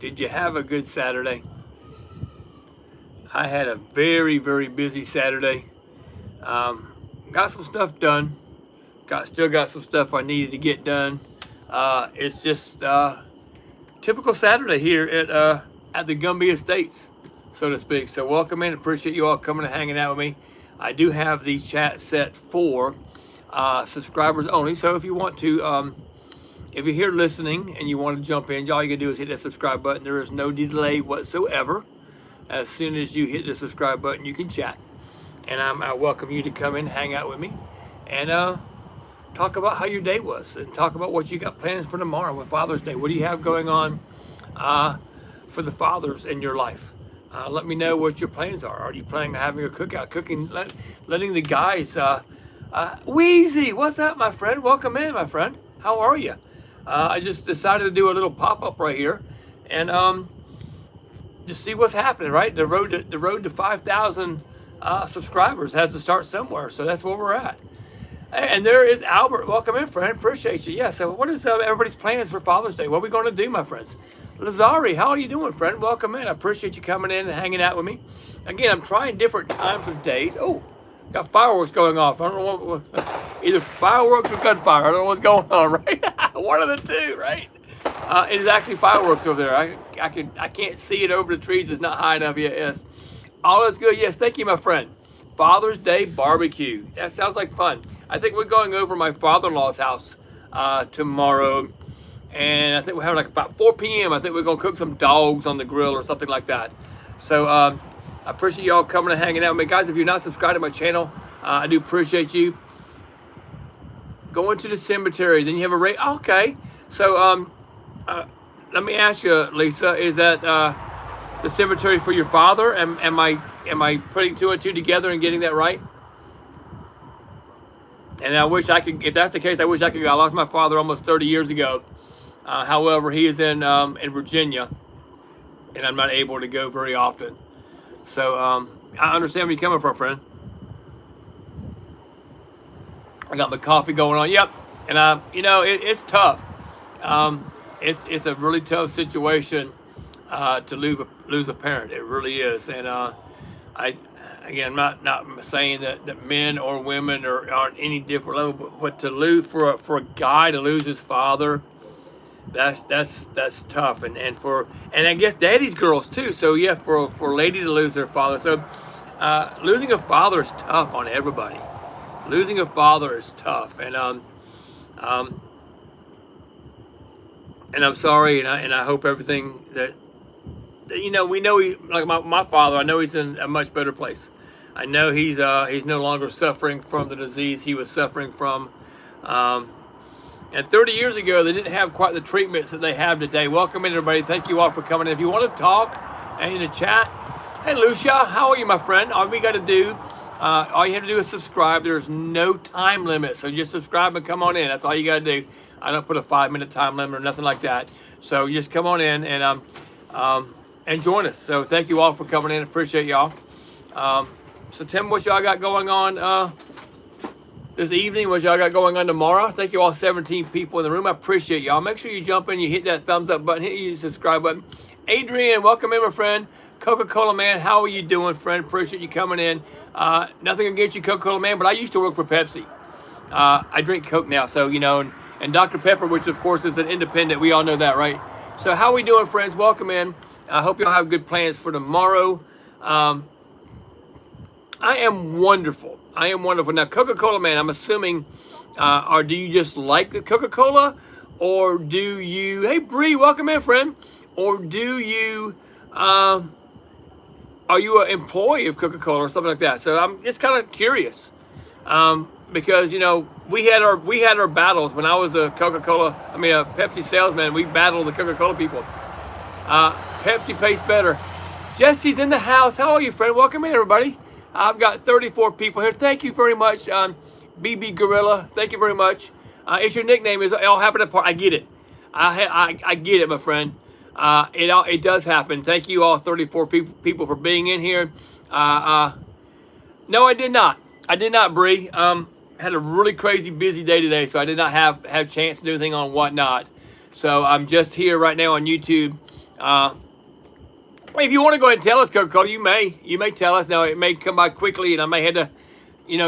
Did you have a good Saturday? I had a very, very busy Saturday. Got some stuff done. Still got some stuff I needed to get done. It's just typical Saturday here at the Gumby Estates, so to speak. So welcome in. Appreciate you all coming and hanging out with me. I do have the chat set for subscribers only. So if you want to, if you're here listening and you want to jump in, all you can do is hit that subscribe button. There is no delay whatsoever. As soon as you hit the subscribe button, you can chat. And I welcome you to come in, hang out with me, and talk about how your day was, and talk about what you got plans for tomorrow with Father's Day. What do you have going on for the fathers in your life? Let me know what your plans are. Are you planning on having a cookout, letting the guys, Wheezy, what's up, my friend? Welcome in, my friend. How are you? I just decided to do a little pop-up right here, and just see what's happening, right? The road to 5,000 subscribers has to start somewhere, so that's where we're at. And there is Albert. Welcome in, friend. Appreciate you. Yeah, so what is everybody's plans for Father's Day? What are we going to do, my friends? Lazari, how are you doing, friend? Welcome in. I appreciate you coming in and hanging out with me. Again, I'm trying different times of days. Oh, got fireworks going off. I don't know what either fireworks or gunfire. I don't know what's going on, right? One of the two, right? It is actually fireworks over there. I can't see it over the trees. It's not high enough yet. Yes. All is good. Yes, thank you, my friend. Father's Day barbecue. That sounds like fun. I think we're going over my father-in-law's house tomorrow. And I think we're having like about 4 p.m. I think we're going to cook some dogs on the grill or something like that. So I appreciate y'all coming and hanging out with me. Guys, if you're not subscribed to my channel, I do appreciate you. Going to the cemetery. Then you have a rate. Okay. So let me ask you, Lisa, is that the cemetery for your father? Am I putting two and two together and getting that right? And I wish I could, if that's the case, I wish I could go. I lost my father almost 30 years ago. However, he is in Virginia, and I'm not able to go very often. So I understand where you're coming from, friend. I got my coffee going on. Yep. And you know, it's tough. It's a really tough situation to lose a parent. It really is. And I'm not saying that men or women aren't any different level, but to lose for a guy to lose his father, that's tough. And I guess daddy's girls too. So yeah, for a lady to lose their father. So losing a father is tough on everybody. Losing a father is tough. And I'm sorry, and I hope everything that you know, we know like my father, I know he's in a much better place. I know he's no longer suffering from the disease he was suffering from. And 30 years ago, they didn't have quite the treatments that they have today. Welcome in, everybody. Thank you all for coming in. If you want to talk and in the chat, hey, Lucia, how are you, my friend? All we got to do, all you have to do is subscribe. There's no time limit, so just subscribe and come on in. That's all you got to do. I don't put a 5-minute time limit or nothing like that. So just come on in and join us. So thank you all for coming in. Appreciate y'all. So tell me what y'all got going on this evening, what y'all got going on tomorrow. Thank you all 17 people in the room. I appreciate y'all. Make sure you jump in, you hit that thumbs up button, hit the subscribe button. Adrian, welcome in, my friend. Coca-Cola Man, how are you doing, friend? Appreciate you coming in. Nothing against you, Coca-Cola Man, but I used to work for Pepsi. I drink Coke now, so, you know, and Dr. Pepper, which of course is an independent. We all know that, right? So how are we doing, friends? Welcome in. I hope y'all have good plans for tomorrow. I am wonderful. I am wonderful. Now, Coca-Cola Man, I'm assuming, or do you just like the Coca-Cola? Or do you, hey, Bree, welcome in, friend. Or do you, are you an employee of Coca-Cola or something like that? So I'm just kind of curious. Because, you know, we had our battles when I was a Pepsi salesman. We battled the Coca-Cola people. Pepsi tastes better. Jesse's in the house. How are you, friend? Welcome in, everybody. I've got 34 people here. Thank you very much, BB Gorilla. Thank you very much. It's your nickname. It all happened at I get it. I get it, my friend. It does happen. Thank you all 34 people for being in here. No, I did not. I did not, Bree. Had a really crazy busy day today, so I did not have a chance to do anything on whatnot. So I'm just here right now on YouTube If you want to go ahead and tell us, Coca-Cola, you may tell us. Now, it may come by quickly, and I may have to,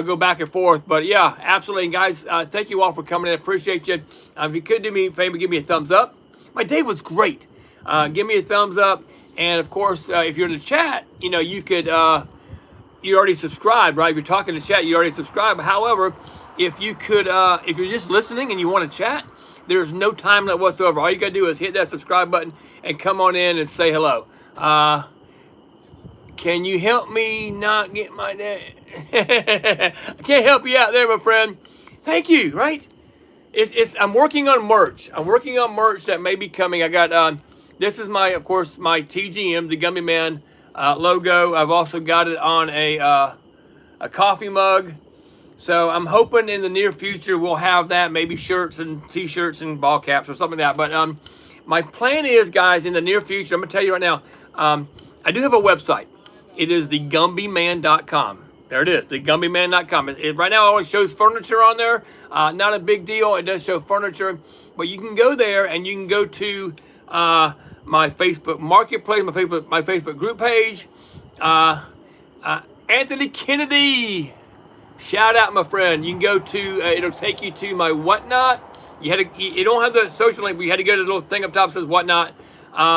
go back and forth. But yeah, absolutely. And guys, thank you all for coming in. I appreciate you. If you could do me a favor, give me a thumbs up. My day was great. Give me a thumbs up. And of course, if you're in the chat, you could, you already subscribed, right? If you're talking to chat, you already subscribed. However, if you could, if you're just listening and you want to chat, there's no time limit whatsoever. All you got to do is hit that subscribe button and come on in and say hello. Can you help me not get my day? I can't help you out there, my friend. Thank you, right? I'm working on merch. I'm working on merch that may be coming. I got, this is of course, my TGM, the Gumby Man logo. I've also got it on a coffee mug. So I'm hoping in the near future we'll have that, maybe shirts and t-shirts and ball caps or something like that. But my plan is, guys, in the near future, I'm going to tell you right now, I do have a website. It is thegumbyman.com. There it is, thegumbyman.com. Right now it always shows furniture on there. Not a big deal. It does show furniture. But you can go there and you can go to my Facebook Marketplace, my Facebook group page. Anthony Kennedy. Shout out, my friend. You can go to, it'll take you to my whatnot. You don't have the social link, but you had to go to the little thing up top that says whatnot.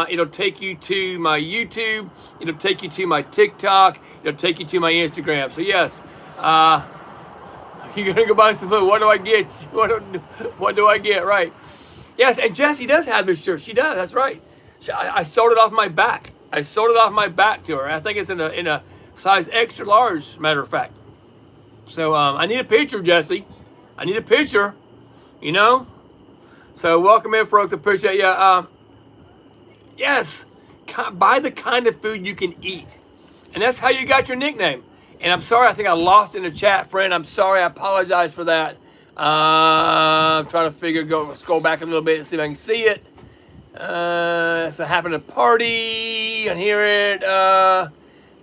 It'll take you to my YouTube. It'll take you to my TikTok. It'll take you to my Instagram. So yes, you're gonna go buy some food. What do I get? What do I get? Right? Yes, and Jessie does have this shirt. She does. That's right. I sold it off my back. I sold it off my back to her. I think it's in a size extra large, matter of fact. So I need a picture, Jessie. I need a picture. So welcome in, folks. Appreciate you. Yes, buy the kind of food you can eat. And that's how you got your nickname. And I'm sorry, I think I lost in the chat, friend. I'm sorry, I apologize for that. I'm trying to scroll back a little bit and see if I can see it. So happened at a party, and hear it.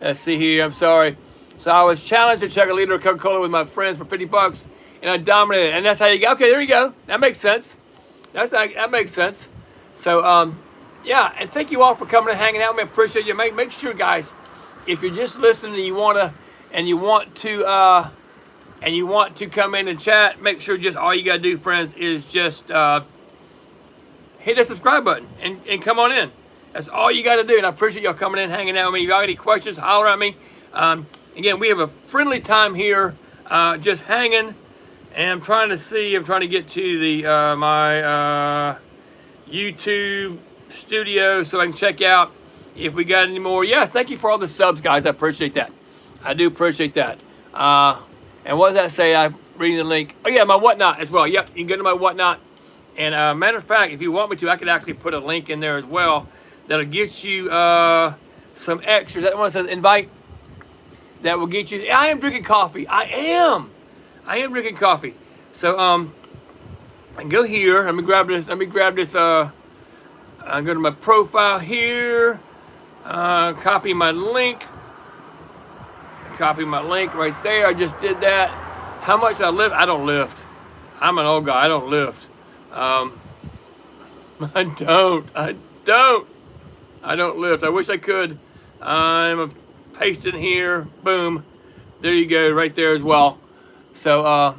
Let's see here, I'm sorry. So I was challenged to chug a liter of Coca-Cola with my friends for $50, and I dominated. And that's how you go. Okay, there you go. That makes sense. That makes sense. So, yeah, and thank you all for coming and hanging out with me. I appreciate you. Make sure, guys, if you're just listening and you want to come in and chat, make sure just all you got to do, friends, is just hit the subscribe button and come on in. That's all you got to do. And I appreciate y'all coming in, hanging out with me. If y'all got any questions, holler at me. Again, we have a friendly time here, just hanging. And I'm trying to get to the my YouTube studio so I can check out if we got any more. Yes, thank you for all the subs, guys. I appreciate that. I do appreciate that. And what does that say? I'm reading the link. Oh yeah, my whatnot as well. Yep, you can go to my whatnot. And matter of fact, if you want me to, I could actually put a link in there as well that'll get you some extras. That one says invite. That will get you. I am drinking coffee. I am drinking coffee. So I can go here. Let me grab this. I go to my profile here. Copy my link. Copy my link right there. I just did that. How much I lift? I don't lift. I'm an old guy. I don't lift. I don't lift. I wish I could. I'm pasting here. Boom. There you go. Right there as well. So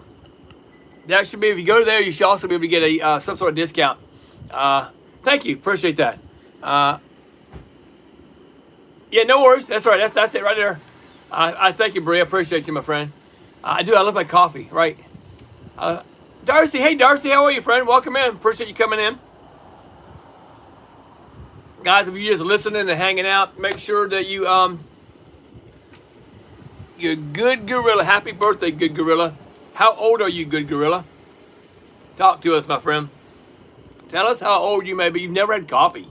that should be, if you go there, you should also be able to get a some sort of discount. Thank you. Appreciate that. Yeah, no worries. That's right. That's it right there. I thank you, Bria. Appreciate you, my friend. I do. I love my coffee. Right. Darcy. Hey, Darcy. How are you, friend? Welcome in. Appreciate you coming in. Guys, if you're just listening and hanging out, make sure that you're Good Gorilla. Happy birthday, Good Gorilla. How old are you, Good Gorilla? Talk to us, my friend. Tell us how old you may be. You've never had coffee.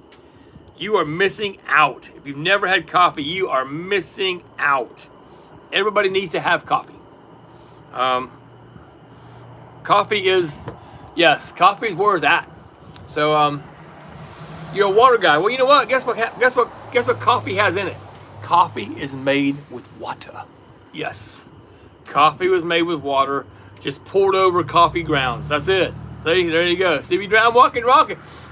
You are missing out. If you've never had coffee, you are missing out. Everybody needs to have coffee. Coffee is where it's at. So you're a water guy. Well, you know what? Guess what coffee has in it? Coffee is made with water. Yes. Coffee was made with water, just poured over coffee grounds. That's it. See, there you go. See, I'm walking.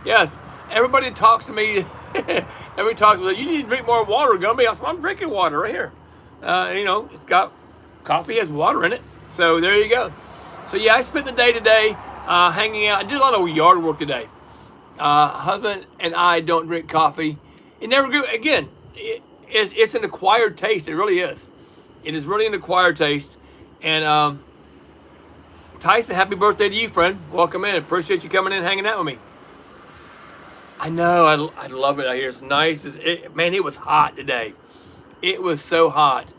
Yes. everybody that talks to me, everybody talks to me, you need to drink more water, Gumby. I said, I'm drinking water right here. You know, it's got, coffee has water in it. So there you go. So yeah, I spent the day today hanging out. I did a lot of yard work today. Husband and I don't drink coffee. It never grew, again, it's an acquired taste. It really is. It is really an acquired taste. And Tyson, happy birthday to you, friend. Welcome in. Appreciate you coming in, hanging out with me. I know. I love it out here. It's nice. Man, it was hot today. It was so hot.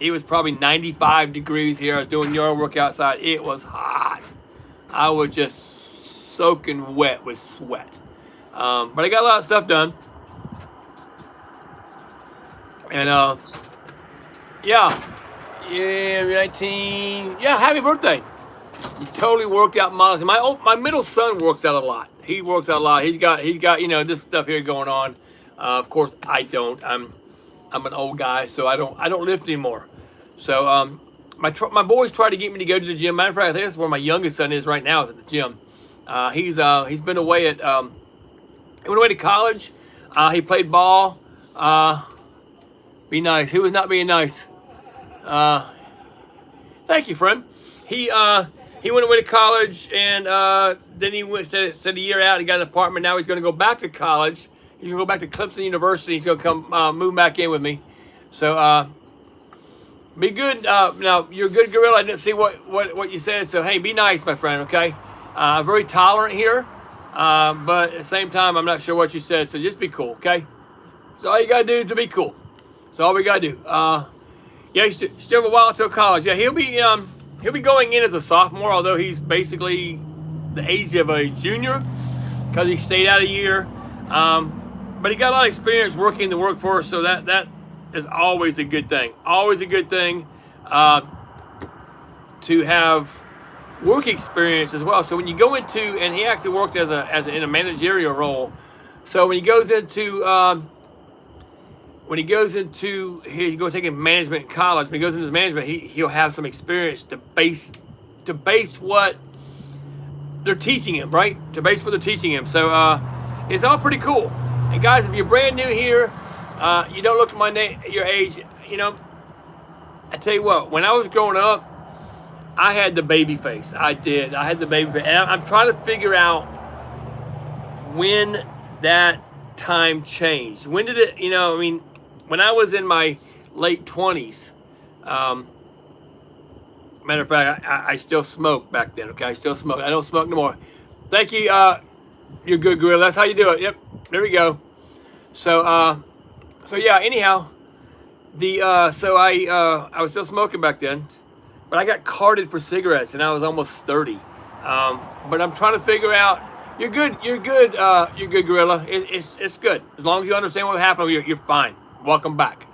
It was probably 95 degrees here. I was doing yard work outside. It was hot. I was just soaking wet with sweat. But I got a lot of stuff done. And yeah, 19. Yeah, happy birthday. You totally worked out modestly. My middle son works out a lot. He works out a lot. He's got you know, this stuff here going on. Of course I don't. I'm an old guy, so I don't lift anymore. So my boys try to get me to go to the gym. Matter of fact, I think that's where my youngest son is right now, is at the gym. He's been away at he went away to college. He played ball. Be nice. Who was not being nice? Thank you, friend. He went away to college, and then he said a year out. He got an apartment. Now he's going to go back to college. He's going to go back to Clemson University. He's going to come move back in with me. So be good. Now you're a good gorilla. I didn't see what you said. So hey, be nice, my friend. Okay. Very tolerant here, but at the same time, I'm not sure what you said. So just be cool. Okay. So all you gotta do is to be cool. That's all we gotta do. Yeah, you still have a while until college. Yeah, he'll be going in as a sophomore, although he's basically the age of a junior because he stayed out a year. But he got a lot of experience working in the workforce, so that is always a good thing. Always a good thing to have work experience as well. So when you go into, and he actually worked in a managerial role. So when he goes into he's going to take management in college. When he goes into his management, he'll have some experience to base what they're teaching him, right? To base what they're teaching him. So it's all pretty cool. And guys, if you're brand new here, you don't look at your age. You know, I tell you what, when I was growing up, I had the baby face. I did. I had the baby face. And I'm trying to figure out when that time changed. When did it, you know, I mean, when I was in my late 20s, matter of fact, I still smoked back then, okay? I still smoke. I don't smoke no more. Thank you. You're good, gorilla. That's how you do it. Yep. There we go. So yeah, anyhow, so I was still smoking back then. But I got carded for cigarettes, and I was almost 30. But I'm trying to figure out. You're good, gorilla. It's good as long as you understand what happened. You're fine. Welcome back.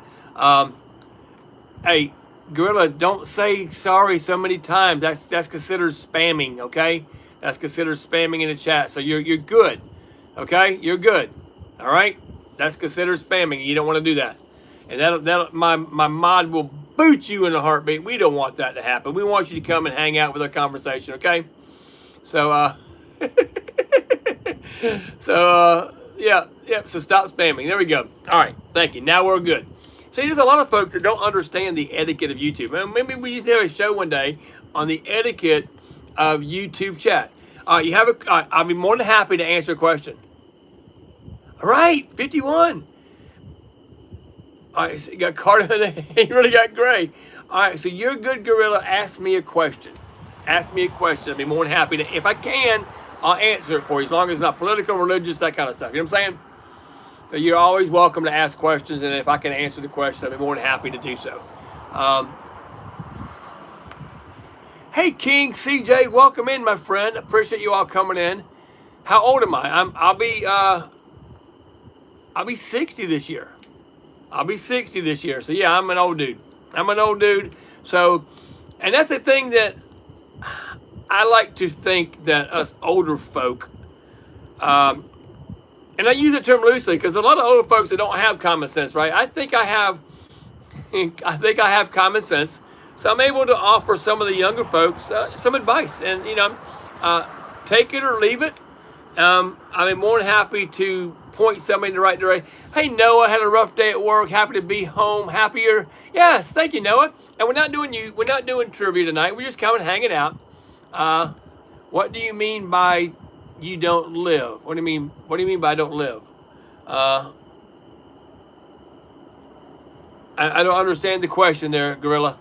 Hey, gorilla, don't say sorry so many times. That's considered spamming. Okay, that's considered spamming in the chat. So you're good. Okay, you're good. All right, that's considered spamming. You don't want to do that. And that my mod will boot you in a heartbeat. We don't want that to happen. We want you to come and hang out with our conversation, okay? So yeah, so stop spamming. There we go. All right, thank you. Now we're good. See, there's a lot of folks that don't understand the etiquette of YouTube. Maybe we just have a show one day on the etiquette of YouTube chat. You have I'll be more than happy to answer a question. All right, 51. All right, so you got Carter, he really got gray. All right, so you're a good gorilla. Ask me a question. Ask me a question. I'll be more than happy to, if I can, I'll answer it for you, as long as it's not political, religious, that kind of stuff. You know what I'm saying? So you're always welcome to ask questions, and if I can answer the question, I'll be more than happy to do so. Hey, King CJ, welcome in, my friend. Appreciate you all coming in. How old am I? I'll be 60 this year. I'll be 60 this year. So yeah, I'm an old dude. I'm an old dude. So, and that's the thing that I like to think that us older folk, and I use the term loosely because a lot of older folks that don't have common sense, right? I think I have common sense. So I'm able to offer some of the younger folks some advice, and you know, take it or leave it. I've been more than happy to point somebody in the right direction. Hey, Noah, had a rough day at work. Happy to be home. Happier. Yes, thank you, Noah. And we're not doing trivia tonight. We're just coming, hanging out. What do you mean by you don't live? What do you mean? What do you mean by don't live? I don't understand the question there, Gorilla.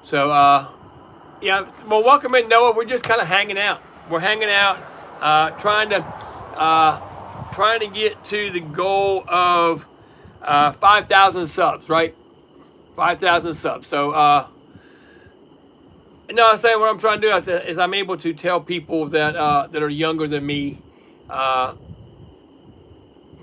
So, yeah, well, welcome in, Noah. We're just kind of hanging out. We're hanging out, trying to get to the goal of 5,000 subs, right? 5,000 subs. So, no, I'm saying what I'm trying to do is I'm able to tell people that that are younger than me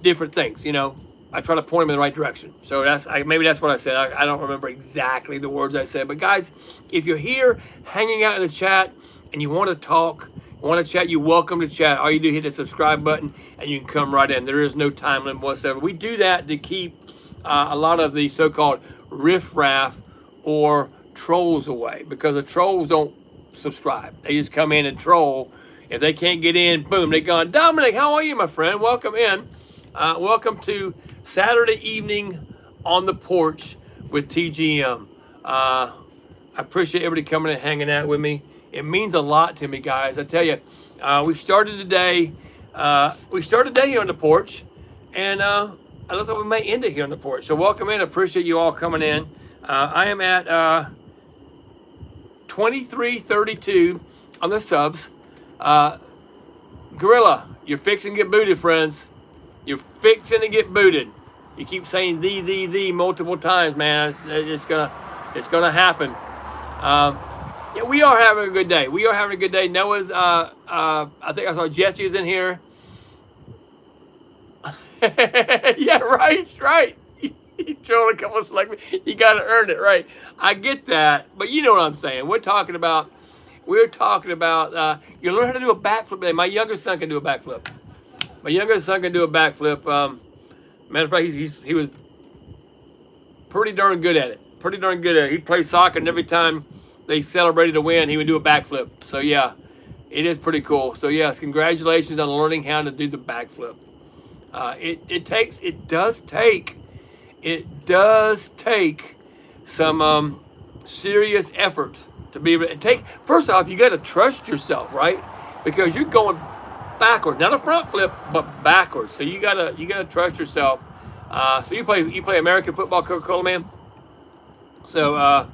different things, you know. I try to point them in the right direction. So maybe that's what I said. I don't remember exactly the words I said. But guys, if you're here hanging out in the chat and you want to talk, you want to chat, you're welcome to chat. All you do is hit the subscribe button and you can come right in. There is no time limit whatsoever. We do that to keep a lot of the so-called riffraff or trolls away, because the trolls don't subscribe. They just come in and troll. If they can't get in, boom, they're gone. Dominic, how are you, my friend? Welcome in. Welcome to Saturday evening on the porch with TGM. I appreciate everybody coming and hanging out with me. It means a lot to me, guys. I tell you, we started today. We started today here on the porch, and it looks like we may end it here on the porch. So welcome in. I appreciate you all coming in. I am at 2332 on the subs. Gorilla, you're fixing to get booted, friends. You're fixing to get booted. You keep saying the multiple times, man. It's gonna happen. Yeah, we are having a good day. We are having a good day. Noah's. I think I saw Jesse was in here. Yeah, right. You troll a couple of select. You got to earn it, right? I get that, but you know what I'm saying. We're talking about. You learn how to do a backflip today. My youngest son can do a backflip. My youngest son can do a backflip. Matter of fact, he was pretty darn good at it. He played soccer, and every time they celebrated a win, he would do a backflip. So yeah, it is pretty cool. So yes, congratulations on learning how to do the backflip. It does take some serious effort to be able to take. First off, you got to trust yourself, right? Because you're going backwards, not a front flip, but backwards. So you gotta trust yourself. So you play American football, Coca-Cola Man. So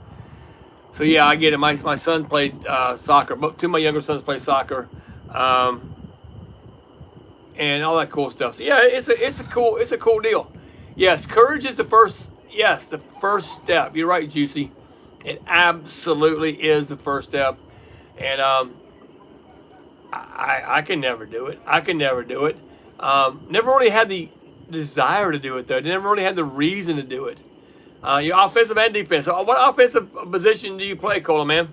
yeah, I get it. My son played soccer. Two of my younger sons play soccer, and all that cool stuff. So yeah, it's a cool deal. Yes, courage is the first step. You're right, Juicy. It absolutely is the first step, and I can never do it. Never really had the desire to do it, though. Never really had the reason to do it. You're offensive and defense. So what offensive position do you play, Cola, man?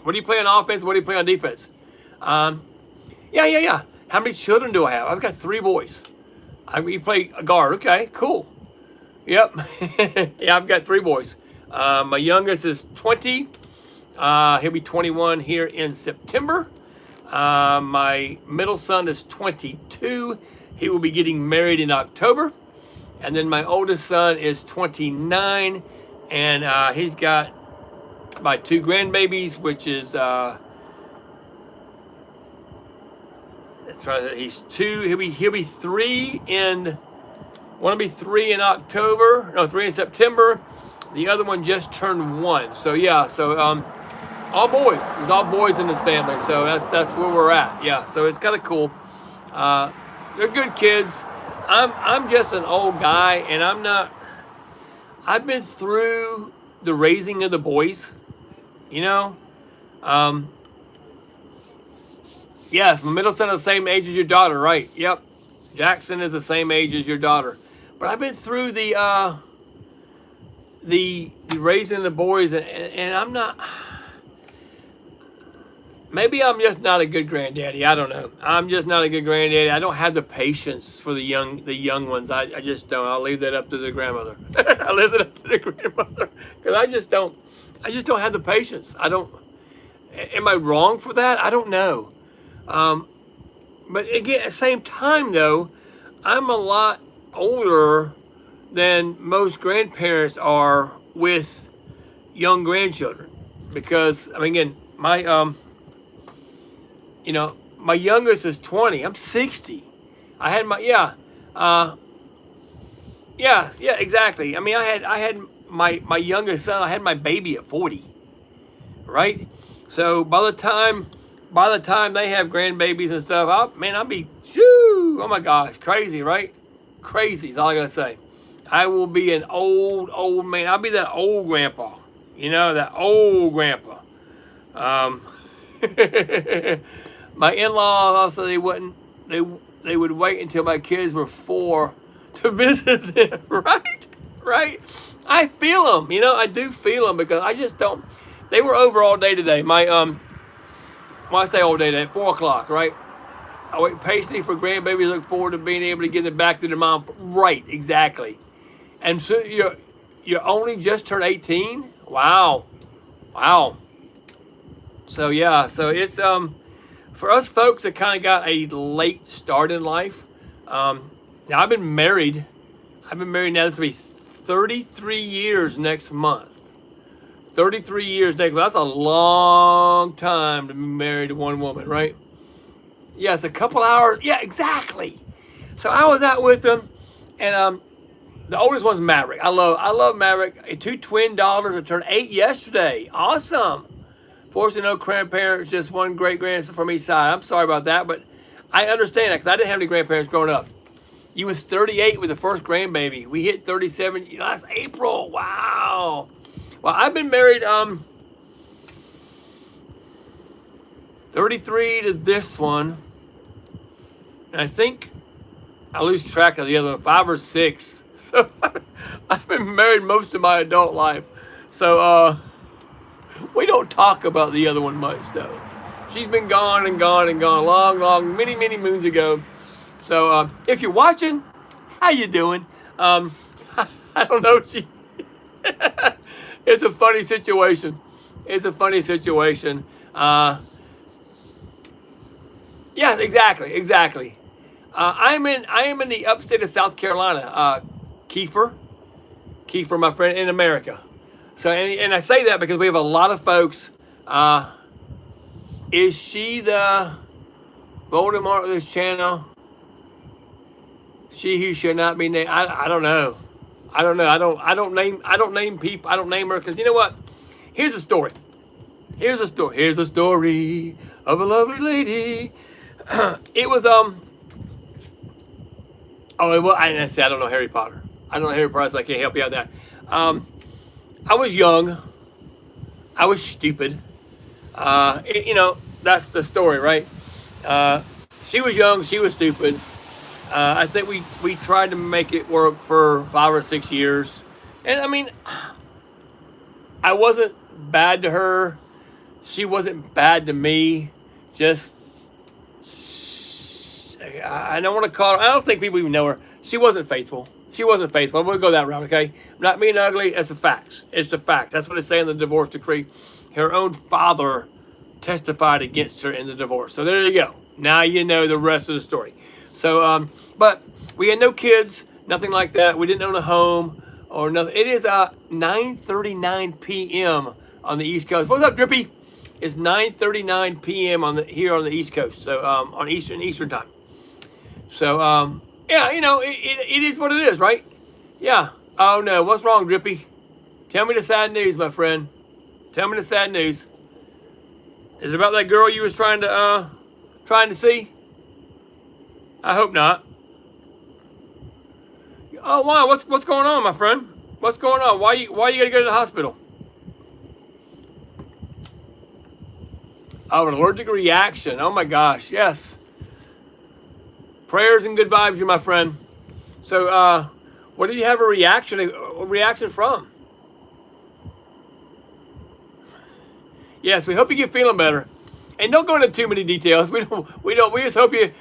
What do you play on offense? What do you play on defense? Yeah. How many children do I have? I've got 3 boys. You play a guard. Okay, cool. Yep. Yeah, I've got 3 boys. My youngest is 20. He'll be 21 here in September. My middle son is 22. He will be getting married in October. And then my oldest son is 29. And he's got my 2 grandbabies, which is he's 2. He'll be 3 in. One will be 3 in October. No, 3 in September. The other one just turned 1. So yeah. So all boys. There's all boys in this family. So that's where we're at. Yeah. So it's kind of cool. They're good kids. I'm just an old guy, and I'm not. I've been through the raising of the boys. You know. Yes, my middle son is the same age as your daughter, right? Yep. Jackson is the same age as your daughter. But I've been through the raising the boys, and I'm not. Maybe I'm just not a good granddaddy. I don't know. I'm just not a good granddaddy. I don't have the patience for the young ones. I just don't. I'll leave that up to the grandmother. I leave it up to the grandmother because I just don't have the patience. I don't. Am I wrong for that? I don't know. But again, at the same time, though, I'm a lot older than most grandparents are with young grandchildren, because I mean, again, my my youngest is 20. I'm 60. I had my yeah, exactly. I mean, I had my youngest son. I had my baby at 40, right? So by the time they have grandbabies and stuff, I'll be, shoo, oh my gosh, crazy, right? Crazy is all I gotta say. I will be an old man. I'll be that old grandpa, that old grandpa. Um, my in-laws also, they would wait until my kids were 4 to visit them, right? Right? I feel them, I do feel them, because I just don't. They were over all day today. When I say all day, at 4 o'clock, right? I wait patiently for grandbabies. Look forward to being able to give them back to their mom. Right, exactly. And so you're only just turned 18. Wow. So yeah, so it's for us folks that kind of got a late start in life. Now I've been married. Now. This will be 33 years next month. 33 years next month. That's a long time to be married to one woman, right? Yes, a couple hours. Yeah, exactly. So I was out with them, and the oldest one's Maverick. I love Maverick. 2 twin daughters that turned 8 yesterday. Awesome. Fortunately, no grandparents, just one great grandson from each side. I'm sorry about that, but I understand that, because I didn't have any grandparents growing up. You was 38 with the first grandbaby. We hit 37 last April. Wow. Well, I've been married 33 to this one. And I think I lose track of the other one, 5 or 6. So I've been married most of my adult life. So we don't talk about the other one much, though. She's been gone and gone and gone long, many moons ago. So if you're watching, how you doing? I don't know. It's a funny situation. Yeah, exactly. I am in the upstate of South Carolina. Kiefer, my friend, in America. So, and I say that because we have a lot of folks. Is she the Voldemort of this channel? She who shall not be named. I don't know. I don't name people. I don't name her, because you know what? Here's a story. Here's a story of a lovely lady. It was I don't know Harry Potter. So I can't help you out there. I was young. I was stupid. That's the story, right? She was young. She was stupid. I think we tried to make it work for 5 or 6 years. And I mean, I wasn't bad to her. She wasn't bad to me. Just, I don't want to call her. I don't think people even know her. She wasn't faithful. We'll go that route, okay? Not being ugly, it's a fact. It's a fact. That's what it says in the divorce decree. Her own father testified against her in the divorce. So there you go. Now you know the rest of the story. So, but we had no kids, nothing like that. We didn't own a home or nothing. It is 9:39 p.m. on the East Coast. What's up, Drippy? It's 9:39 p.m. here on the East Coast. So on Eastern time. So yeah, it is what it is, right? Yeah. Oh no, what's wrong, Drippy? Tell me the sad news, my friend. Tell me the sad news. Is it about that girl you was trying to see? I hope not. Oh wow, what's going on, my friend? What's going on? Why you gotta go to the hospital? Oh, an allergic reaction. Oh my gosh, yes. Prayers and good vibes, you my friend. So, what did you have a reaction from? Yes, we hope you get feeling better. And don't go into too many details. We just hope you.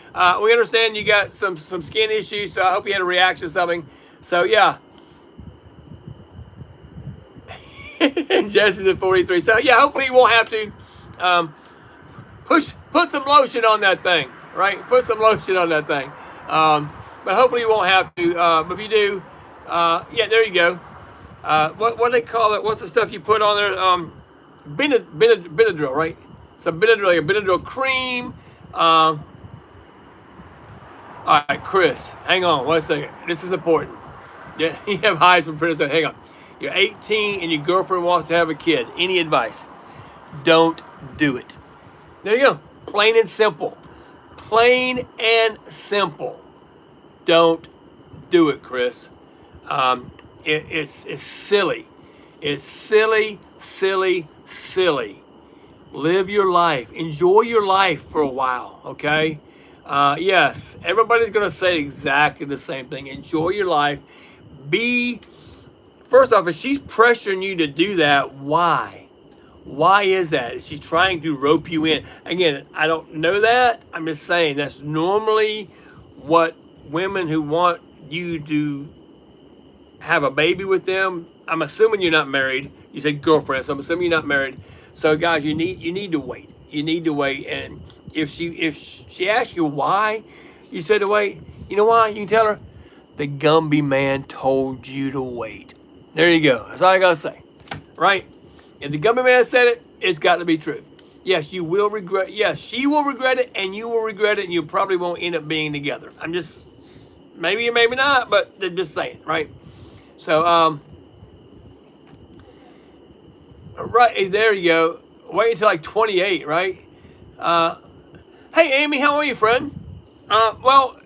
We understand you got some skin issues, so I hope you had a reaction to something. So yeah. Jesse's at 43. So yeah, hopefully you won't have to. Put some lotion on that thing, right? Put some lotion on that thing. But hopefully you won't have to. But if you do, yeah, there you go. What do they call it? What's the stuff you put on there? Benadryl, right? So Benadryl cream. All right, Chris, hang on 1 second. This is important. Yeah, you have highs from Prince. Hang on. You're 18 and your girlfriend wants to have a kid. Any advice? Don't do it. There you go. Plain and simple. Plain and simple. Don't do it, Chris. It's silly. It's silly, silly, silly. Live your life. Enjoy your life for a while, okay? Yes, everybody's going to say exactly the same thing. Enjoy your life. First off, if she's pressuring you to do that, why? Why is that? Is she trying to rope you in? Again, I don't know that. I'm just saying that's normally what women who want you to have a baby with them. I'm assuming you're not married. You said girlfriend, so I'm assuming you're not married. So guys, you need to wait. You need to wait. And if she asks you why you said to wait, you know why? You can tell her the Gumby Man told you to wait. There you go. That's all I gotta say, right? If the Gumby Man said it, it's got to be true. Yes, you will regret. Yes, she will regret it, and you will regret it, and you probably won't end up being together. I'm just maybe or maybe not, but they're just saying, right? So right there you go. Wait until like 28, right? Hey, Amy, how are you, friend? Well,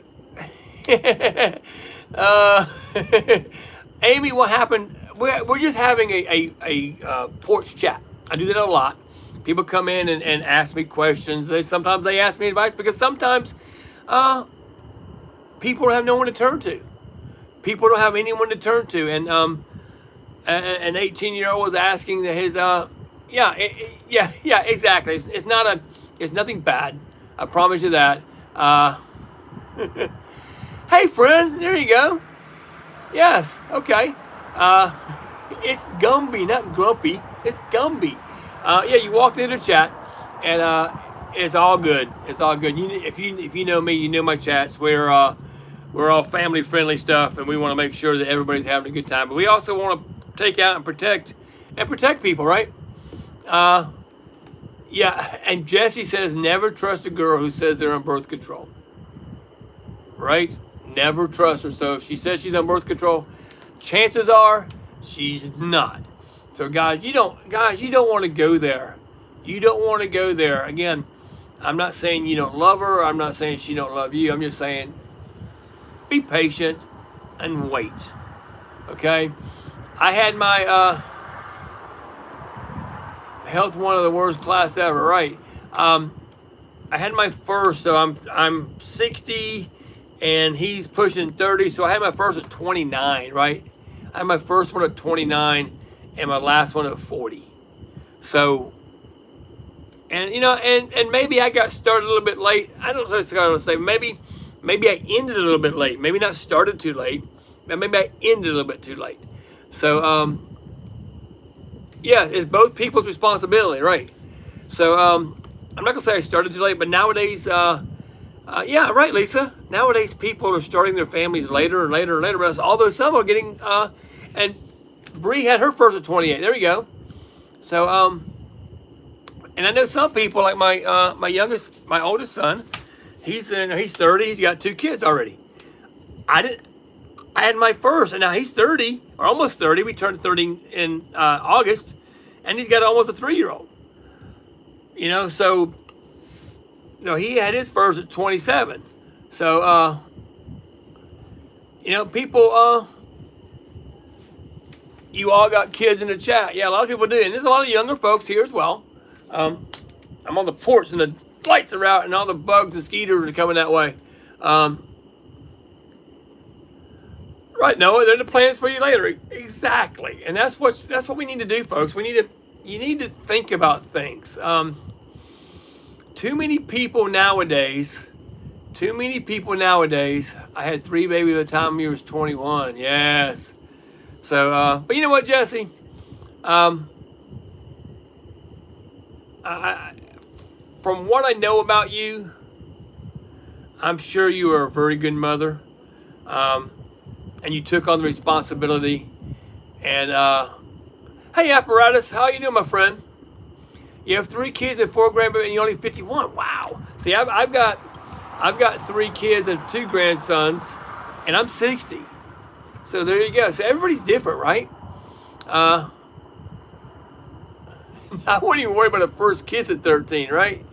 Amy, what happened? We're just having a porch chat. I do that a lot. People come in and ask me questions. Sometimes they ask me advice because sometimes people don't have no one to turn to. People don't have anyone to turn to. And an 18-year-old was asking that his yeah, exactly. It's nothing bad. I promise you that. Hey, friend, there you go. Yes, okay. It's Gumby, not Grumpy. It's Gumby. Yeah, you walked into the chat, and it's all good. It's all good. If you know me, you know my chats. We're all family friendly stuff, and we want to make sure that everybody's having a good time. But we also want to take out and protect people, right? Yeah. And Jesse says never trust a girl who says they're on birth control. Right? Never trust her. So if she says she's on birth control, chances are she's not. So guys, you don't want to go there. You don't want to go there. Again, I'm not saying you don't love her. I'm not saying she don't love you. I'm just saying be patient and wait. Okay? I had my health one of the worst class ever, right? I had my first, so I'm 60 and he's pushing 30, so I had my first at 29, right? I had my first one at 29 and my last one at 40. So, and you know, and maybe I got started a little bit late. I don't know what I was saying. Maybe I ended a little bit late. Maybe not started too late, but maybe I ended a little bit too late. So, yeah, it's both people's responsibility, right? So, I'm not gonna say I started too late, but nowadays, yeah, right, Lisa. Nowadays, people are starting their families later and later and later. Although some are getting, and Bree had her first at 28. There we go. So, and I know some people like my oldest son. He's 30. He's got 2 kids already. I had my first, and now he's 30 or almost 30. We turned 30 in August, and he's got almost a 3-year-old. You know, so you know he had his first at 27. So you know, people, you all got kids in the chat. Yeah, a lot of people do, and there's a lot of younger folks here as well. I'm on the porch, and the lights are out, and all the bugs and mosquitoes are coming that way. Right, Noah, they're the plans for you later. Exactly, and that's what we need to do, folks. You need to think about things. Too many people nowadays. I had 3 babies by the time he was 21. Yes. So, but you know what, Jesse? from what I know about you, I'm sure you are a very good mother, and you took on the responsibility. And hey, Apparatus, how you doing, my friend? You have 3 kids and 4 grandbabies, and you're only 51. Wow. See, I've got 3 kids and 2 grandsons, and I'm 60. So there you go. So everybody's different, right? I wouldn't even worry about a first kiss at 13, right?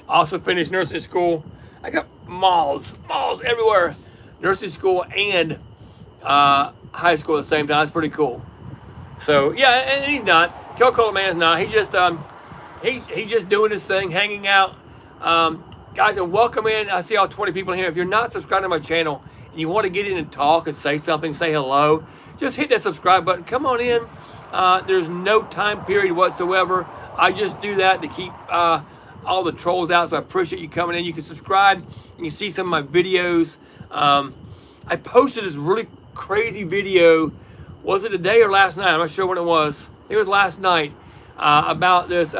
Also finished nursing school. I got malls everywhere. Nursing school and high school at the same time. That's pretty cool. So yeah, and he's not. Coca-Cola Man's not. He just he's just doing his thing, hanging out. Guys, and welcome in. I see all 20 people here. If you're not subscribed to my channel and you want to get in and talk and say something, say hello, just hit that subscribe button. Come on in. There's no time period whatsoever. I just do that to keep all the trolls out, so I appreciate you coming in. You can subscribe. You can see some of my videos. I posted this really crazy video. Was it today or last night? I'm not sure when it was. It was last night about this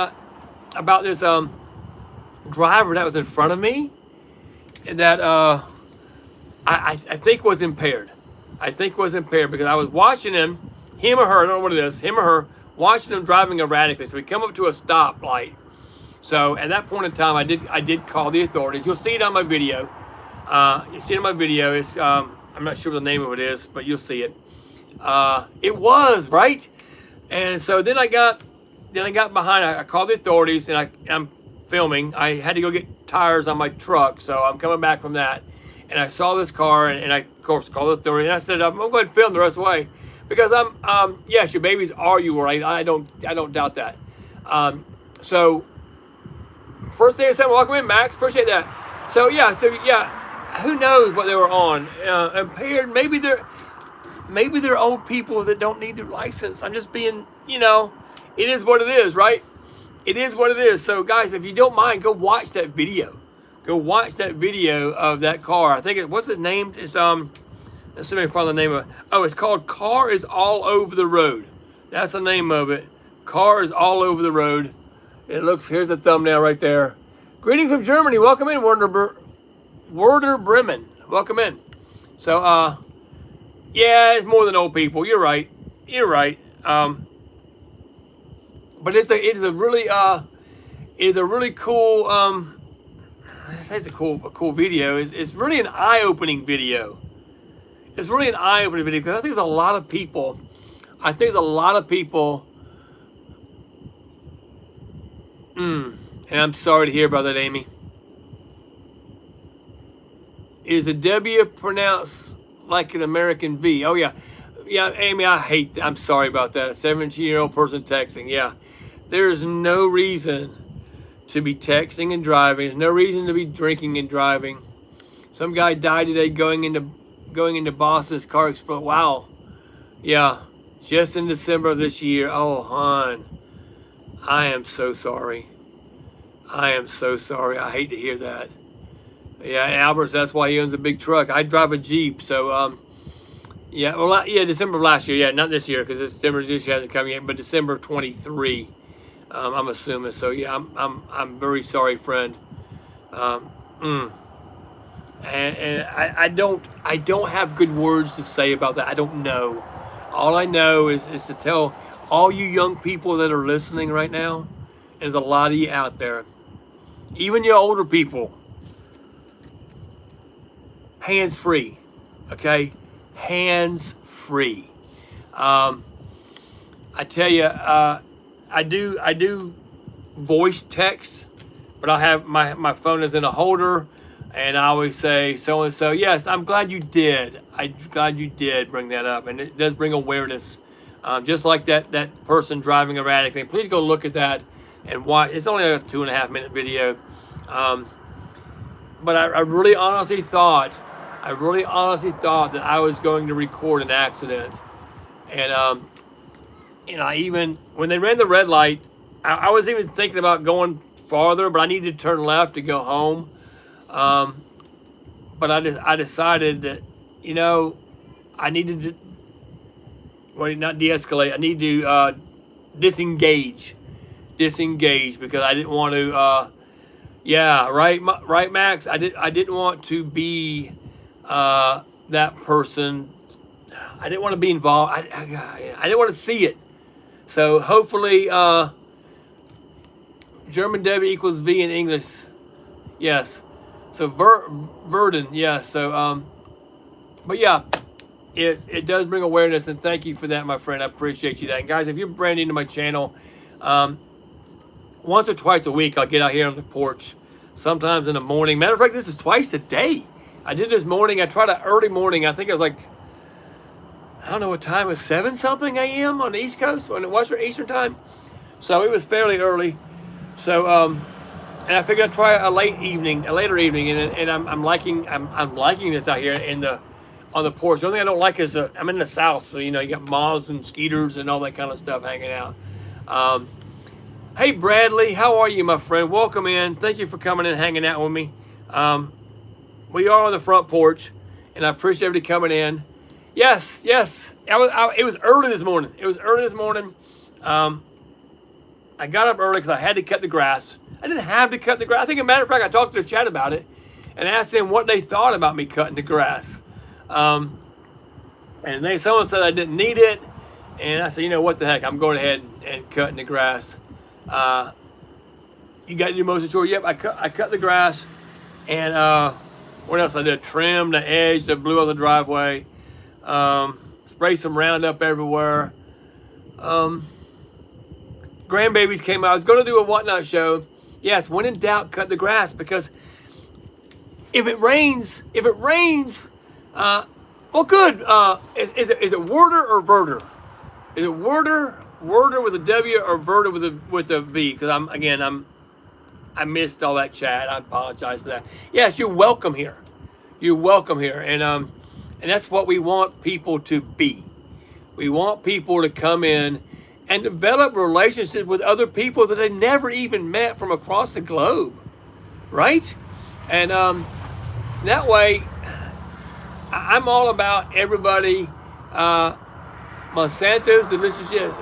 driver that was in front of me that I think was impaired. I think was impaired because I was watching him or her, I don't know what it is, him or her, watching him driving erratically. So we come up to a stoplight. So at that point in time, I did call the authorities. You'll see it on my video. You see it on my video. It's I'm not sure what the name of it is, but you'll see it. It was right. And so then I got behind. I called the authorities, and I'm filming. I had to go get tires on my truck, so I'm coming back from that. And I saw this car, and I of course called the authority. And I said, I'm going to go ahead and film the rest of the way because yes, your babies are you right. I don't doubt that. So first thing I said, welcome in, Max. Appreciate that. So yeah, who knows what they were on? Impaired. Maybe they're old people that don't need their license. I'm just being, it is what it is, right? It is what it is. So guys, if you don't mind, go watch that video. Go watch that video of that car. I think what's it named? It's let's see if I can find the name of it. Oh, it's called Car is All Over the Road. That's the name of it. Car is All Over the Road. Here's the thumbnail right there. Greetings from Germany. Welcome in, Werder Bremen. Welcome in. So, yeah, it's more than old people. You're right. But it is a really cool, it's a cool video. It's really an eye-opening video. It's really an eye-opening video because I think there's a lot of people. And I'm sorry to hear about that, Amy. Is a W pronounced like an American V? Oh yeah, Amy. I'm sorry about that. A 17-year-old person texting. Yeah, there's no reason to be texting and driving. There's no reason to be drinking and driving. Some guy died today going into Boston. His car exploded. Wow. Yeah, just in December of this year. Oh, hon, I am so sorry. I hate to hear that. Yeah, Albert's, that's why he owns a big truck. I drive a Jeep, so, December of last year. Yeah, not this year, because December this year hasn't come yet, but December of 23, I'm assuming. So, yeah, I'm very sorry, friend. And I don't have good words to say about that. I don't know. All I know is to tell all you young people that are listening right now, there's a lot of you out there, even your older people, hands free, okay? Hands free. I tell you, I do voice text, but I have my phone is in a holder, and I always say so and so. Yes, I'm glad you did. I'm glad you did bring that up, and it does bring awareness. Just like that person driving erratically. Please go look at that and watch. It's only a 2.5 minute video, but I really honestly thought that I was going to record an accident, and even when they ran the red light, I was even thinking about going farther, but I needed to turn left to go home. But I decided that I needed to not de-escalate. I need to disengage. disengage because I didn't want to. Yeah, right, right, Max. I didn't want to be that person. I didn't want to be involved. I didn't want to see it. So hopefully, German W equals V in English. Yes. So Verdun. Yeah. So but yeah, it does bring awareness, and thank you for that, my friend. I appreciate you that. And guys, if you're brand new to my channel, once or twice a week, I'll get out here on the porch. Sometimes in the morning. Matter of fact, this is twice a day. I did this morning. I tried an early morning. I think it was like, I don't know what time it was, 7 something a.m. on the East Coast, on the Western Eastern time. So it was fairly early. So and I figured I'd try a later evening, and I'm liking this out here on the porch. The only thing I don't like is I'm in the South, so you know you got moths and skeeters and all that kind of stuff hanging out. Hey Bradley, how are you, my friend? Welcome in. Thank you for coming in and hanging out with me. We are on the front porch, and I appreciate everybody coming in. Yes. It was early this morning. I got up early because I had to cut the grass. I didn't have to cut the grass. I think, as a matter of fact, I talked to the chat about it and asked them what they thought about me cutting the grass. And someone said I didn't need it, and I said, you know what the heck, I'm going ahead and cutting the grass. You got to do most of the chore. Yep, I cut the grass, and what else I did? Trim the edge that blew out the driveway. Spray some Roundup everywhere. Grandbabies came out. I was going to do a whatnot show. Yes, when in doubt, cut the grass, because if it rains, well, good. Is it Werder or Verder? Is it Werder with a W or Verder with a V? Because I missed all that chat. I apologize for that. Yes, you're welcome here. You're welcome here, and that's what we want people to be. We want people to come in and develop relationships with other people that they never even met from across the globe, right? And that way, I'm all about everybody. Monsanto's delicious, yes.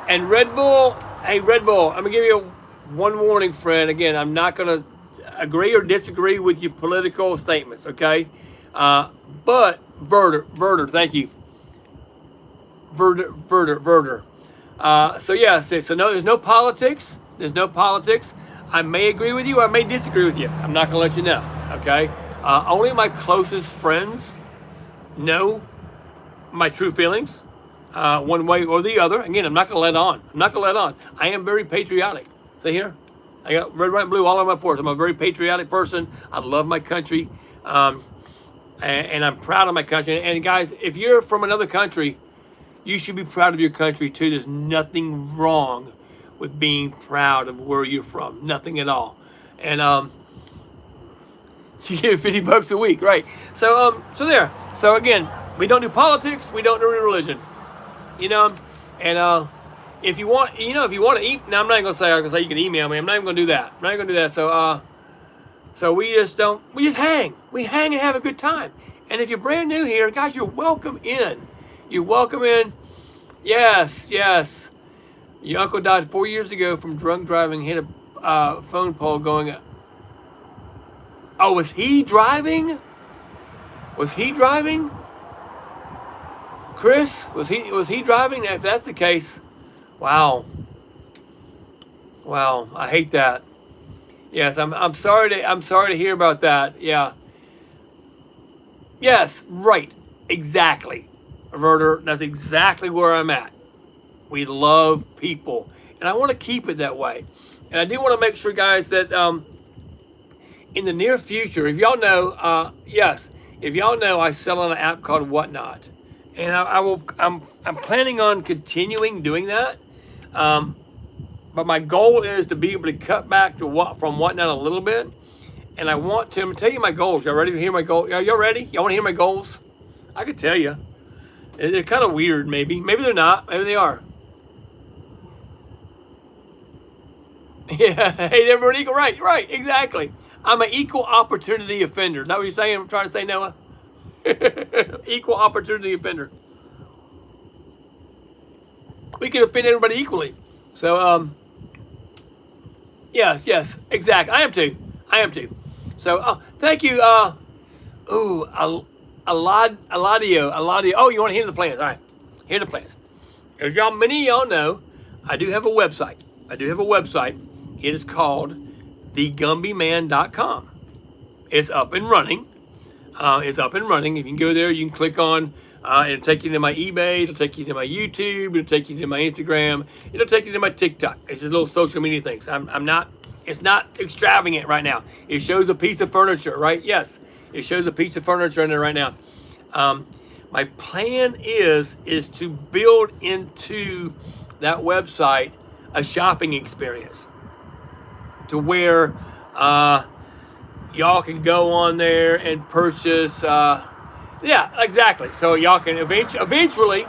And Red Bull, hey Red Bull, I'm gonna give you one warning, friend. Again, I'm not gonna agree or disagree with your political statements, okay? But Verder, thank you. Verder. So yeah, so no, there's no politics. I may agree with you, I may disagree with you. I'm not gonna let you know, okay? Only my closest friends know my true feelings, one way or the other. Again, I'm not gonna let on. I am very patriotic. See here, I got red, white, and blue all on my porch. I'm a very patriotic person. I love my country, and I'm proud of my country. And guys, if you're from another country, you should be proud of your country too. There's nothing wrong with being proud of where you're from. Nothing at all. And you get $50 a week, right? So there. So again, we don't do politics. We don't do religion. You know, and if you want to eat. Now I'm not gonna say you can email me. I'm not even gonna do that. So we just hang. We hang and have a good time. And if you're brand new here, guys, you're welcome in. Yes. Your uncle died 4 years ago from drunk driving. Hit a phone pole going. Oh, was he driving? Chris, was he driving? If that's the case, wow. I hate that. Yes, I'm sorry to hear about that. Yeah. Yes, right. Exactly. Verder, that's exactly where I'm at. We love people, and I want to keep it that way. And I do want to make sure, guys, that in the near future, if y'all know, I sell on an app called Whatnot, and I'm planning on continuing doing that. But my goal is to be able to cut back from Whatnot a little bit, and I'm gonna tell you my goals. Y'all ready to hear my goals? Y'all ready? Y'all want to hear my goals? I could tell you. They're kind of weird, maybe. Maybe they're not. Maybe they are. Yeah, hey, never an equal. Right, exactly. I'm an equal opportunity offender. Is that what you're saying? I'm trying to say, Noah? Equal opportunity offender. We can offend everybody equally. So, Yes, exactly. I am too. I am too. So, thank you. Ooh, a lot of you. Oh, you want to hear the plans? All right, here are the plans. As y'all, many of y'all know, I do have a website. It is called thegumbyman.com. It's up and running. You can go there. You can click on. It'll take you to my eBay. It'll take you to my YouTube. It'll take you to my Instagram. It'll take you to my TikTok. It's just little social media things. I'm not. It's not extravagant right now. It shows a piece of furniture, right? Yes, it shows a piece of furniture in there right now. My plan is to build into that website a shopping experience to where y'all can go on there and purchase. Yeah, exactly. So y'all can eventually,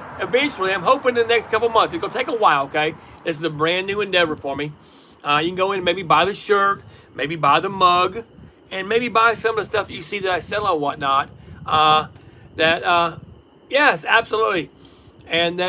I'm hoping in the next couple months. It's gonna take a while. Okay, this is a brand new endeavor for me. You can go in and maybe buy the shirt, maybe buy the mug, and maybe buy some of the stuff you see that I sell and whatnot. Yes, absolutely, and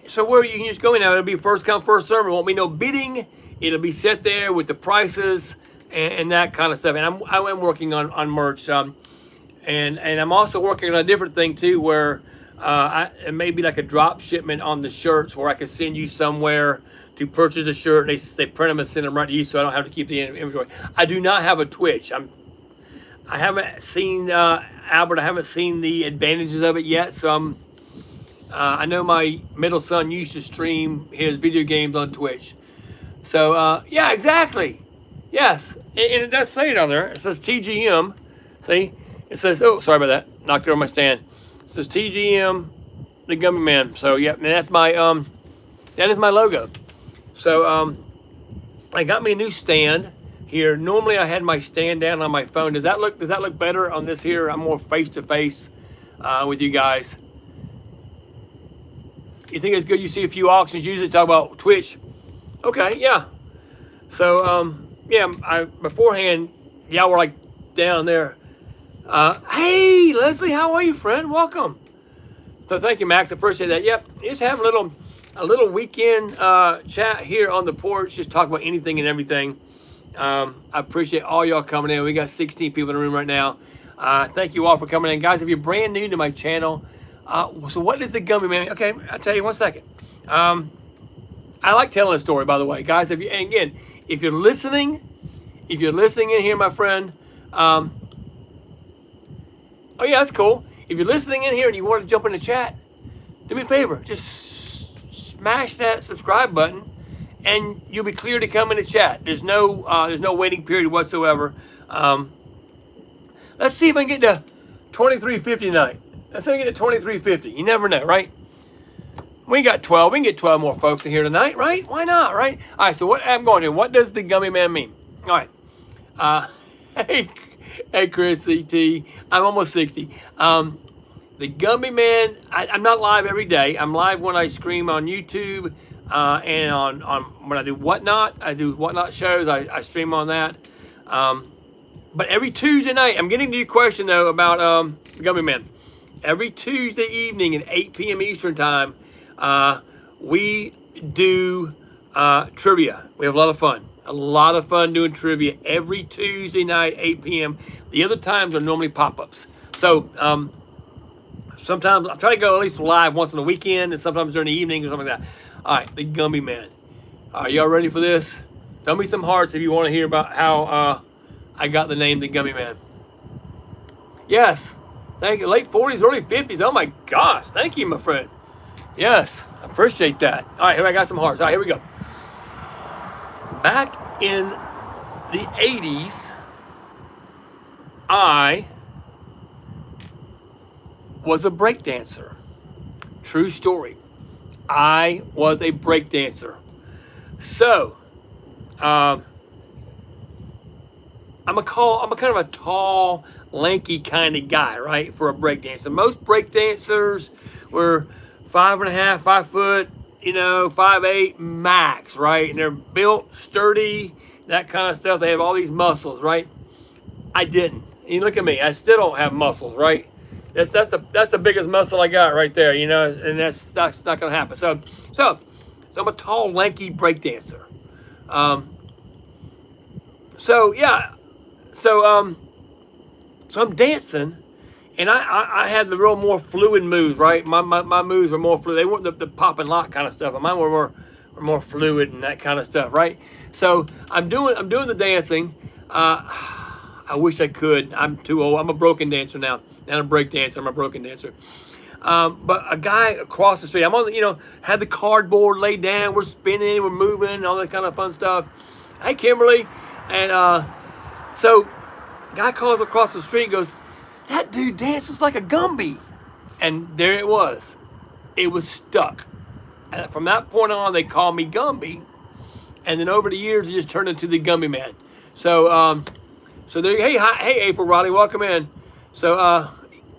so where you can just go in now. It'll be first come first serve. It won't be no bidding. It'll be set there with the prices and that kind of stuff. And I am working on merch. And I'm also working on a different thing too, where it may be like a drop shipment on the shirts, where I can send you somewhere to purchase a shirt. And they print them and send them right to you, so I don't have to keep the inventory. I do not have a Twitch. I haven't seen Albert. I haven't seen the advantages of it yet. So I know my middle son used to stream his video games on Twitch. So yeah, exactly. Yes, and it does say it on there. It says TGM. See. It says, oh, sorry about that. Knocked over my stand. It says TGM, the Gumby Man. So, yeah, and that's my, that is my logo. So, I got me a new stand here. Normally, I had my stand down on my phone. Does that look better on this here? I'm more face-to-face with you guys. You think it's good? You see a few auctions usually talk about Twitch. Okay, yeah. So, yeah, beforehand, y'all were like down there. Hey, Leslie, how are you, friend? Welcome. So thank you, Max. I appreciate that. Yep, just have a little weekend chat here on the porch. Just talk about anything and everything. I appreciate all y'all coming in. We got 16 people in the room right now. Thank you all for coming in, guys. If you're brand new to my channel, so what is the Gumby Man? Okay, I'll tell you 1 second. I like telling a story, by the way, guys. And again, if you're listening in here, my friend. Oh yeah, that's cool. If you're listening in here and you want to jump in the chat, do me a favor. Just smash that subscribe button, and you'll be clear to come in the chat. There's no waiting period whatsoever. Let's see if I can get to 2350 tonight. Let's see if I can get to 2350. You never know, right? We got 12. We can get 12 more folks in here tonight, right? Why not, right? All right. So what I'm going to. What does the Gummy Man mean? All right. Hey, Chris CT. I'm almost 60. The Gumby Man, I'm not live every day. I'm live when I stream on YouTube and on when I do Whatnot. I do Whatnot shows. I stream on that. But every Tuesday night, I'm getting to your question, though, about Gumby Man. Every Tuesday evening at 8 p.m. Eastern Time, we do trivia. We have a lot of fun. A lot of fun doing trivia every Tuesday night, 8 p.m. The other times are normally pop-ups. So sometimes I try to go at least live once on the weekend, and sometimes during the evening or something like that. All right, the Gumby Man. Are y'all ready for this? Tell me some hearts if you want to hear about how I got the name the Gumby Man. Yes. Thank you. Late 40s, early 50s. Oh, my gosh. Thank you, my friend. Yes. I appreciate that. All right, here I got some hearts. All right, here we go. Back in the 80s, I was a break dancer. True story. I was a break dancer. So, I'm a kind of a tall, lanky kind of guy, right? For a break dancer. Most break dancers were 5'5", 5 foot, 5'8" max, right? And they're built, sturdy, that kind of stuff. They have all these muscles, right? I didn't. You look at me. I still don't have muscles, right? That's the biggest muscle I got right there, and that's not gonna happen. So I'm a tall, lanky break dancer. So yeah, so so I'm dancing, and I had the real more fluid moves, right? My moves were more fluid. They weren't the pop and lock kind of stuff, but mine were more fluid and that kind of stuff, right? So I'm doing the dancing. I wish I could. I'm too old. I'm a broken dancer now. Not a break dancer. I'm a broken dancer. But a guy across the street, I'm on the, had the cardboard laid down. We're spinning, we're moving, all that kind of fun stuff. Hey, Kimberly. And so, guy calls across the street and goes, that dude dances like a Gumby. And there it was. It was stuck. And from that point on, they called me Gumby. And then over the years, it just turned into the Gumby Man. So, so there. Hey, hi, hey, April Riley, welcome in. So,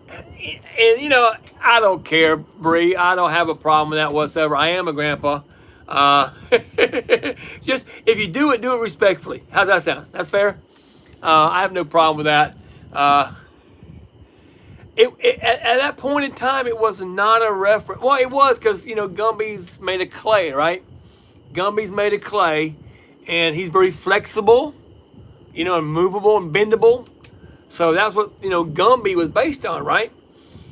and I don't care, Bree. I don't have a problem with that whatsoever. I am a grandpa. Just if you do it respectfully. How's that sound? That's fair. I have no problem with that. At that point in time, it was not a reference. Well, it was because Gumby's made of clay, right? Gumby's made of clay, and he's very flexible, and movable and bendable. So that's what Gumby was based on, right?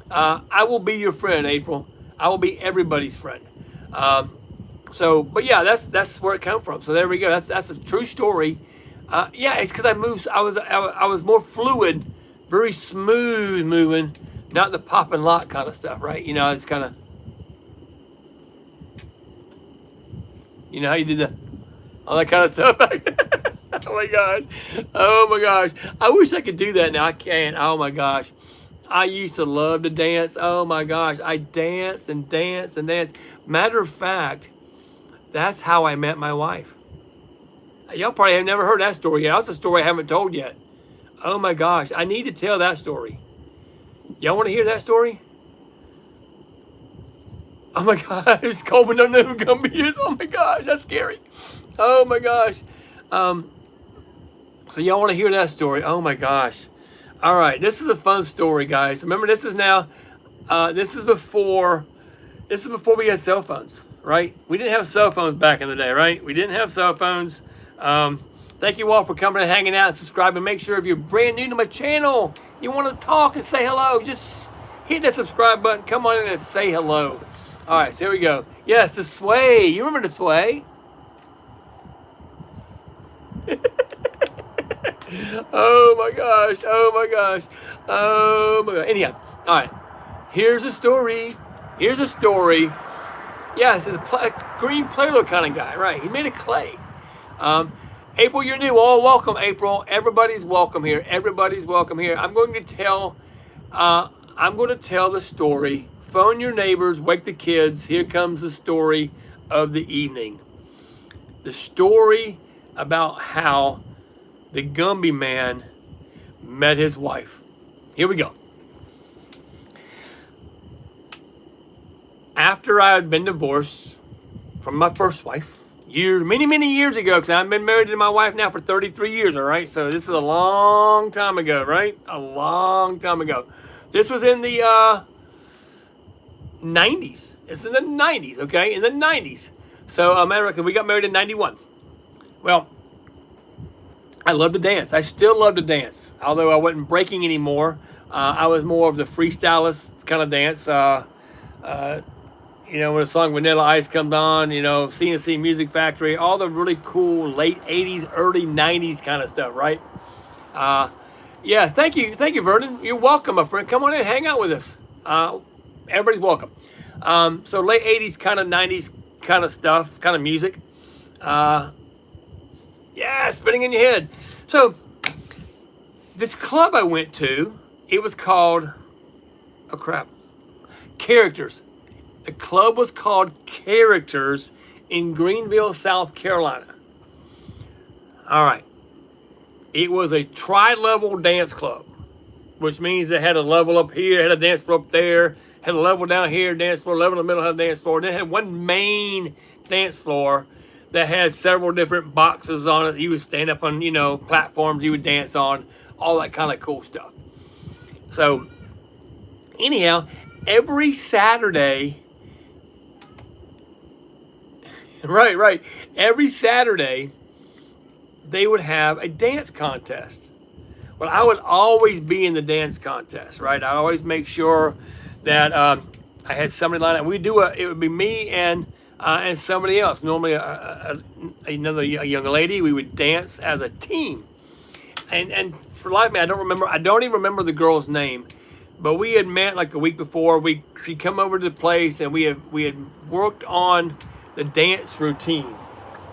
I will be your friend, April. I will be everybody's friend. But yeah, that's where it came from. So there we go. That's a true story. Yeah, it's because I moved. I was more fluid, very smooth moving, not the pop and lock kind of stuff, right? It's kind of, how you did all that kind of stuff. Oh my gosh, oh my gosh. I wish I could do that now. I can't. Oh my gosh. I used to love to dance. Oh my gosh. I danced and danced and danced. Matter of fact, that's how I met my wife. Y'all probably have never heard that story yet. That's a story I haven't told yet. Oh my gosh. I need to tell that story. Y'all want to hear that story? Oh my gosh. Coleman don't know who Gumby is. Oh my gosh. That's scary. Oh my gosh. So y'all want to hear that story? Oh my gosh. All right, this is a fun story, guys. Remember, this is before we had cell phones, right? We didn't have cell phones back in the day, right? We didn't have cell phones. Thank you all for coming and hanging out and subscribing. Make sure if you're brand new to my channel, you want to talk and say hello, just hit that subscribe button. Come on in and say hello. All right, so here we go. Yes, the sway. You remember the sway? Oh my gosh, oh my gosh, oh my god. Anyhow, all right, here's a story. Yes, it's a green Play-Doh kind of guy, right? He made of clay. April, you're new. All welcome, April. Everybody's welcome here. Everybody's welcome here. I'm going to tell the story. Phone your neighbors, wake the kids. Here comes the story of the evening. The story about how the Gumby Man met his wife. Here we go. After I had been divorced from my first wife, many years ago, because I've been married to my wife now for 33 years, all right? So this is a long time ago, right? A long time ago. This was in the 90s. It's in the 90s, okay? In the 90s. So, America, we got married in 91. Well, I love to dance. I still love to dance, although I wasn't breaking anymore. I was more of the freestylist kind of dance. When the song Vanilla Ice comes on, CNC Music Factory, all the really cool late 80s, early 90s kind of stuff, right? Yeah, thank you, Vernon. You're welcome, my friend. Come on in, hang out with us. Everybody's welcome. So late 80s, kind of 90s kind of stuff, kind of music. Yeah, spinning in your head. So, this club I went to, it was called, Characters. The club was called Characters in Greenville, South Carolina. All right. It was a tri-level dance club, which means it had a level up here, had a dance floor up there, had a level down here, dance floor, level in the middle, had a dance floor. Then it had one main dance floor that has several different boxes on it. You would stand up on, platforms you would dance on, all that kind of cool stuff. So, anyhow, every Saturday, every Saturday, they would have a dance contest. Well, I would always be in the dance contest, right? I always make sure that I had somebody lined up. It would be me and somebody else. Normally, another young lady. We would dance as a team. And for life of me, I don't even remember the girl's name. But we had met like the week before. She'd come over to the place, and we had worked on the dance routine,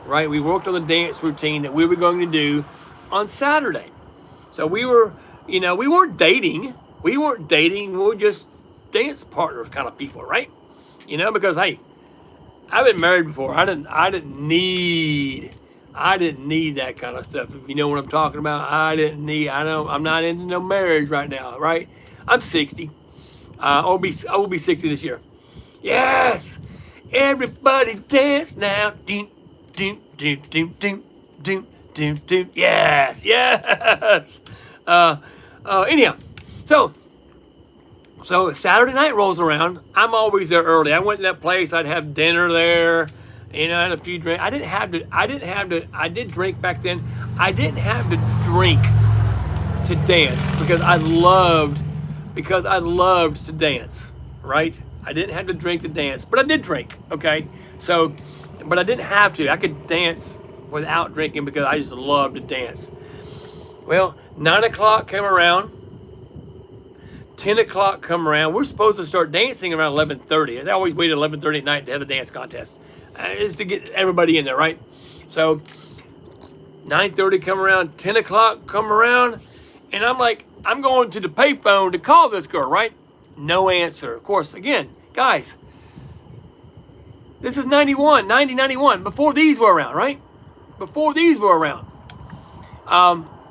right? We worked on the dance routine that we were going to do on Saturday. So we weren't dating. We were just dance partners kind of people, right? Because hey, I've been married before. I didn't need that kind of stuff. If you know what I'm talking about, I'm not into no marriage right now, right? I'm 60. I will be 60 this year. Yes, everybody dance now. Doom, doom, doom, doom, doom, doom, doom, doom. Yes. Anyhow, so Saturday night rolls around. I'm always there early. I went to that place. I'd have dinner there. I had a few drinks. I did drink back then. I didn't have to drink to dance because I loved to dance, right? I didn't have to drink to dance, but I did drink, okay? So, but I didn't have to. I could dance without drinking because I just loved to dance. Well, 9 o'clock came around. 10 o'clock come around. We're supposed to start dancing around 11:30. I always waited 11:30 at night to have a dance contest. Just to get everybody in there, right? So 9:30 come around, 10 o'clock come around, and I'm like, I'm going to the payphone to call this girl, right? No answer. Of course, again, guys, this is 91, before these were around, right? Before these were around.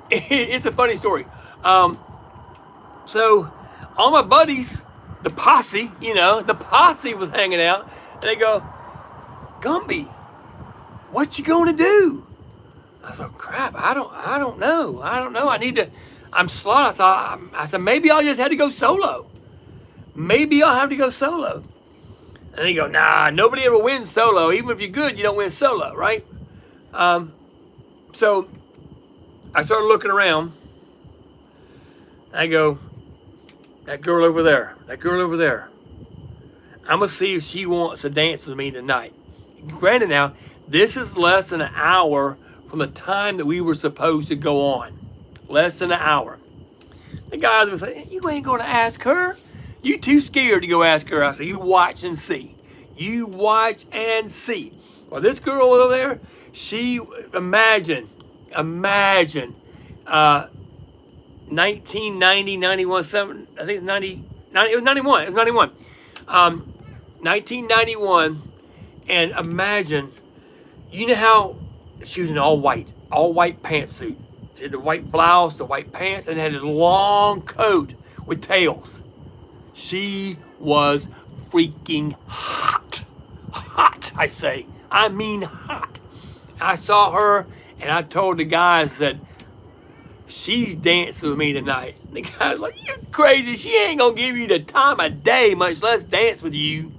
It's a funny story. So all my buddies, the posse was hanging out, and they go, Gumby, what you gonna do? I was like, crap, I don't know. I'm slot. I said, maybe I'll just have to go solo. Maybe I'll have to go solo. And they go, nah, nobody ever wins solo. Even if you're good, you don't win solo, right? So I started looking around. I go, that girl over there. I'm going to see if she wants to dance with me tonight. Granted now, this is less than an hour from the time that we were supposed to go on. Less than an hour. The guys would say, you ain't going to ask her. You too scared to go ask her. I said, you watch and see. You watch and see. Well, this girl over there, she, imagine, 1990, 91, 7, I think it's 90, it was 91. 1991, and imagine, you know how she was in all white pantsuit. She had the white blouse, the white pants, and had a long coat with tails. She was freaking hot. Hot, I say. I mean hot. I saw her, and I told the guys that she's dancing with me tonight. And the guy's like, you're crazy. She ain't going to give you the time of day, much less dance with you.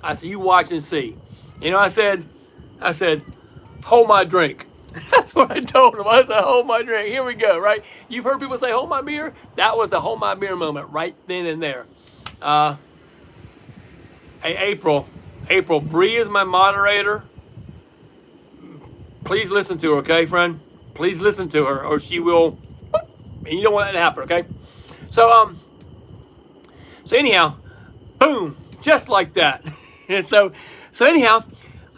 I said, you watch and see. I said, hold my drink. That's what I told him. I said, hold my drink. Here we go, right? You've heard people say, hold my beer? That was the hold my beer moment right then and there. Hey, April, Bree is my moderator. Please listen to her, okay, friend? Please listen to her, or she will, and you don't want that to happen, okay? So anyhow, boom, just like that. And so anyhow,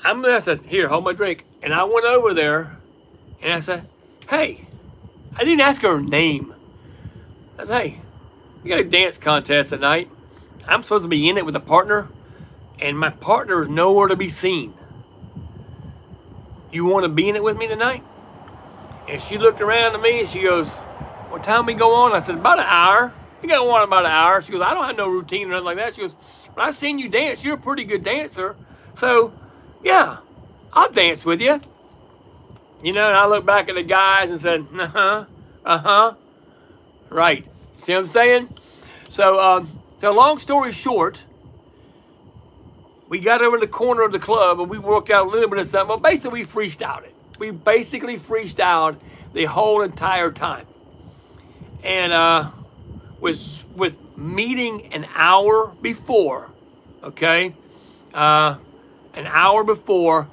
I said, here, hold my drink. And I went over there, and I said, hey, I didn't ask her name. I said, hey, we got a dance contest tonight. I'm supposed to be in it with a partner, and my partner is nowhere to be seen. You want to be in it with me tonight? And she looked around at me, and she goes, what time we go on? I said, about an hour. We got on about an hour. She goes, I don't have no routine or nothing like that. She goes, but I've seen you dance. You're a pretty good dancer. So, yeah, I'll dance with you. And I looked back at the guys and said, right. See what I'm saying? So long story short, we got over in the corner of the club and we worked out a little bit of something. But basically, we freestyled it. basically freestyled the whole entire time. And with meeting an hour before, okay? An hour before.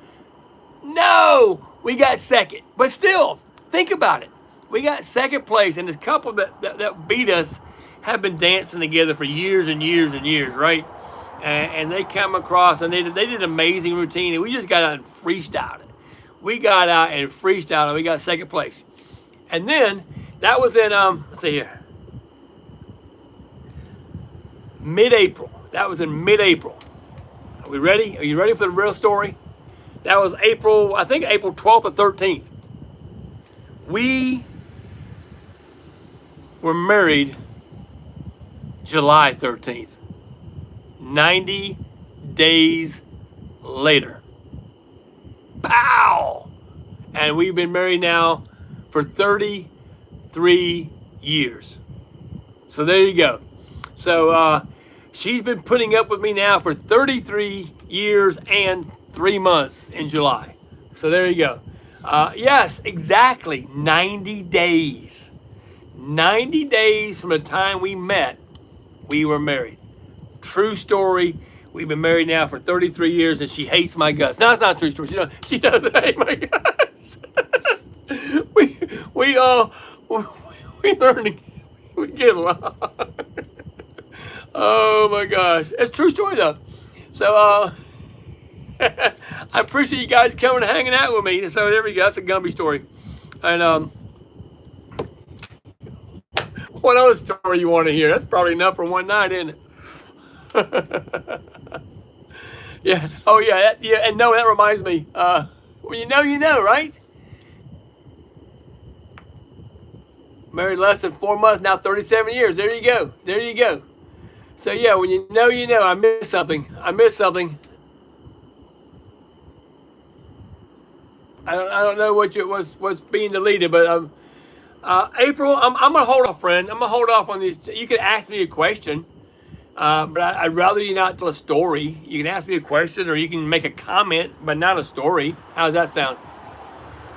No, we got second. But still, think about it. We got second place, and this couple that beat us have been dancing together for years and years and years, right? And they come across, and they did an amazing routine, and we just got out and freestyled it. We got out and freestyled, and we got second place. And then, that was in, let's see here, mid-April. That was in mid-April. Are we ready? Are you ready for the real story? That was April, I think April 12th or 13th. We were married July 13th. 90 days later. Pow! And we've been married now for 33 years. So there you go. So she's been putting up with me now for 33 years and 3 months in July. So there you go. Yes, exactly 90 days. 90 days from the time we met, we were married. True story. We've been married now for 33 years, and she hates my guts. No, it's not a true story. She doesn't hate my guts. we learn to we get along. Oh my gosh, it's a true story though. So I appreciate you guys coming and hanging out with me. So there we go. That's a Gumby story. And what other story you want to hear? That's probably enough for one night, isn't it? Yeah. Oh yeah. Yeah. And no, that reminds me. When you know, right? Married less than 4 months, now 37 years. There you go. There you go. So yeah, when you know, I missed something. I don't know what was being deleted, but April, I'm gonna hold off, friend. I'm gonna hold off on these. You could ask me a question, but I'd rather you not tell a story. You can ask me a question, or you can make a comment, but not a story. How does that sound?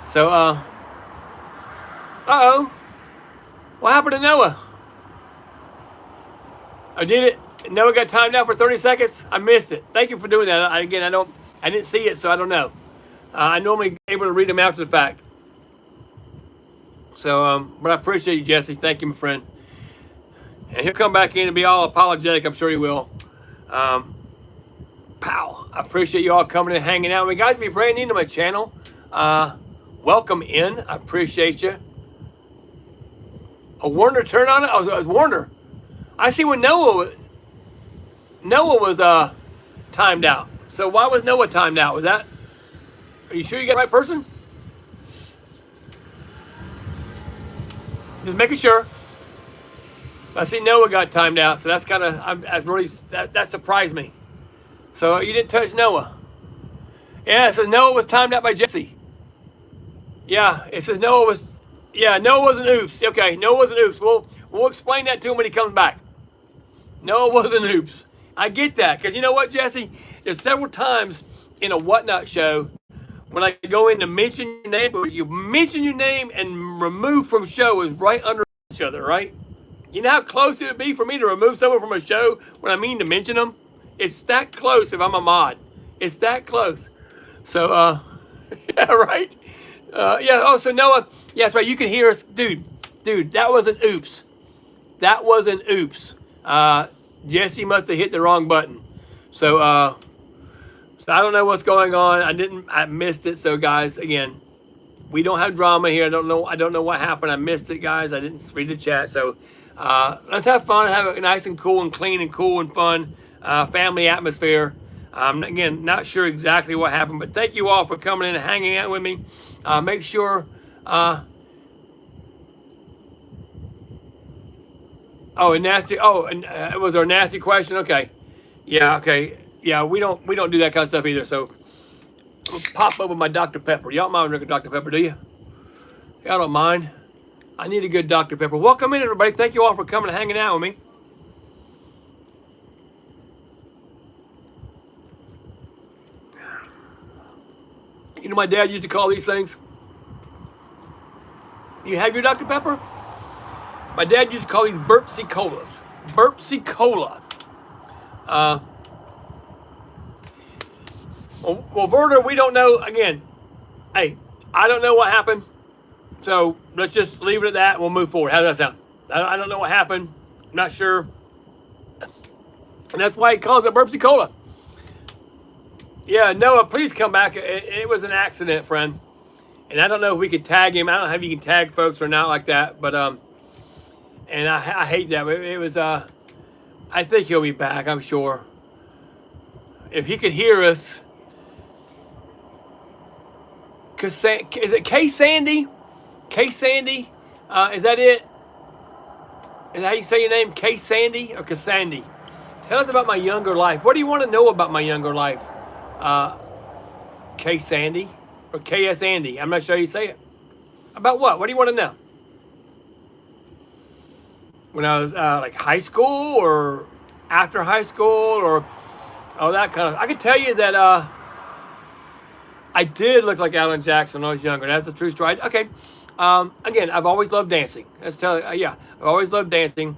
So, uh-oh. What happened to Noah? I did it. Noah got timed out for 30 seconds. I missed it. Thank you for doing that. I didn't see it, so I don't know. I normally able to read them after the fact. So, but I appreciate you, Jesse. Thank you, my friend. And he'll come back in and be all apologetic. I'm sure he will. Pow. I appreciate you all coming and hanging out. When you guys be brand new to my channel, welcome in. I appreciate you. A Warner turn on it? Oh, Warner. I see when Noah was timed out. So why was Noah timed out? Was that? Are you sure you got the right person? Just making sure. I see Noah got timed out, so that's kind of that surprised me. So you didn't touch Noah. Yeah, it says Noah was timed out by Jesse. Yeah, it says Noah was. Yeah, Noah was an oops. Okay, Noah was an oops. We'll explain that to him when he comes back. Noah was an oops. I get that, because you know what, Jesse? There's several times in a Whatnot show when I go in to mention your name, but you mention your name and remove from show is right under each other, right? You know how close it would be for me to remove someone from a show when I mean to mention them? It's that close if I'm a mod. It's that close. So, yeah, right? Yeah, oh, so Noah, yeah, that's right, you can hear us. Dude, that was an oops. That was an oops. Jesse must have hit the wrong button. So I don't know what's going on. I missed it. So guys, again, we don't have drama here. I don't know what happened. I missed it, guys. I didn't read the chat. So let's have fun, have a nice and cool and clean and cool and fun family atmosphere. Again, not sure exactly what happened, but thank you all for coming in and hanging out with me. Make sure. Oh, and nasty. Oh, and it was our nasty question. Okay, yeah, okay, yeah. We don't do that kind of stuff either. So I'll pop up with my Dr. Pepper. Y'all don't mind drinking Dr. Pepper, do you? Y'all don't mind. I need a good Dr. Pepper. Welcome in, everybody. Thank you all for coming and hanging out with me. You know, my dad used to call these things You have your Dr. Pepper? My dad used to call these Burpsy Colas. Burpsy Cola. Well, Werner, we don't know. Again, hey, I don't know what happened. So let's just leave it at that and we'll move forward. How does that sound? I don't know what happened. I'm not sure. And that's why he calls it Burpsy Cola. Yeah, Noah, please come back. It was an accident, friend. And I don't know if we could tag him. I don't know if you can tag folks or not like that. But, and I hate that. It was, I think he'll be back, I'm sure. If he could hear us. Is it K Sandy? K Sandy? Is that it? Is that how you say your name? K Sandy or Cassandi? Tell us about my younger life. What do you want to know about my younger life? K Sandy or KS Andy? I'm not sure how you say it. About what? What do you want to know? When I was like high school or after high school or all that kind of. I can tell you that I did look like Alan Jackson when I was younger. That's a true story. Okay. Again, I've always loved dancing. Let's tell you, yeah, I've always loved dancing.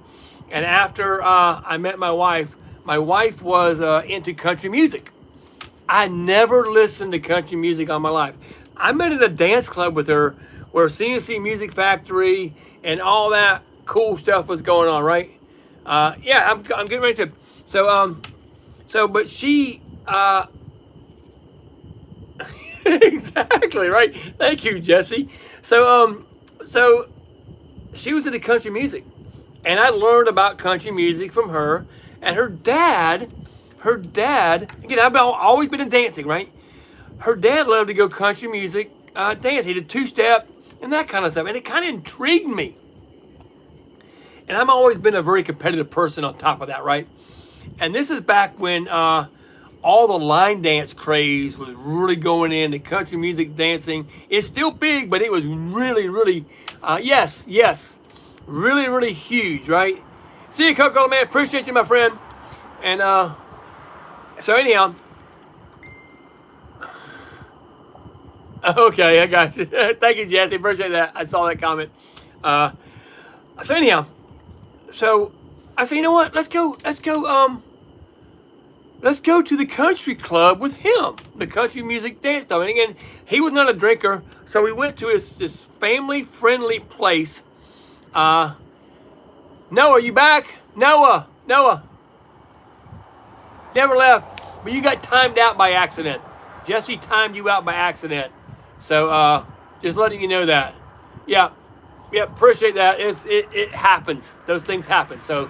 And after I met my wife was into country music. I never listened to country music all my life. I met at a dance club with her where CNC Music Factory and all that cool stuff was going on, right? Yeah, I'm getting ready to. But she. Exactly right. Thank you, Jesse. So she was into country music, and I learned about country music from her. And her dad. Again, I've always been in dancing, right? Her dad loved to go country music dance. He did two-step and that kind of stuff, and it kind of intrigued me. And I've always been a very competitive person on top of that, right? And this is back when all the line dance craze was really going into country music dancing. It's still big, but it was really, really, really, really huge, right? See you, Coca-Cola Man. Appreciate you, my friend. And so anyhow, okay, I got you. Thank you, Jesse. Appreciate that. I saw that comment. So anyhow, so I said, you know what? Let's go to the country club with him, the country music dance club. And again, he was not a drinker, so we went to this family-friendly place. Noah, you back? Noah. Never left, but you got timed out by accident. Jesse timed you out by accident. So just letting you know that. Yeah, appreciate that. It happens. Those things happen. So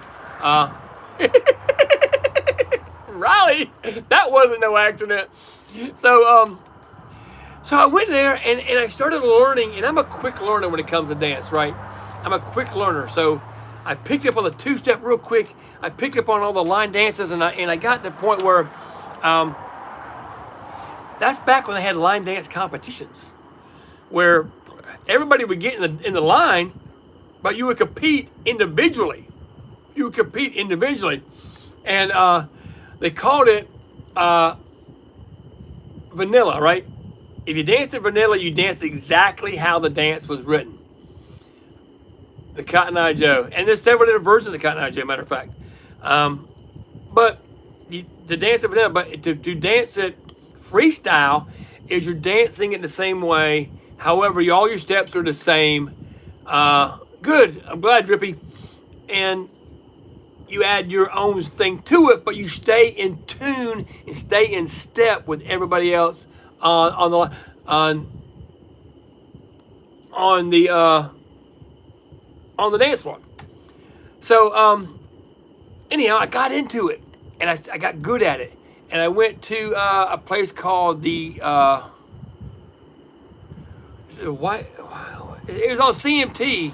Riley, that wasn't no accident. So I went there and I started learning, and I'm a quick learner when it comes to dance, right? I'm a quick learner. So I picked up on the two-step real quick. I picked up on all the line dances, and I got to the point where that's back when they had line dance competitions, where everybody would get in the line, but you would compete individually. And they called it vanilla, right? If you danced at vanilla, you danced exactly how the dance was written. The Cotton Eye Joe. And there's several different versions of the Cotton Eye Joe, matter of fact. But to dance at vanilla, but to dance it freestyle is you're dancing it the same way. However, all your steps are the same. Good. I'm glad, Drippy. And you add your own thing to it, but you stay in tune and stay in step with everybody else on the dance floor. So anyhow, I got into it and I got good at it, and I went to a place called it was on CMT.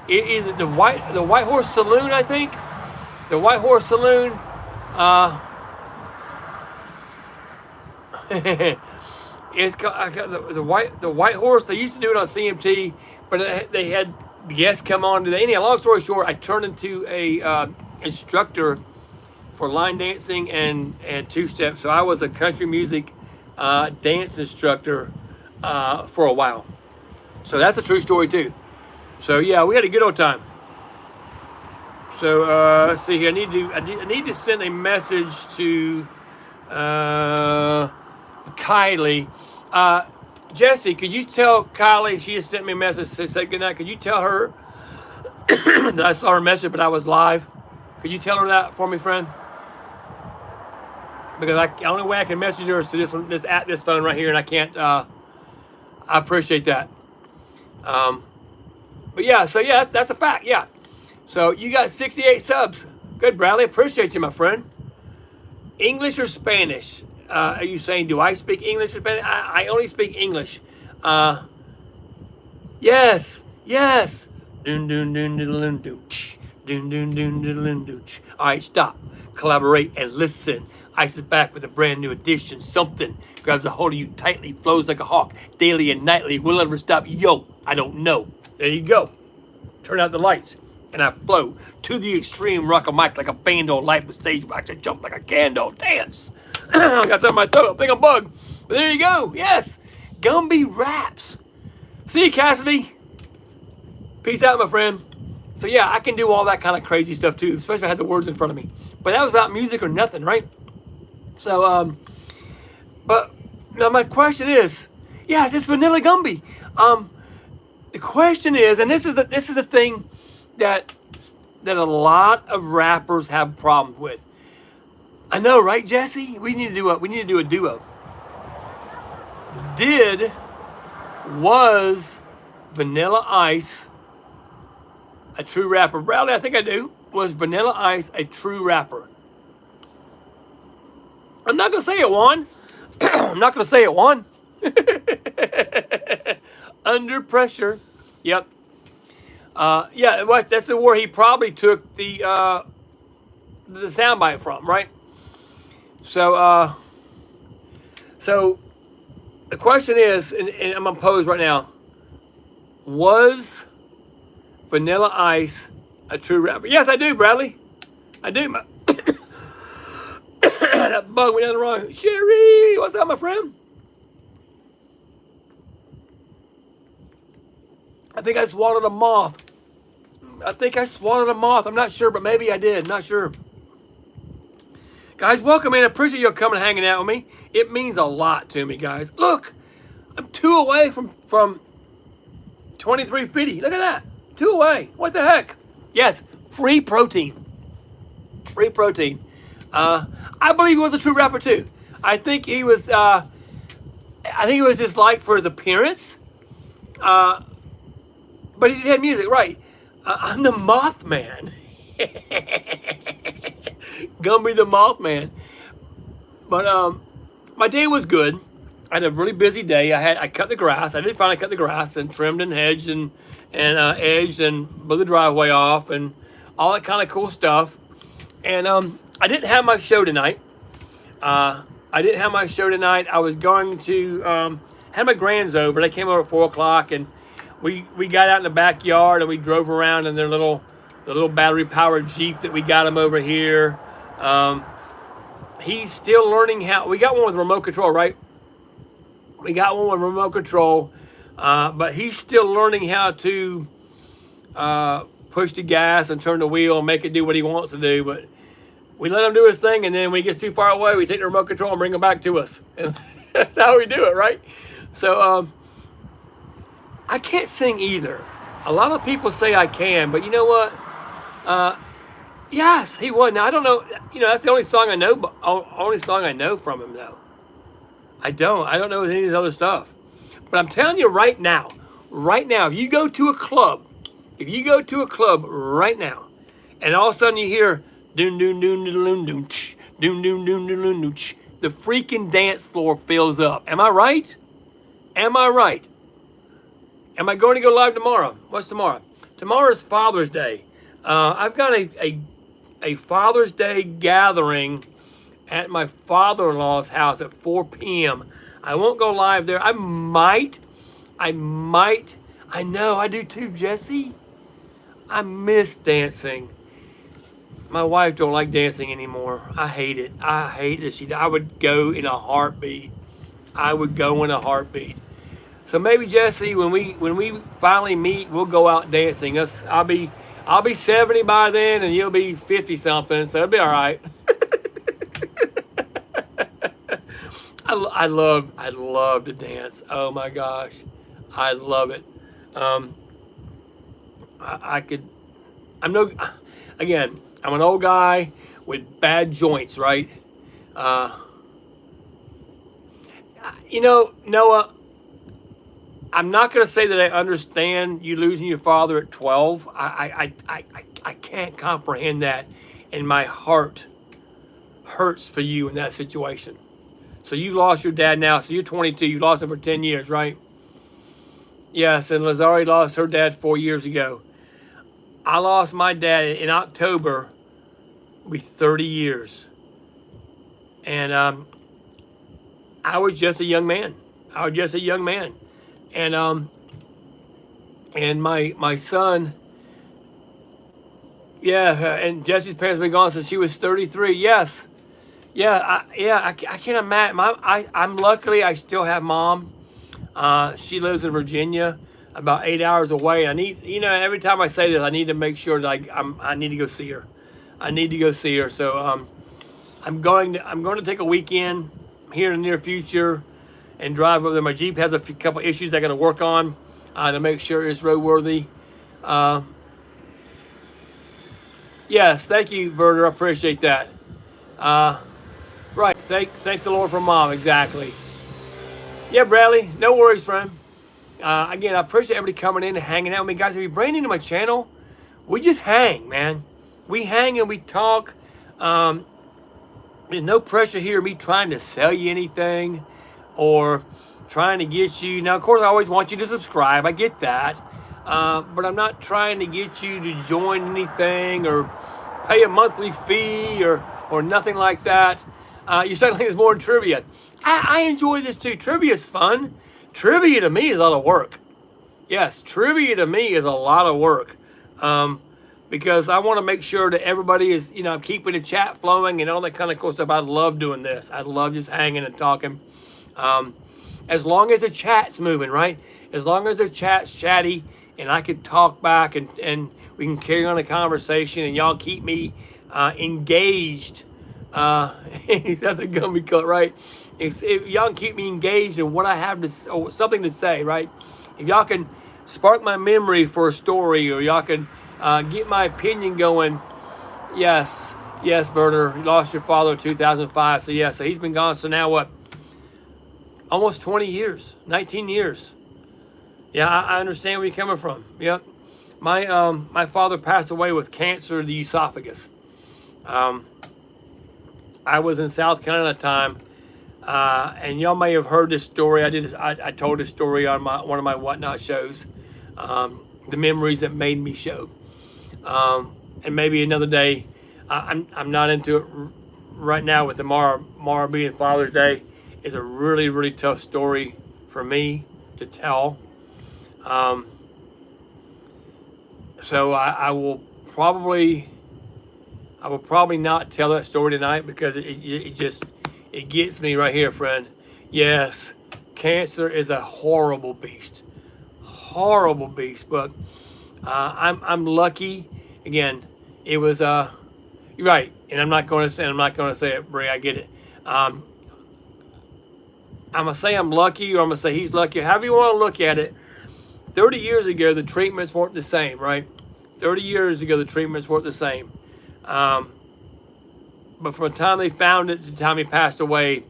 Either the White Horse Saloon, I think. The White Horse Saloon. It's called the White Horse. They used to do it on CMT, but they had guests come on to that. Anyhow, long story short, I turned into a instructor for line dancing and two-step. So I was a country music dance instructor for a while. So that's a true story too. So yeah, we had a good old time. So let's see here. I need to send a message to Kylie. Jesse, could you tell Kylie, she just sent me a message to say good night. Could you tell her that I saw her message, but I was live? Could you tell her that for me, friend? Because the only way I can message her is to this phone right here, and I can't. I appreciate that. But yeah, so yeah, that's a fact. Yeah. So you got 68 subs. Good, Bradley. Appreciate you, my friend. English or Spanish? Are you saying, do I speak English or Spanish? I only speak English. Yes, yes. Dun dun dun dun dun dun. Dun dun dun dun dun. All right, stop. Collaborate and listen. Ice is back with a brand new edition. Something grabs a hold of you tightly, flows like a hawk, daily and nightly. Will it ever stop? Yo, I don't know. There you go. Turn out the lights, and I flow to the extreme. Rock a mic like a band on light with stage wax. I jump like a candle. Dance. I got something in my throat. I think I'm bugged. But there you go. Yes. Gumby raps. See you, Cassidy. Peace out, my friend. So yeah, I can do all that kind of crazy stuff too, especially if I had the words in front of me. But that was about music or nothing, right? So, but now my question is, yes, it's Vanilla Gumby. The question is, and this is the thing that a lot of rappers have problems with. I know, right, Jesse? We need to do a duo. Was Vanilla Ice a true rapper? Bradley, I think I do. Was Vanilla Ice a true rapper? I'm not gonna say it won. I'm not gonna say it won. Under pressure. Yep. Yeah, that's the word he probably took the soundbite from, right? So, so the question is, and I'm gonna pose right now: was Vanilla Ice a true rapper? Yes, I do, Bradley. I do. That bug went down the wrong. Sherry, what's up, my friend? I think I swallowed a moth. I'm not sure, but maybe I did. Not sure. Guys, welcome in. I appreciate you coming and hanging out with me. It means a lot to me, guys. Look, I'm 2 away from 2350. Look at that. 2 away. What the heck? Yes, free protein. Free protein. I believe he was a true rapper too. I think he was. I think he was disliked for his appearance. But he had music, right? I'm the Mothman. Gumby the Mothman. But my day was good. I had a really busy day. I cut the grass. I did finally cut the grass and trimmed and hedged and edged and blew the driveway off and all that kind of cool stuff. And I didn't have my show tonight. I was going to had my grands over. They came over at 4 o'clock, and we got out in the backyard and we drove around in their little battery powered Jeep that we got him over here. He's still learning how. We got one with remote control, right? We got one with remote control, but he's still learning how to push the gas and turn the wheel and make it do what he wants to do. But we let him do his thing, and then when he gets too far away, we take the remote control and bring him back to us. And that's how we do it, right? So I can't sing either. A lot of people say I can, but you know what? Yes, he was. Now I don't know. You know, that's the only song I know. Only song I know from him, though. I don't know any of his other stuff. But I'm telling you right now, if you go to a club right now, and all of a sudden you hear doon doon doon doon doon doon doon doon doon doon, the freaking dance floor fills up. Am I right? Am I going to go live tomorrow? What's tomorrow? Tomorrow's Father's Day. I've got a Father's Day gathering at my father-in-law's house at 4 p.m. I won't go live there. I might. I know, I do too, Jesse. I miss dancing. My wife don't like dancing anymore. I hate it. I would go in a heartbeat. So maybe Jesse, when we finally meet, we'll go out dancing. I'll be 70 by then, and you'll be 50 something, so it'll be all right. I love to dance. Oh my gosh, I love it. Um, I could. I'm no. Again, I'm an old guy with bad joints, right? Uh, Noah. I'm not going to say that I understand you losing your father at 12. I can't comprehend that, and my heart hurts for you in that situation. So you lost your dad now. So you're 22. You lost him for 10 years, right? Yes, and Lazari lost her dad 4 years ago. I lost my dad in October. It'll be 30 years. And I was just a young man. I was just a young man. And my son, yeah, and Jesse's parents have been gone since she was 33. Yes. I can't imagine. I'm luckily I still have mom. She lives in Virginia, about 8 hours away. I need, every time I say this, I need to make sure that I need to go see her. I need to go see her. So I'm going to take a weekend here in the near future and drive over there. My Jeep has a couple issues I got to work on to make sure it's roadworthy. Yes, thank you, Verder. I appreciate that. Right, thank the Lord for mom. Exactly. Yeah, Bradley. No worries, friend. Again, I appreciate everybody coming in and hanging out with me, guys. If you're brand new to my channel, we just hang, man. We hang and we talk. There's no pressure here, me trying to sell you anything or trying to get you. Now, of course, I always want you to subscribe. I get that. But I'm not trying to get you to join anything or pay a monthly fee or nothing like that. You certainly think it's more than trivia. I enjoy this too. Trivia is fun. Trivia to me is a lot of work. Yes, trivia to me is a lot of work. Because I want to make sure that everybody is, keeping the chat flowing and all that kind of cool stuff. I love doing this. I love just hanging and talking. As long as the chat's moving, right? As long as the chat's chatty and I can talk back and we can carry on a conversation and y'all keep me engaged. That's a Gumby cut, right? If y'all can keep me engaged in what I have to, or something to say, right? If y'all can spark my memory for a story, or y'all can get my opinion going. Yes, Werner, you lost your father in 2005. So he's been gone. So now what? Almost 20 years, 19 years. Yeah, I understand where you're coming from. Yep. My father passed away with cancer of the esophagus. I was in South Carolina at the time, and y'all may have heard this story. I told this story on one of my Whatnot shows, the memories that made me show. And maybe another day. I'm not into it right now with tomorrow being Father's Day. Is a really, really tough story for me to tell. So I will probably not tell that story tonight because it gets me right here, friend. Yes, cancer is a horrible beast, but I'm lucky. Again, it was you're right, and I'm not going to say it, Bray. I get it. I'm going to say I'm lucky, or I'm going to say he's lucky. However you want to look at it. 30 years ago, the treatments weren't the same, right? 30 years ago, the treatments weren't the same. But from the time they found it to the time he passed away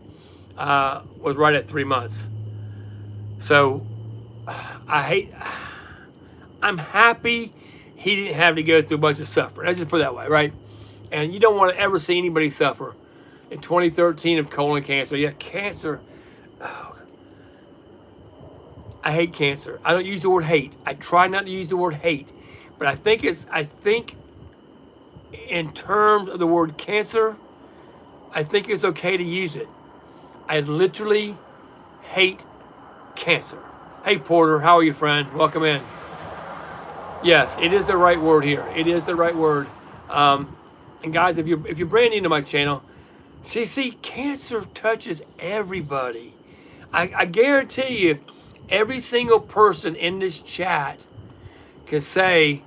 was right at 3 months. So I'm happy he didn't have to go through a bunch of suffering. Let's just put it that way, right? And you don't want to ever see anybody suffer. In 2013 of colon cancer, yeah, cancer. Oh, I hate cancer. I don't use the word hate. I try not to use the word hate, but I think in terms of the word cancer, I think it's okay to use it. I literally hate cancer. Hey Porter, how are you, friend? Welcome in. Yes, it is the right word here. It is the right word. And guys, if you're brand new to my channel, see, cancer touches everybody. I guarantee you, Every single person in this chat can say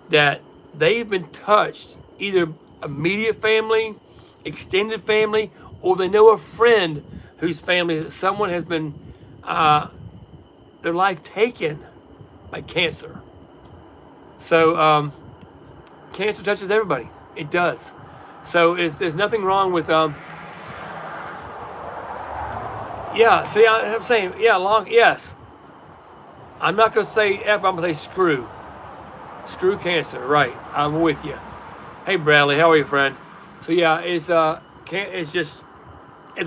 that they've been touched, either immediate family, extended family, or they know a friend whose family, someone has been, their life taken by cancer. So cancer touches everybody. It does. So there's nothing wrong with, yeah, see, I'm saying, yeah, yes. I'm not going to say F, I'm going to say screw. Screw cancer, right. I'm with you. Hey, Bradley, how are you, friend? So, yeah, it's a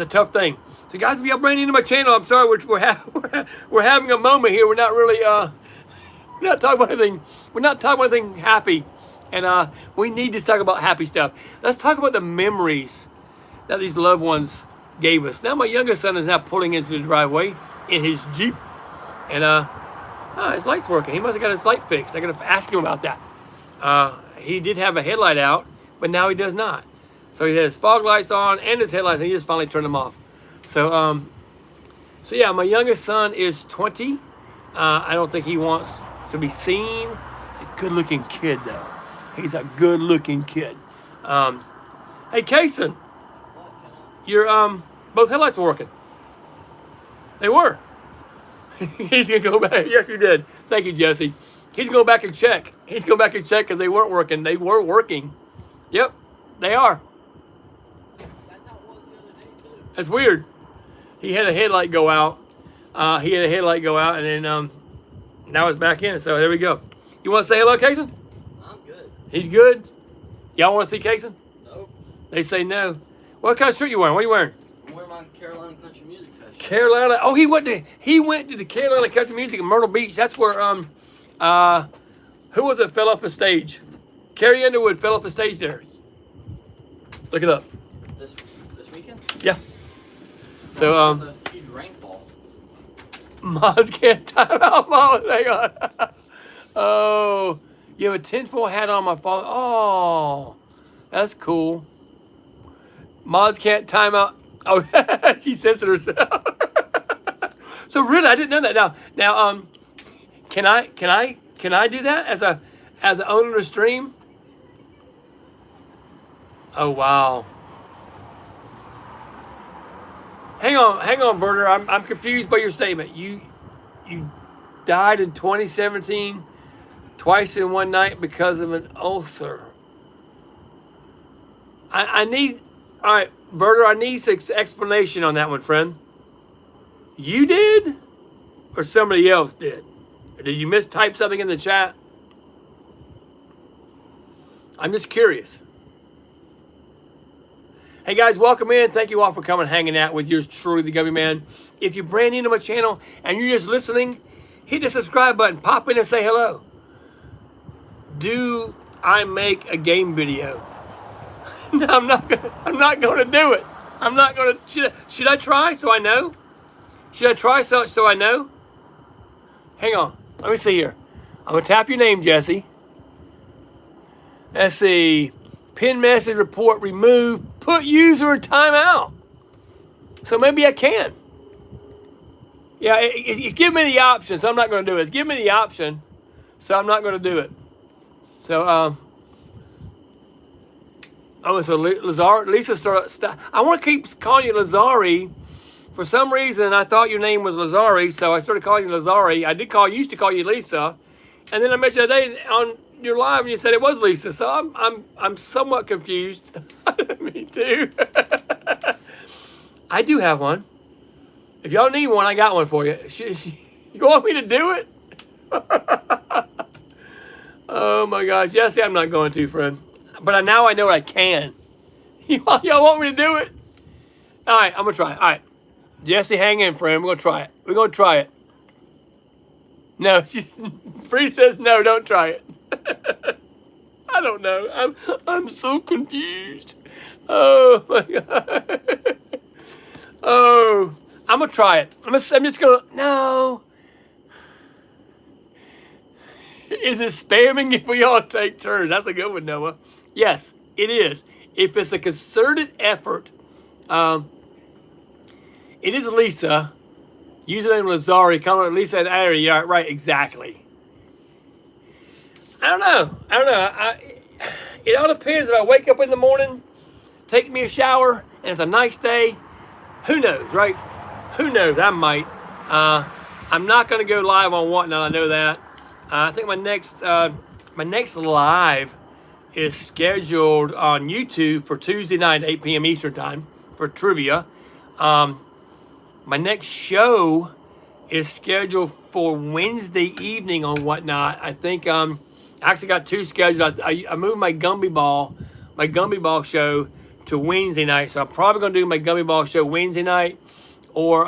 tough thing. So, guys, if y'all bring into my channel, I'm sorry, we're having a moment here. We're not really, we're not talking about anything. We're not talking about anything happy. And we need to talk about happy stuff. Let's talk about the memories that these loved ones gave us. Now, my youngest son is now pulling into the driveway in his Jeep. And, his light's working. He must have got his light fixed. I got to ask him about that. He did have a headlight out, but now he does not. So he has fog lights on and his headlights, and he just finally turned them off. So, so yeah, my youngest son is 20. I don't think he wants to be seen. He's a good-looking kid, though. He's a good-looking kid. Hey, Kason, your both headlights were working. They were. He's going to go back. Yes, you did. Thank you, Jesse. He's going to go back and check. He's going back and check because they weren't working. They were working. Yep, they are. That's how it was the other day, too. That's weird. He had a headlight go out. And then now it's back in. So there we go. You want to say hello, Kason? I'm good. He's good. Y'all want to see Kason? Nope. They say no. What kind of shirt you wearing? What are you wearing? I'm wearing my Carolina Country Music Fest. Carolina. Oh, he went to the Carolina Country Music in Myrtle Beach. That's where who was it fell off the stage? Carrie Underwood fell off the stage there. Look it up. This weekend? Yeah. So The huge rainfall. Moz can't time out. Moz, hang on. Oh, you have a tinfoil hat on, my father. Oh, that's cool. Moz can't time out. Oh, she says it herself. So really, I didn't know that. Now, can I do that as an owner of the stream? Oh wow. Hang on, Berner. I'm confused by your statement. You died in 2017 twice in one night because of an ulcer. I need, all right, Berner, I need some explanation on that one, friend. You did? Or somebody else did? Or did you mistype something in the chat? I'm just curious. Hey guys, welcome in. Thank you all for coming, hanging out with yours truly, the Gumby Man. If you're brand new to my channel and you're just listening, hit the subscribe button. Pop in and say hello. Do I make a game video? No, I'm not going to do it. I'm not going to. Should I try so I know? Should I try so I know? Hang on. Let me see here. I'm going to tap your name, Jesse. Let's see. Pin message report remove. Put user in timeout. So maybe I can. Yeah, it's giving me the option, so I'm not going to do it. It's giving me the option, so I'm not going to do it. So, so Lisa, I want to keep calling you Lazari. For some reason, I thought your name was Lazari, so I started calling you Lazari. I used to call you Lisa, and then I met you today on your live, and you said it was Lisa. So I'm somewhat confused. Me too. I do have one. If y'all need one, I got one for you. You want me to do it? Oh my gosh, Jesse, I'm not going to, friend. But now I know I can. Y'all want me to do it? All right, I'm gonna try it. All right, Jesse, hang in, friend. We're gonna try it. We're gonna try it. No, Bree says no. Don't try it. I don't know. I'm so confused. Oh my god. Oh, I'm gonna try it. I'm just gonna. No. Is it spamming if we all take turns? That's a good one, Noah. Yes, it is. If it's a concerted effort, it is Lisa. Username Lazari. Come on, at least that area. Yeah, right, exactly. I don't know. It all depends. If I wake up in the morning, take me a shower, and it's a nice day, who knows, right? Who knows? I might. I'm not going to go live on Whatnot. I know that. I think my next live is scheduled on YouTube for Tuesday night, 8 p.m. Eastern time for trivia. My next show is scheduled for Wednesday evening on Whatnot. I think I actually got two scheduled. I moved my Gumby Ball show to Wednesday night, so I'm probably gonna do my Gummy Ball show Wednesday night, or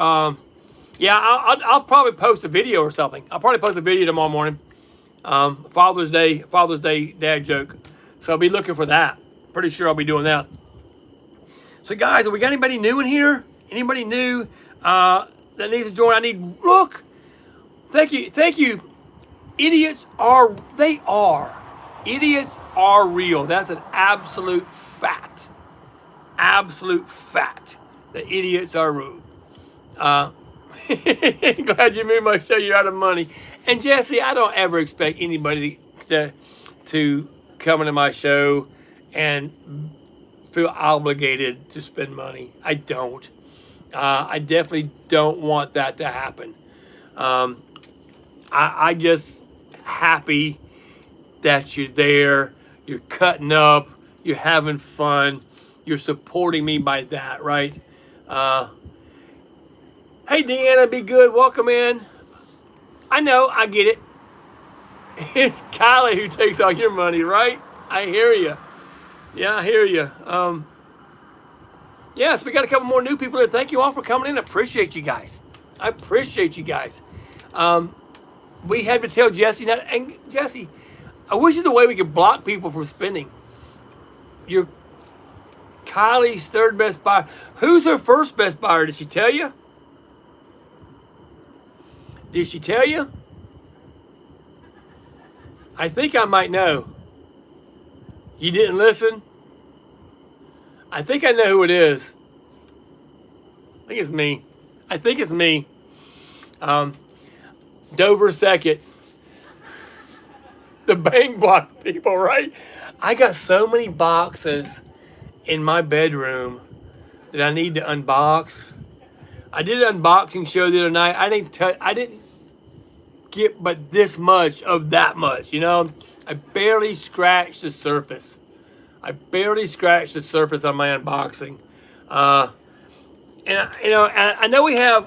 yeah, I'll probably post a video or something. I'll probably post a video tomorrow morning. Father's Day dad joke. So I'll be looking for that. Pretty sure I'll be doing that. So guys, have we got anybody new in here? Anybody new that needs to join? Look. Thank you. Idiots are real. That's an absolute fact. Absolute fact. The idiots are real. Glad you moved my show. You're out of money. And Jesse, I don't ever expect anybody to come into my show and feel obligated to spend money. I don't. I definitely don't want that to happen. I just happy that you're there. You're cutting up. You're having fun. You're supporting me by that, right? Hey, Deanna, be good. Welcome in. I know, I get it. It's Kylie who takes all your money, right? I hear you. Yeah, I hear you. Yes, we got a couple more new people here. Thank you all for coming in. I appreciate you guys. I appreciate you guys. We had to tell Jesse, and Jesse, I wish there's a way we could block people from spending. You're Kylie's third best buyer. Who's her first best buyer? Did she tell you? Did she tell you? I think I might know. You didn't listen? I think I know who it is. I think it's me. Dover second. The bank blocked people, right? I got so many boxes in my bedroom that I need to unbox. I did an unboxing show the other night. I didn't get but this much of that much, you know? I barely scratched the surface. on my unboxing. I know we have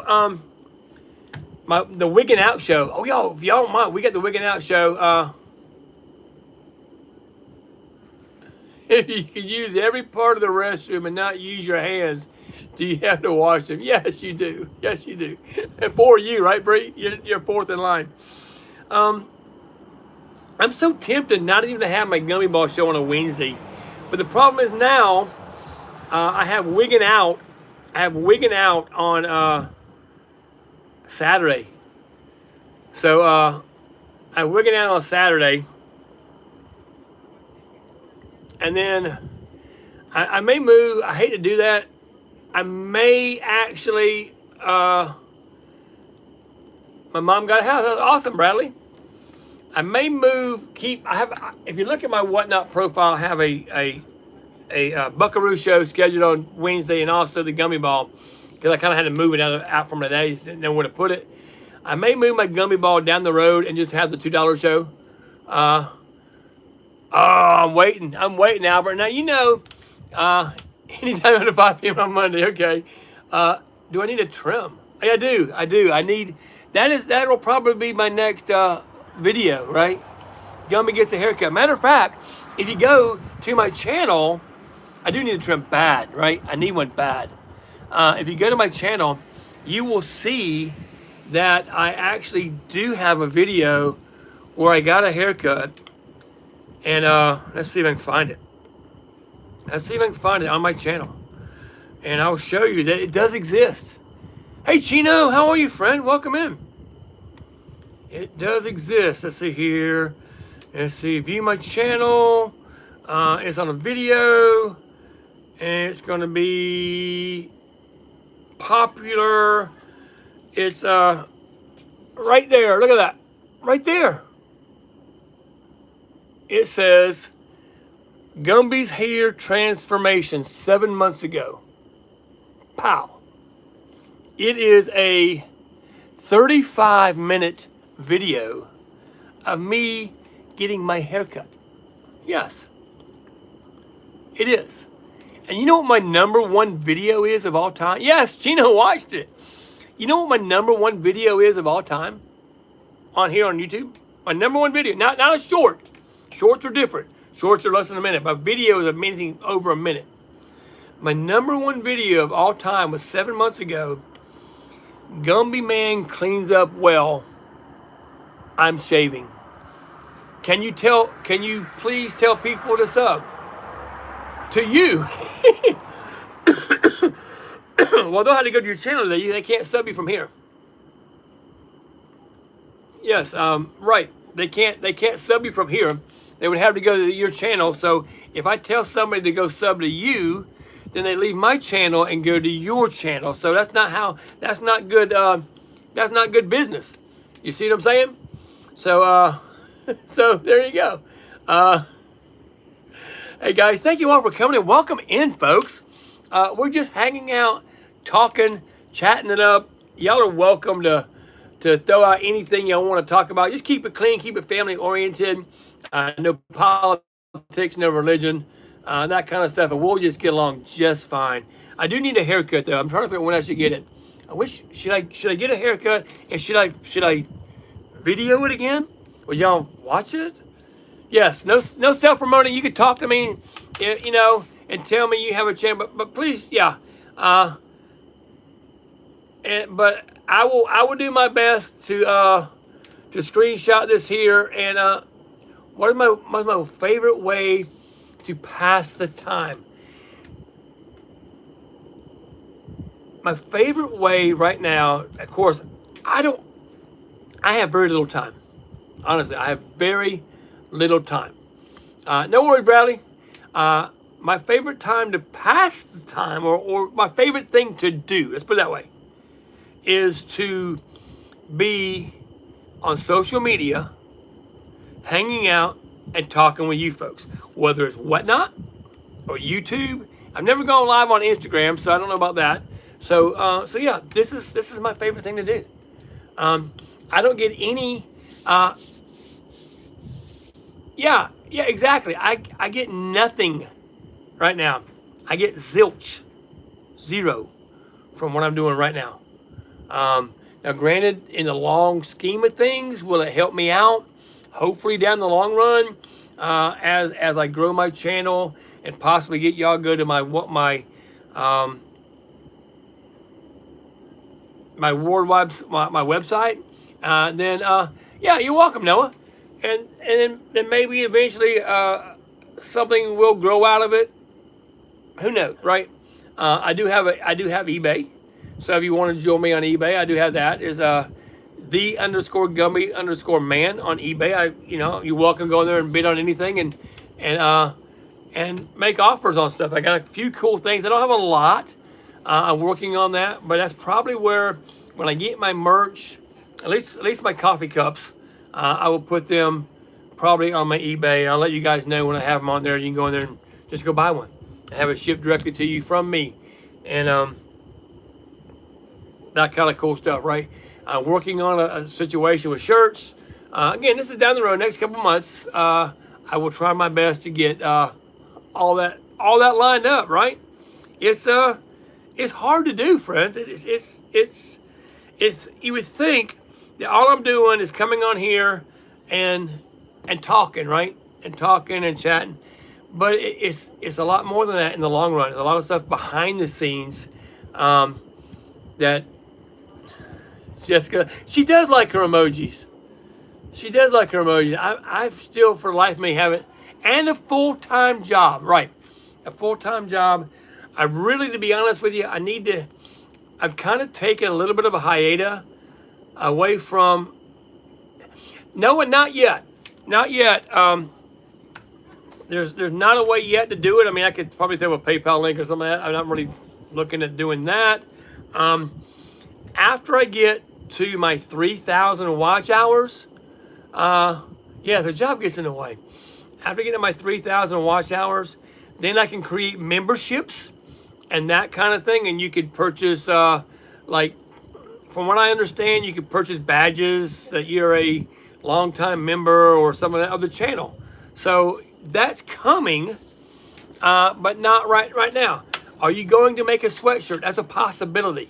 the Wigging Out show. Oh, yo, if y'all don't mind, we got the Wigging Out show. If you could use every part of the restroom and not use your hands, do you have to wash them? Yes, you do. Yes, you do. And for you, right, Bree? You're fourth in line. I'm so tempted not even to have my Gummy Ball show on a Wednesday. But the problem is now I have Wigging Out. On Saturday. So I'm Wigging Out on Saturday. And then I may move. I hate to do that. I may actually, my mom got a house. That's awesome, Bradley. I may move, if you look at my Whatnot profile, I have a Buckaroo show scheduled on Wednesday and also the Gummy Ball, because I kind of had to move it out from today. Didn't know where to put it. I may move my Gummy Ball down the road and just have the $2 show. I'm waiting, Albert. Now, anytime after 5 p.m. on Monday, okay. Do I need a trim? I do. I need, that will probably be my next video, right? Gummy gets a haircut. Matter of fact, if you go to my channel, I do need a trim bad, right? I need one bad. If you go to my channel, you will see that I actually do have a video where I got a haircut. And let's see if I can find it. On my channel. And I'll show you that it does exist. Hey, Chino, how are you, friend? Welcome in. It does exist. Let's see here. Let's see, view my channel. It's on a video. And it's going to be popular. It's right there. Look at that. Right there. It says Gumby's hair transformation 7 months ago. Pow. It is a 35-minute video of me getting my hair cut. Yes, it is. And you know what my #1 video is of all time? Yes, Gina watched it. You know what my #1 video is of all time on here on YouTube? My #1 video, not a short. Shorts are different. Shorts are less than a minute. My videos are anything over a minute. My #1 video of all time was 7 months ago. Gumby Man cleans up well. I'm shaving. Can you please tell people to sub? To you. Well, they'll have to go to your channel. They can't sub you from here. Yes, right. They can't sub you from here. They would have to go to your channel. So if I tell somebody to go sub to you, then they leave my channel and go to your channel. So that's not good business. You see what I'm saying? So so there you go. Hey guys, thank you all for coming and welcome in, folks. We're just hanging out, talking, chatting it up. Y'all are welcome to throw out anything y'all want to talk about. Just keep it clean, keep it family oriented. No politics, no religion, that kind of stuff, and we'll just get along just fine. I do need a haircut though. I'm trying to figure out when I should get it. Should I get a haircut, and should I video it again? Would y'all watch it? Yes. No self-promoting. You could talk to me, you know, and tell me you have a channel, but please, yeah. But I will do my best to screenshot this here. And what's my favorite way to pass the time? My favorite way right now, of course, I have very little time. Honestly, I have very little time. No worry, Bradley. My favorite time to pass the time, or my favorite thing to do, let's put it that way, is to be on social media, hanging out and talking with you folks, whether it's Whatnot or YouTube. I've never gone live on Instagram, so I don't know about that. So yeah, this is my favorite thing to do. I don't get any. Yeah, exactly. I get nothing right now. I get zilch, zero, from what I'm doing right now. Now, granted, in the long scheme of things, will it help me out? Hopefully, down the long run, as I grow my channel and possibly get y'all go to my website. Then yeah, you're welcome, Noah. And then maybe eventually something will grow out of it. Who knows, right? I do have eBay. So if you want to join me on eBay, I do have that. Is the_Gumby_man on eBay. You're welcome to go in there and bid on anything and make offers on stuff. I got a few cool things. I don't have a lot. I'm working on that, but that's probably where, when I get my merch, at least my coffee cups, I will put them probably on my eBay. I'll let you guys know when I have them on there. You can go in there and just go buy one and have it shipped directly to you from me. And that kind of cool stuff, right? Working on a situation with shirts. Again, this is down the road, next couple months. I will try my best to get all that lined up, right? It's hard to do, friends. It's you would think that all I'm doing is coming on here and talking, right? And talking and chatting. But it's a lot more than that in the long run. There's a lot of stuff behind the scenes that Jessica, she does like her emojis. She does like her emojis. I still, for life of me, haven't. And a full-time job, right? A full-time job. I really, to be honest with you, I've kind of taken a little bit of a hiatus away from. No, and not yet. Not yet. There's not a way yet to do it. I mean, I could probably throw a PayPal link or something like that. I'm not really looking at doing that. after I get to my 3,000 watch hours, yeah, the job gets in the way. After getting to my 3,000 watch hours, then I can create memberships and that kind of thing. And you could purchase, like, from what I understand, you could purchase badges that you're a longtime member or something of the channel. So that's coming, but not right now. Are you going to make a sweatshirt? That's a possibility.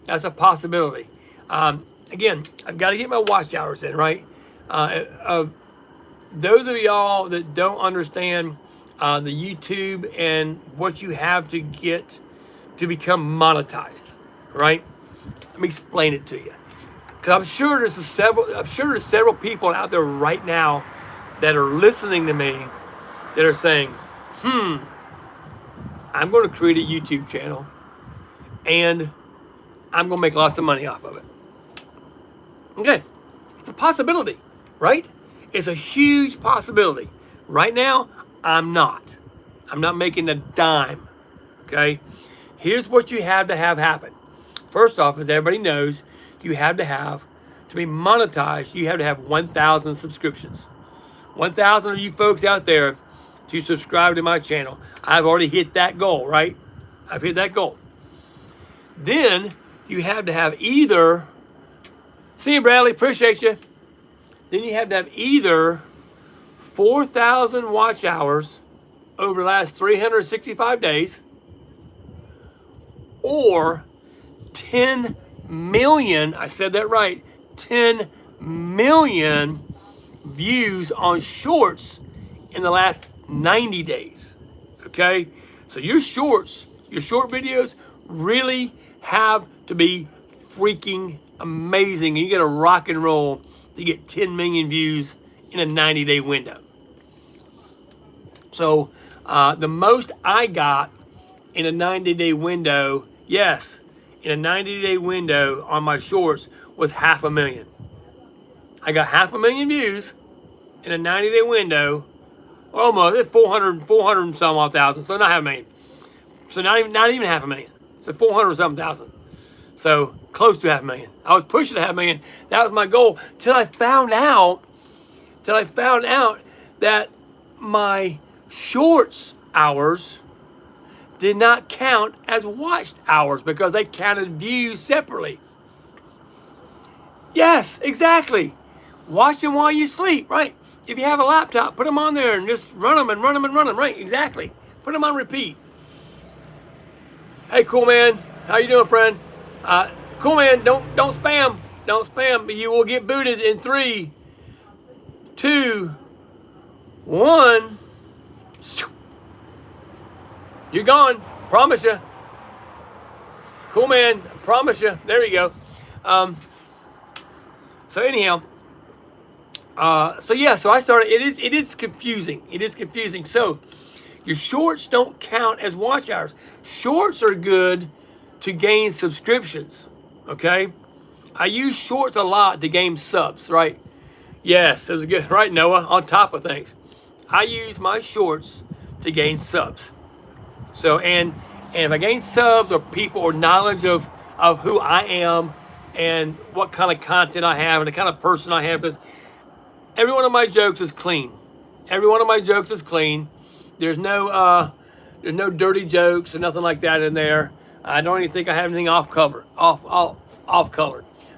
That's a possibility. Again, I've got to get my watch hours in, right? Those of y'all that don't understand the YouTube and what you have to get to become monetized, right? Let me explain it to you, because I'm sure there's several people out there right now that are listening to me that are saying, I'm going to create a YouTube channel and I'm going to make lots of money off of it. Okay, it's a possibility, right? It's a huge possibility. Right now, I'm not making a dime, okay? Here's what you have to have happen. First off, as everybody knows, to be monetized, you have to have 1,000 subscriptions. 1,000 of you folks out there to subscribe to my channel. I've already hit that goal, right? I've hit that goal. Then you have to have either, see you, Bradley, appreciate you. Then you have to have either 4,000 watch hours over the last 365 days or 10 million, I said that right, 10 million views on shorts in the last 90 days, okay? So your short videos really have to be freaking amazing. You got to rock and roll to get 10 million views in a 90-day window. So the most I got in a 90-day window, yes, in a 90-day window on my shorts was 500,000. I got 500,000 views in a 90-day window, almost 400 and some odd thousand. So not 500,000. So not even 500,000. So 400 something thousand. So close to 500,000. I was pushing to 500,000. That was my goal till I found out that my shorts hours did not count as watched hours because they counted views separately. Yes, exactly. Watch them while you sleep, right? If you have a laptop, put them on there and just run them, right? Exactly. Put them on repeat. Hey, Cool Man, how you doing, friend? Cool Man, don't spam. Don't spam, but you will get booted in 3, 2, 1. You're gone. Promise you. Cool Man, promise you. There you go. So anyhow, so I started. It is confusing. It is confusing. So your shorts don't count as watch hours. Shorts are good to gain subscriptions. Okay, I use shorts a lot to gain subs. Right? Yes, it was good. Right, Noah. On top of things, I use my shorts to gain subs. So and if I gain subs or people or knowledge of who I am and what kind of content I have and the kind of person I have, because every one of my jokes is clean. Every one of my jokes is clean. There's no dirty jokes or nothing like that in there. I don't even think I have anything off colored.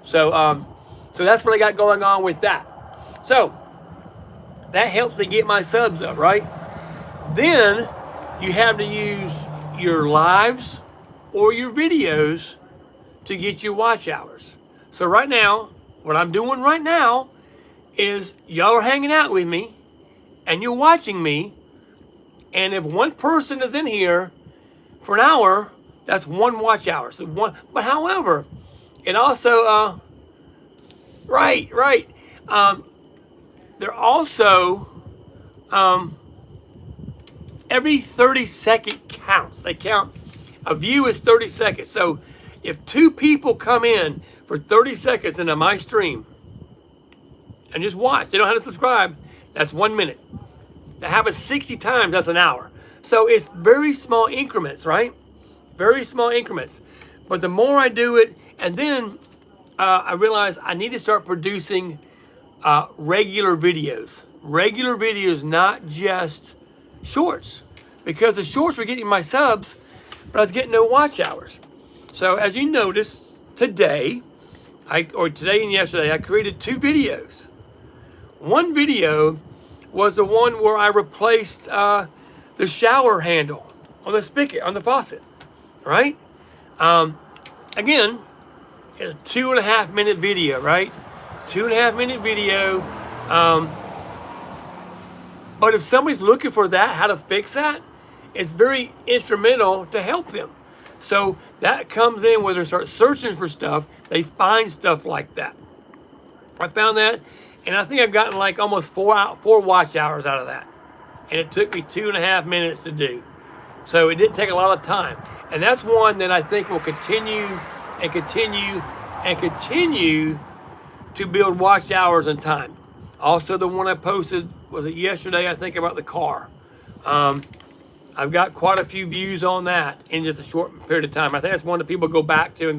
So so that's what I got going on with that. So that helps me get my subs up, right? Then you have to use your lives or your videos to get your watch hours. So right now, what I'm doing right now is y'all are hanging out with me and you're watching me. And if one person is in here for an hour, that's 1 watch hour. So one, but however, it also, right. They're also, every 30 second counts. They count, a view is 30 seconds. So if 2 people come in for 30 seconds into my stream and just watch, they don't have to subscribe, that's 1 minute. That happens 60 times, that's an hour. So it's very small increments, right? Very small increments. But the more I do it, and then I realized I need to start producing regular videos. Regular videos, not just shorts. Because the shorts were getting my subs, but I was getting no watch hours. So as you notice, today and yesterday, I created 2 videos. One video was the one where I replaced the shower handle on the spigot, on the faucet, right? Again, it's a 2.5 minute video, right? 2.5 minute video. But if somebody's looking for that, how to fix that, it's very instrumental to help them. So that comes in where they start searching for stuff, they find stuff like that. I found that, and I think I've gotten like almost 4 watch hours out of that. And it took me 2.5 minutes to do. So it didn't take a lot of time. And that's one that I think will continue and continue and continue to build watch hours and time. Also, the one I posted, was it yesterday, I think, about the car. I've got quite a few views on that in just a short period of time. I think that's one that people go back to.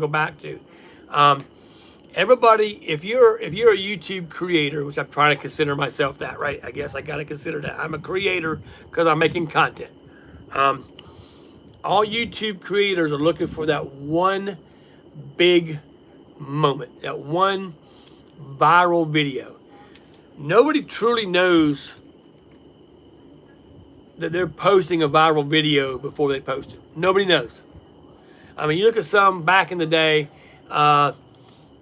Everybody, if you're a YouTube creator, which I'm trying to consider myself that, right? I guess I got to consider that. I'm a creator because I'm making content. All YouTube creators are looking for that one big moment, that one viral video. Nobody truly knows that they're posting a viral video before they post it. Nobody knows. I mean, you look at some back in the day,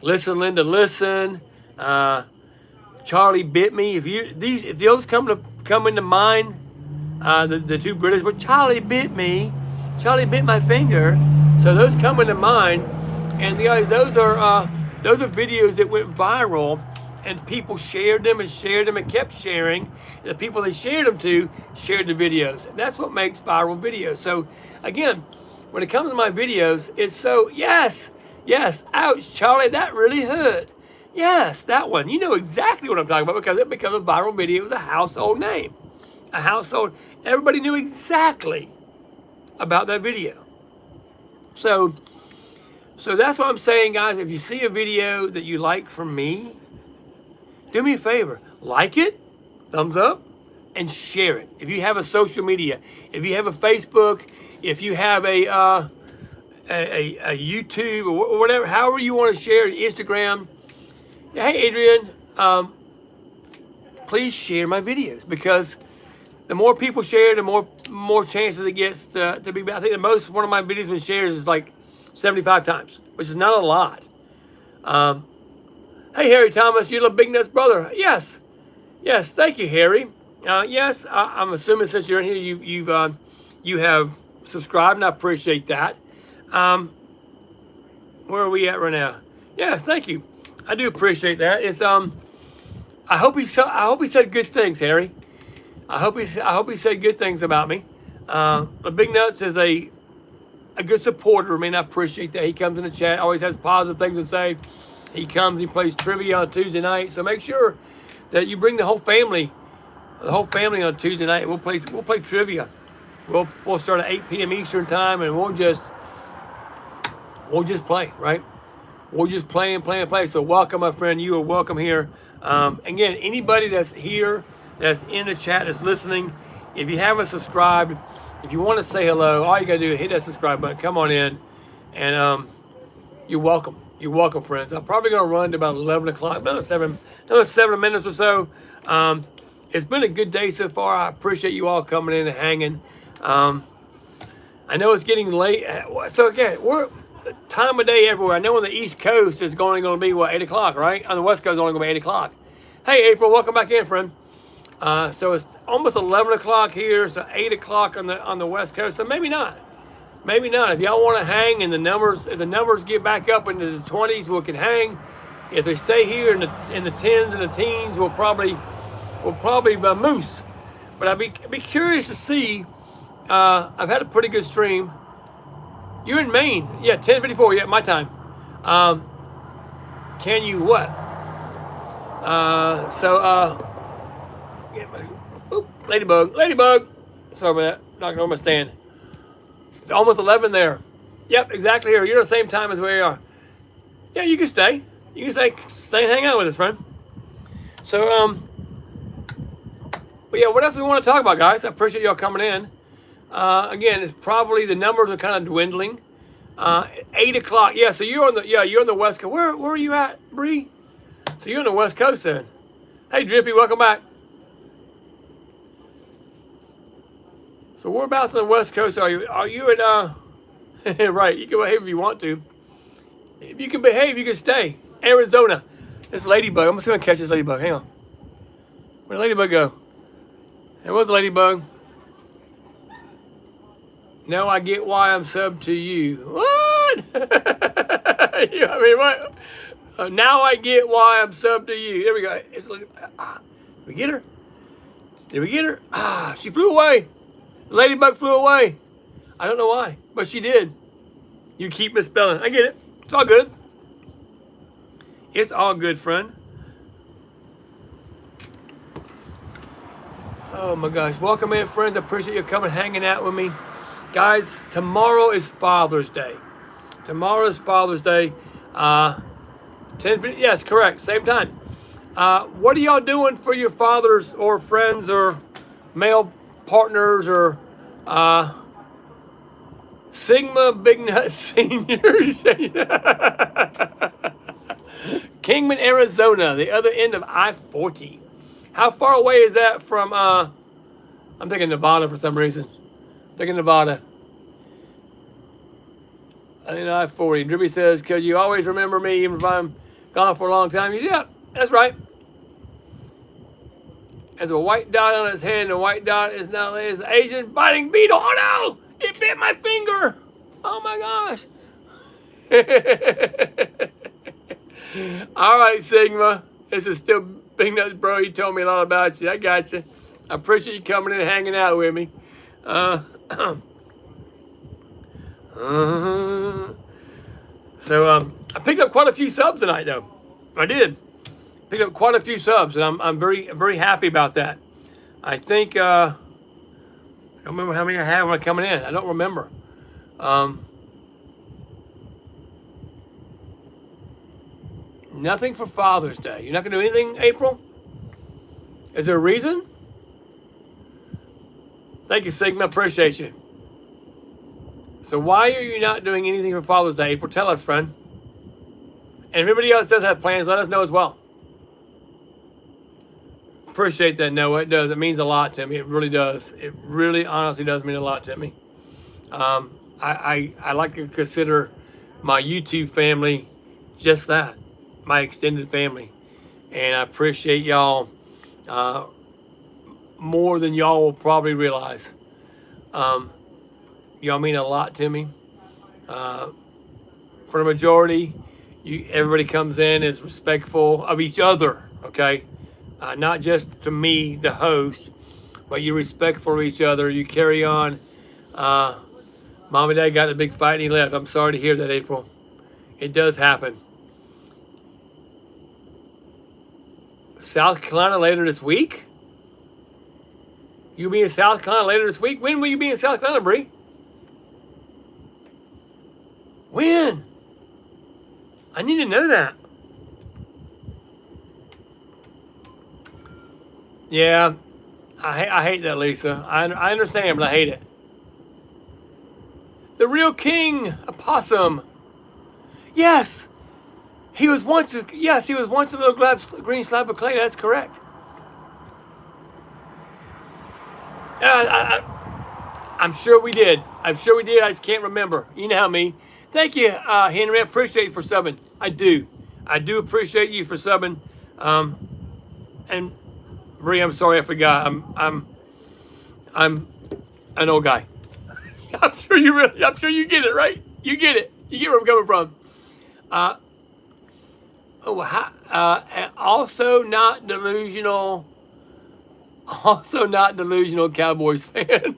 Listen Linda Listen, Charlie Bit Me. If those come into mind, the 2 British were Charlie Bit Me, Charlie bit my finger. So those come into mind, and those are videos that went viral. And people shared them and kept sharing. The people they shared them to shared the videos. And that's what makes viral videos. So again, when it comes to my videos, it's so, yes, ouch, Charlie, that really hurt. Yes, that one. You know exactly what I'm talking about because it became a viral video. It was a household name. Everybody knew exactly about that video. So that's what I'm saying, guys. If you see a video that you like from me, do me a favor, like it, thumbs up, and share it. If you have a social media, if you have a Facebook, if you have a YouTube or whatever, however you want to share it, Instagram. Hey, Adrian, please share my videos because the more people share, the more chances it gets to be. I think the most one of my videos been shared is like 75 times, which is not a lot. Hey, Harry Thomas, you're the Big Nuts brother. Yes, thank you, Harry. Yes, I'm assuming since you're in here, you have subscribed, and I appreciate that. Where are we at right now? Yes, thank you. I do appreciate that. It's I hope he said good things, Harry. I hope he said good things about me. But Big Nuts is a good supporter. I mean, I appreciate that. He comes in the chat, always has positive things to say. He comes, he plays trivia on Tuesday night. So make sure that you bring the whole family on Tuesday night. We'll play trivia. We'll start at 8 p.m. Eastern time, and we'll just play, right? We'll just play and play. So welcome, my friend. You are welcome here. Again, anybody that's here, that's in the chat, that's listening, if you haven't subscribed, if you want to say hello, all you got to do is hit that subscribe button. Come on in, and you're welcome. You're welcome, friends. I'm probably going to run to about 11 o'clock, another 7 minutes or so. It's been a good day so far. I appreciate you all coming in and hanging. I know it's getting late. So again, we're time of day everywhere. I know on the East Coast it's only going to be, 8 o'clock, right? On the West Coast it's only going to be 8 o'clock. Hey, April, welcome back in, friend. So it's almost 11 o'clock here, so 8 o'clock on the West Coast. So maybe not. Maybe not. If y'all want to hang and if the numbers get back up into the 20s, we can hang. If they stay here in the 10s and the teens, we'll probably moose. But I'd be curious to see. I've had a pretty good stream. You're in Maine, yeah, 10:54, yeah, my time. Can you what? Ladybug. Sorry about that. Knocking over my stand. It's almost 11 there. Yep, exactly here. You're the same time as where you are. Yeah, you can stay. You can stay and hang out with us, friend. So, but yeah, what else we want to talk about, guys? I appreciate y'all coming in. Again, it's probably the numbers are kind of dwindling. 8 o'clock. Yeah, so you're on the West Coast. Where are you at, Bree? So you're on the West Coast then. Hey, Drippy, welcome back. So whereabouts on the West Coast are you? Are you at right? You can behave if you want to. If you can behave, you can stay. Arizona. This ladybug. I'm just gonna catch this ladybug. Hang on. Where'd the ladybug go? There was a ladybug. Now I get why I'm sub to you. What? Yeah, I mean, what? Now I get why I'm sub to you. There we go. It's like, did we get her? Did we get her? She flew away. The ladybug flew away. I don't know why, but she did. You keep misspelling. I get it. It's all good. It's all good, friend. Oh my gosh. Welcome in, friends. I appreciate you coming, hanging out with me. Guys, tomorrow is Father's Day. Tomorrow is Father's Day. 10:50. Yes, correct. Same time. What are y'all doing for your fathers or friends or male partners or Sigma Big Nut Senior? Kingman, Arizona, the other end of I-40. How far away is that from, I'm thinking Nevada for some reason. Thinking Nevada. I think I-40. Drippy says, because you always remember me even if I'm gone for a long time. Yeah, that's right. Has a white dot on his head, and the white dot is now his Asian biting beetle. Oh no! It bit my finger! Oh my gosh! All right, Sigma. This is still Big Nuts, bro. You told me a lot about you. I got you. I appreciate you coming in and hanging out with me. So I picked up quite a few subs tonight, though. I did. Picked up quite a few subs, and I'm very happy about that. I think I don't remember how many I had when I coming in. I don't remember. Nothing for Father's Day. You're not gonna do anything, April? Is there a reason? Thank you, Sigma. Appreciate you. So why are you not doing anything for Father's Day, April? Tell us, friend. And if everybody else does have plans, let us know as well. Appreciate that, Noah. It does. It means a lot to me. It really does. It really, honestly does mean a lot to me. I like to consider my YouTube family just that, my extended family. And I appreciate y'all more than y'all will probably realize. Y'all mean a lot to me. For the majority, everybody comes in is respectful of each other, okay? Not just to me, the host, but you're respectful of each other. You carry on. Mom and Dad got in a big fight and he left. I'm sorry to hear that, April. It does happen. South Carolina later this week? You'll be in South Carolina later this week? When will you be in South Carolina, Bree? When? I need to know that. Yeah, I hate that, Lisa. I understand, but I hate it. The real king, a possum. Yes, he was once. Yes, he was once a little green slab of clay. That's correct. I'm sure we did. I'm sure we did. I just can't remember. You know how me. Thank you, Henry. I appreciate you for subbing. I do. I do appreciate you for subbing. And Marie, I'm sorry I forgot. I'm an old guy. I'm sure you get it, right? You get it. You get where I'm coming from. Also not delusional. Also not delusional Cowboys fan.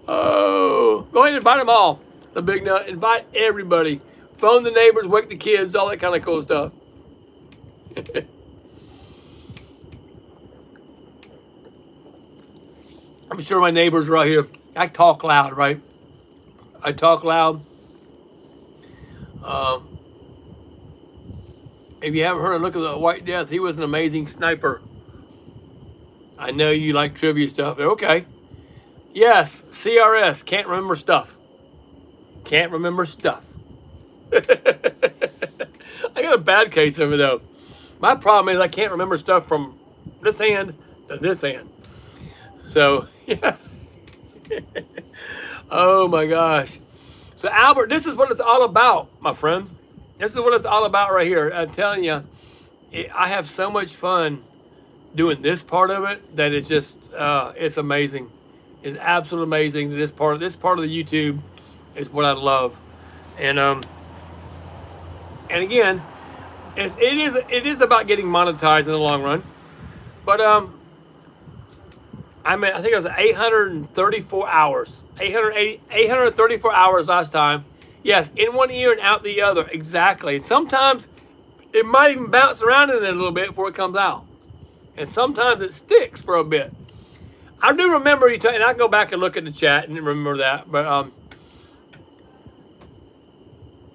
Oh, go ahead and invite them all. The Big Nut. Invite everybody. Phone the neighbors, wake the kids, all that kind of cool stuff. I'm sure my neighbors are out here. I talk loud, right? I talk loud. Um, if you haven't heard of Look at the White Death, he was an amazing sniper. I know you like trivia stuff. Okay. Yes, CRS, can't remember stuff. Can't remember stuff. I got a bad case of it though. My problem is I can't remember stuff from this hand to this hand. So, yeah. Oh my gosh. So Albert, this is what it's all about, my friend. This is what it's all about right here. I'm telling you, I have so much fun doing this part of it that it's just, it's amazing. It's absolutely amazing. This part of the YouTube is what I love. And again, it is about getting monetized in the long run. But I think it was 834 hours. 834 hours last time. Yes, in one ear and out the other. Exactly. Sometimes it might even bounce around in it a little bit before it comes out. And sometimes it sticks for a bit. I do remember you, and I can go back and look at the chat and remember that. But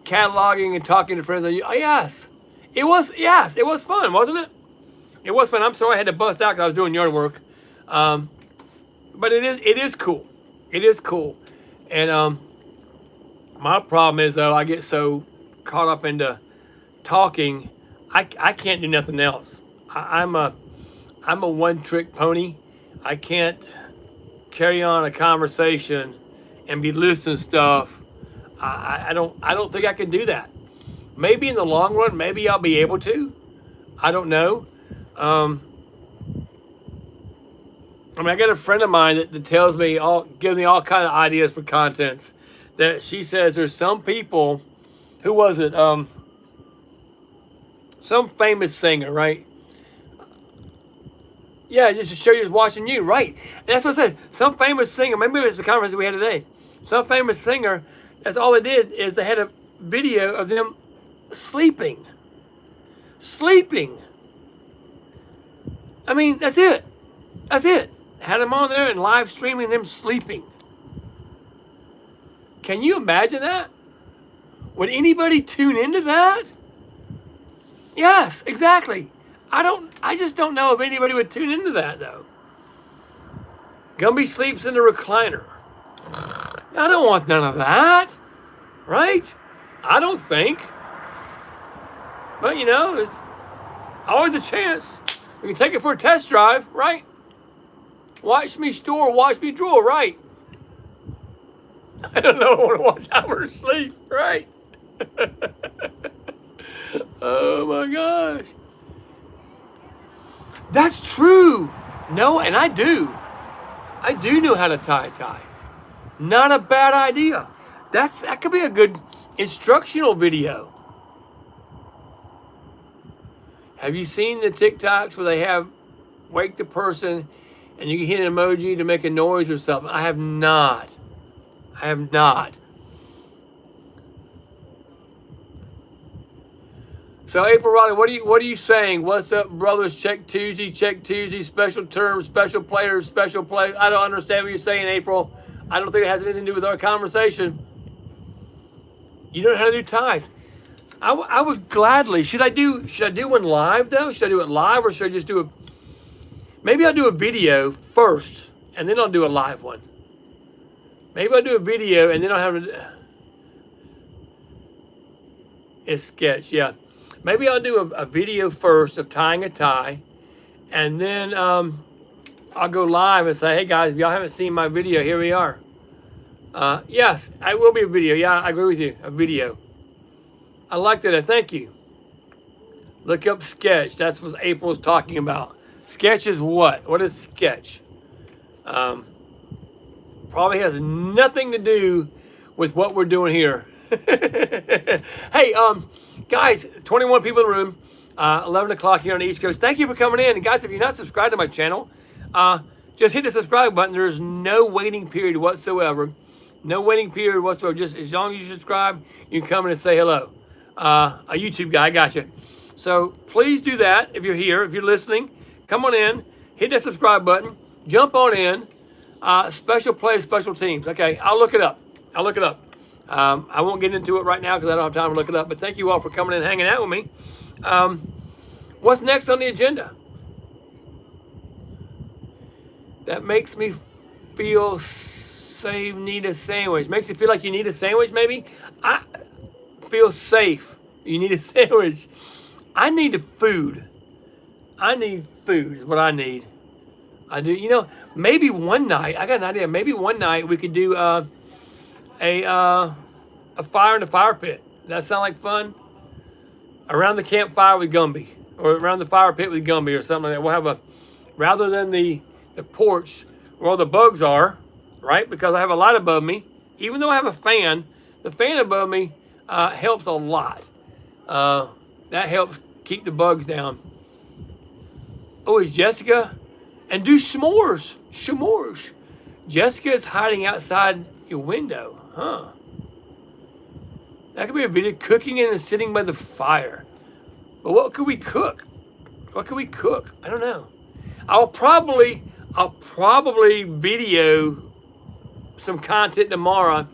cataloging and talking to friends. Oh, yes, it was fun, wasn't it? It was fun. I'm sorry I had to bust out because I was doing yard work. But it is cool. It is cool. And my problem is though I get so caught up into talking, I can't do nothing else. I'm a one-trick pony. I can't carry on a conversation and be listening to stuff. I don't think I can do that. Maybe in the long run, maybe I'll be able to. I don't know. I got a friend of mine that tells me gives me all kind of ideas for contents. That she says there's some people, who was it? Some famous singer, right? Yeah, just to show you, watching you, right? And that's what I said. Some famous singer. Maybe it's the conference we had today. Some famous singer. That's all they did is they had a video of them sleeping. Sleeping. I mean, that's it. That's it. Had them on there and live streaming them sleeping. Can you imagine that? Would anybody tune into that? Yes, exactly. I just don't know if anybody would tune into that though. Gumby sleeps in the recliner. I don't want none of that. Right? I don't think. But you know, there's always a chance. We can take it for a test drive, right? Watch me store, watch me draw, right? I don't know. I want to watch Albert sleep, right? Oh my gosh. That's true. No, and I do. I do know how to tie a tie. Not a bad idea. That could be a good instructional video. Have you seen the TikToks where they have wake the person and you can hit an emoji to make a noise or something? I have not. I have not. So April Riley, what are you saying? What's up, brothers? Check Tuesday, special terms, special players, special play. I don't understand what you're saying, April. I don't think it has anything to do with our conversation. You don't know how to do ties. I would gladly. Should I do one live though? Should I do it live or should I just do a? Maybe I'll do a video first and then I'll do a live one. Maybe I'll do a video and then I'll have a sketch. Yeah. Maybe I'll do a video first of tying a tie, and then I'll go live and say, hey guys, if y'all haven't seen my video, here we are. Yes, I will be a video. Yeah, I agree with you. A video. I like that. Thank you. Look up sketch. That's what April's talking about. Sketch is what? What is sketch? Probably has nothing to do with what we're doing here. Hey, guys, 21 people in the room, 11 o'clock here on the East Coast. Thank you for coming in. And guys, if you're not subscribed to my channel, just hit the subscribe button. There's no waiting period whatsoever. No waiting period whatsoever. Just as long as you subscribe, you can come in and say hello. A YouTube guy, I got you. So please do that if you're here. If you're listening, come on in, hit that subscribe button, jump on in. Special plays, special teams. Okay, I'll look it up. I won't get into it right now because I don't have time to look it up. But thank you all for coming and hanging out with me. What's next on the agenda? That makes me feel safe. Need a sandwich. Makes you feel like you need a sandwich. Maybe I feel safe. You need a sandwich. I need the food. I need food is what I need. I do. You know, maybe one night, I got an idea. Maybe one night we could do a fire in the fire pit. Does that sound like fun? Around the campfire with Gumby, or around the fire pit with Gumby, or something like that. We'll have a, rather than the porch where all the bugs are, right? Because I have a light above me. Even though I have a fan, the fan above me helps a lot. That helps keep the bugs down. Oh, is Jessica? And do s'mores. S'mores. Jessica is hiding outside your window, huh? That could be a video, cooking and sitting by the fire. But what could we cook? What could we cook? I don't know. I'll probably video some content tomorrow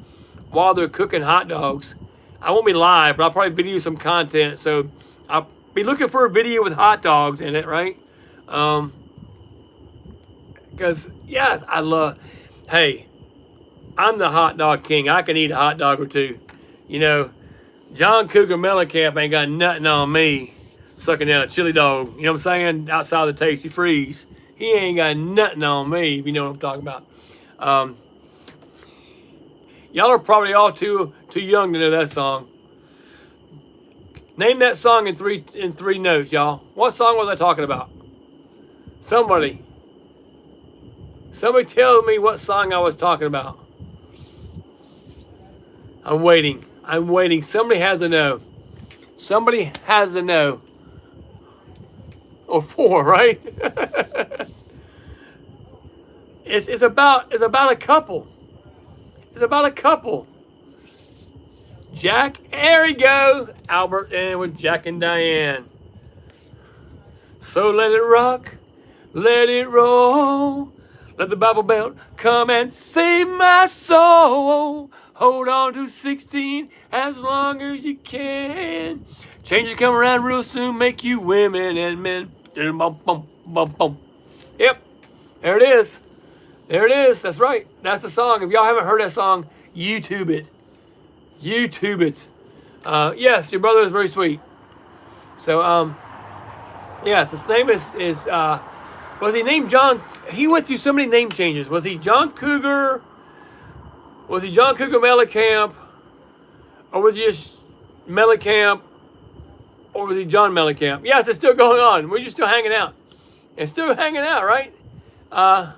while they're cooking hot dogs. I won't be live, but I'll probably video some content. So I'll be looking for a video with hot dogs in it, right? Because, yes, I love, hey, I'm the hot dog king. I can eat a hot dog or two. You know, John Cougar Mellencamp ain't got nothing on me sucking down a chili dog. You know what I'm saying? Outside the Tasty Freeze. He ain't got nothing on me, if you know what I'm talking about. Y'all are probably all too young to know that song. Name that song in three notes, y'all. What song was I talking about? Somebody tell me what song I was talking about. I'm waiting. Somebody has to know. Somebody has to know. Or four, right? It's about a couple. It's about a couple. Jack, there we go. Albert and with Jack and Diane. So let it rock, let it roll. Let the Bible Belt come and save my soul. Hold on to 16 as long as you can. Changes come around real soon, make you women and men. Yep, there it is. There it is. That's right. That's the song. If y'all haven't heard that song, YouTube it. YouTube it. Yes, your brother is very sweet. So, yes, his name is was he named John? He went through so many name changes. Was he John Cougar? Was he John Cougar Mellencamp? Or was he just Mellencamp? Or was he John Mellencamp? Yes, it's still going on. We're just still hanging out. It's still hanging out, right? I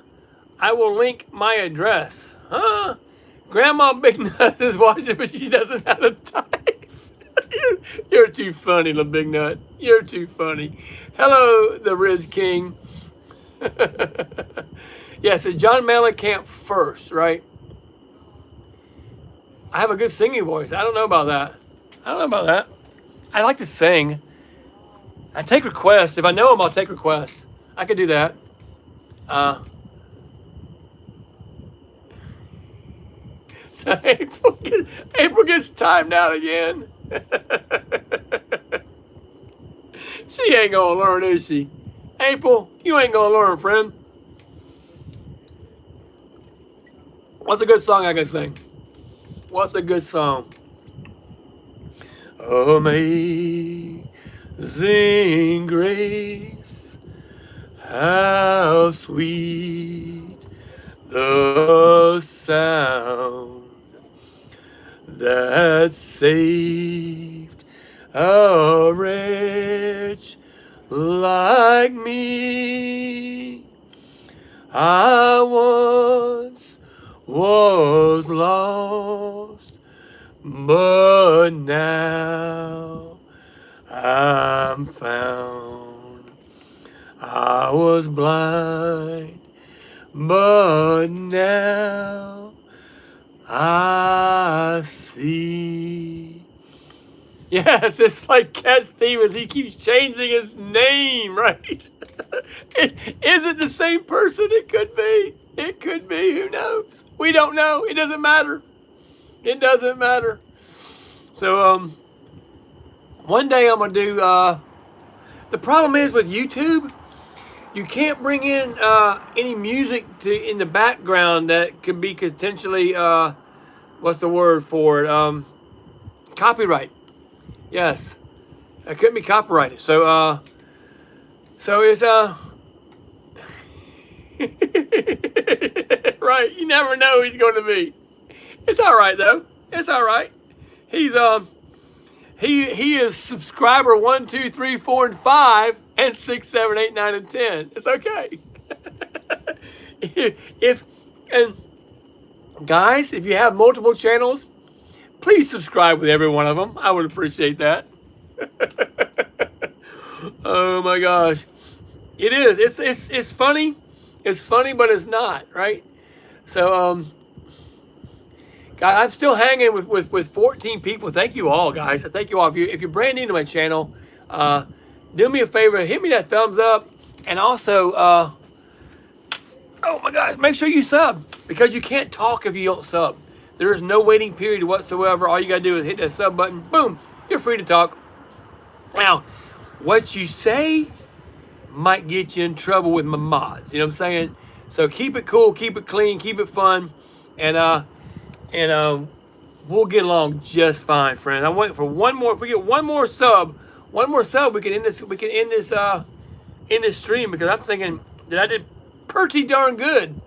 will link my address. Huh? Grandma Big Nut is watching, but she doesn't have a type. You're too funny, little Big Nut. You're too funny. Hello, the Riz King. Yes, it's John Mellencamp first, right? I have a good singing voice. I don't know about that. I like to sing. I take requests. If I know them, I'll take requests. I could do that. So April gets timed out again. She ain't gonna learn, is she? April, you ain't gonna learn, friend. What's a good song I can sing? What's a good song? Amazing grace, how sweet the sound that saved a wretch like me. I once was lost, but now I'm found. I was blind, but now I see. Yes, it's like Cat Stevens. He keeps changing his name, right? Is it the same person? It could be. It could be. Who knows? We don't know. It doesn't matter. It doesn't matter. So one day I'm gonna do. The problem is with YouTube, you can't bring in any music in the background that could be potentially what's the word for it? Copyright. Yes, it couldn't be copyrighted. So it's right. You never know who he's going to be. It's all right though. It's all right. He's he is subscriber 1, 2, 3, 4, and 5, and 6, 7, 8, 9, and 10. It's okay. if and guys, if you have multiple channels, please subscribe with every one of them. I would appreciate that. Oh my gosh, it is. It's funny. It's funny, but it's not, right? So guys, I'm still hanging with 14 people. Thank you all, guys. Thank you all. If you're brand new to my channel, do me a favor, hit me that thumbs up, and also, oh my gosh, make sure you sub, because you can't talk if you don't sub. There is no waiting period whatsoever. All you gotta do is hit that sub button. Boom, you're free to talk. Now, what you say might get you in trouble with my mods. You know what I'm saying? So keep it cool, keep it clean, keep it fun, and we'll get along just fine, friends. I'm waiting for one more. If we get one more sub, we can end this. We can end this stream, because I'm thinking that I did pretty darn good.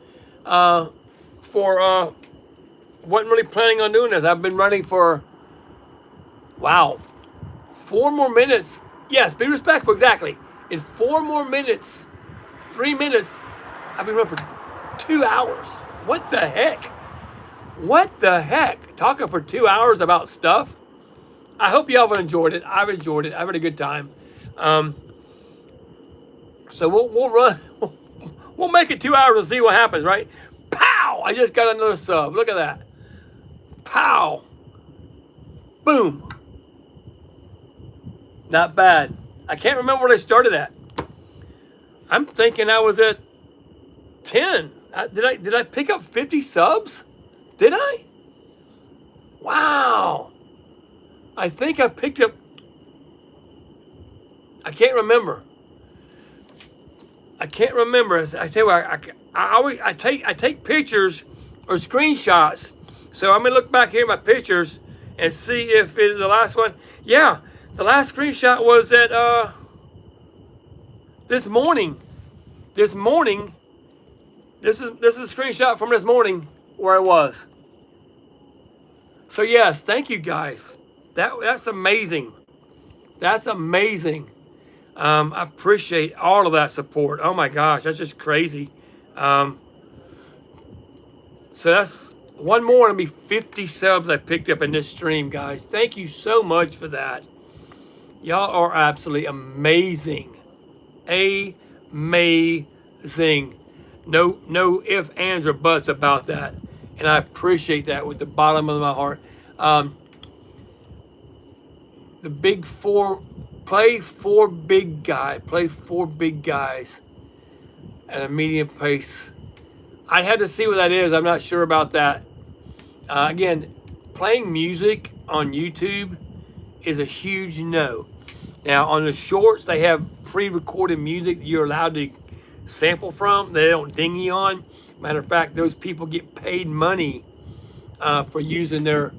For wasn't really planning on doing this. I've been running for 4 more minutes. Yes, be respectful. Exactly. In 4 more minutes, 3 minutes, I've been running for 2 hours. What the heck? What the heck? Talking for 2 hours about stuff? I hope y'all have enjoyed it. I've enjoyed it. I've had a good time. So we'll run. We'll make it 2 hours and see what happens, right? Pow! I just got another sub. Look at that. Pow! Boom! Not bad. I can't remember where I started at. I'm thinking I was at 10. Did I pick up 50 subs? Did I? Wow. I think I picked up. I can't remember. I can't remember. I tell you what, I take pictures or screenshots. So I'm gonna look back here at my pictures and see if it is the last one. Yeah, the last screenshot was at this morning. This morning. This is a screenshot from this morning where I was. So yes, thank you guys. That's amazing. That's amazing. I appreciate all of that support. Oh my gosh, that's just crazy. So that's one more, and it'll be 50 subs I picked up in this stream, guys. Thank you so much for that. Y'all are absolutely amazing. Amazing. No ifs, ands, or buts about that. And I appreciate that with the bottom of my heart. The big four, play 4 big guys. Play 4 big guys at a medium pace. I'd have to see what that is. I'm not sure about that. Again, playing music on YouTube is a huge no. Now, on the shorts, they have pre-recorded music that you're allowed to sample from. They don't ding you on. Matter of fact, those people get paid money for using their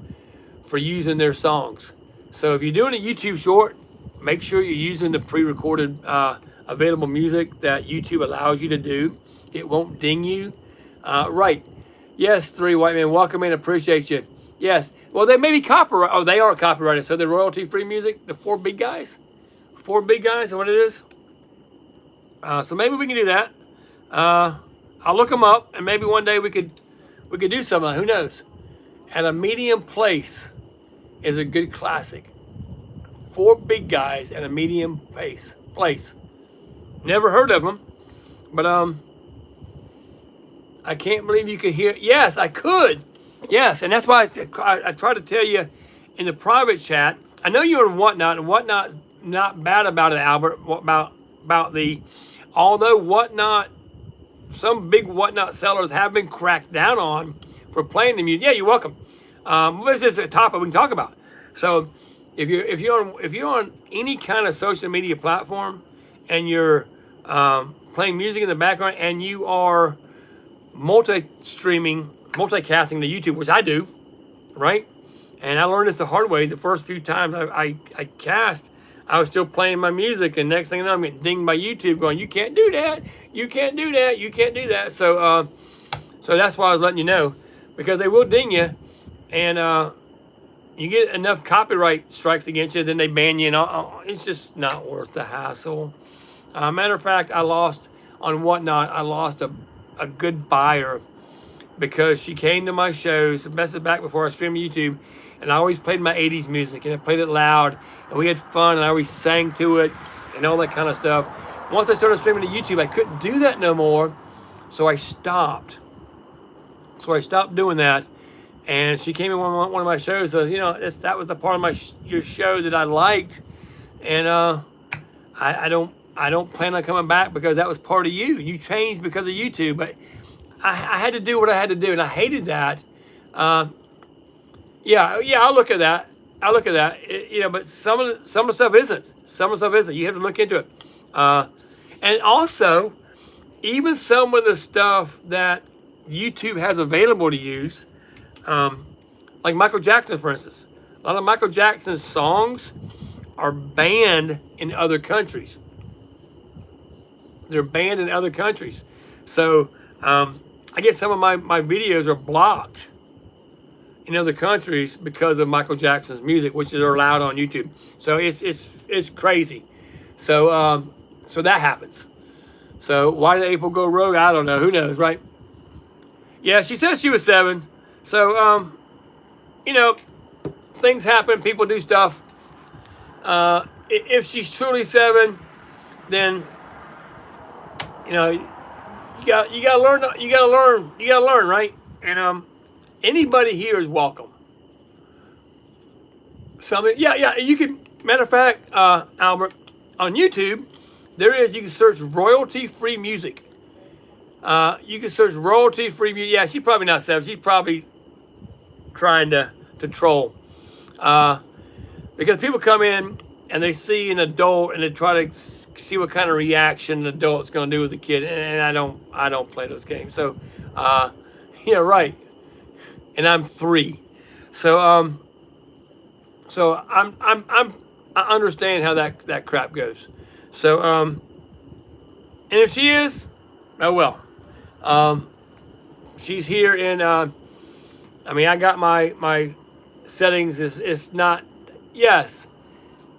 songs. So if you're doing a YouTube short, make sure you're using the pre-recorded available music that YouTube allows you to do. It won't ding you. Right. Yes, 3 White Men, welcome in, appreciate you. Yes. Well, they may be copyrighted. Oh, they are copyrighted. So they're royalty-free music, the 4 big guys. 4 big guys is what it is. So maybe we can do that. I'll look them up, and maybe one day we could do something. Who knows? At a medium place is a good classic. 4 big guys at a medium place. Never heard of them, but I can't believe you could hear. Yes, I could. Yes, and that's why I try to tell you in the private chat. I know you're in Whatnot, and Whatnot's not bad about it, Albert. About the, although Whatnot, some big Whatnot sellers have been cracked down on for playing the music. Yeah, you're welcome. This is a topic we can talk about. So if you're on any kind of social media platform and you're playing music in the background and you are multicasting to YouTube, which I do, right? And I learned this the hard way. The first few times I cast, I was still playing my music, and next thing you know, I'm getting dinged by YouTube going, "You can't do that. You can't do that. You can't do that." So that's why I was letting you know, because they will ding you, and you get enough copyright strikes against you, then they ban you, and it's just not worth the hassle. Matter of fact, I lost on Whatnot. I lost a good buyer because she came to my shows. This is back before I streamed YouTube, and I always played my 80s music, and I played it loud, and we had fun, and I always sang to it, and all that kind of stuff. Once I started streaming to YouTube, I couldn't do that no more, so I stopped. So I stopped doing that, and she came in one of my shows. So, that was the part of your show that I liked, and I don't plan on coming back because that was part of you. You changed because of YouTube, but I had to do what I had to do, and I hated that. Yeah, I'll look at that. But some of the stuff isn't. Some of the stuff isn't. You have to look into it. And also, even some of the stuff that YouTube has available to use, like Michael Jackson, for instance. A lot of Michael Jackson's songs are banned in other countries. They're banned in other countries. So I guess some of my videos are blocked in other countries because of Michael Jackson's music, which is allowed on YouTube. So it's crazy. So that happens. So why did April go rogue? I don't know. Who knows, right? Yeah, she said she was 7. So things happen. People do stuff. If she's truly 7, then you gotta learn. You gotta learn, right? And anybody here is welcome. Yeah. You can. Matter of fact, Albert, on YouTube, you can search royalty-free music. You can search royalty-free music. Yeah, she's probably not 7. She's probably trying to troll. Because people come in and they see an adult and they try to see what kind of reaction an adult's going to do with the kid, and I don't play those games. So, yeah, right. And I'm 3, so I understand how that crap goes. So, and if she is, oh well. She's here in. I got my settings. It's not. Yes.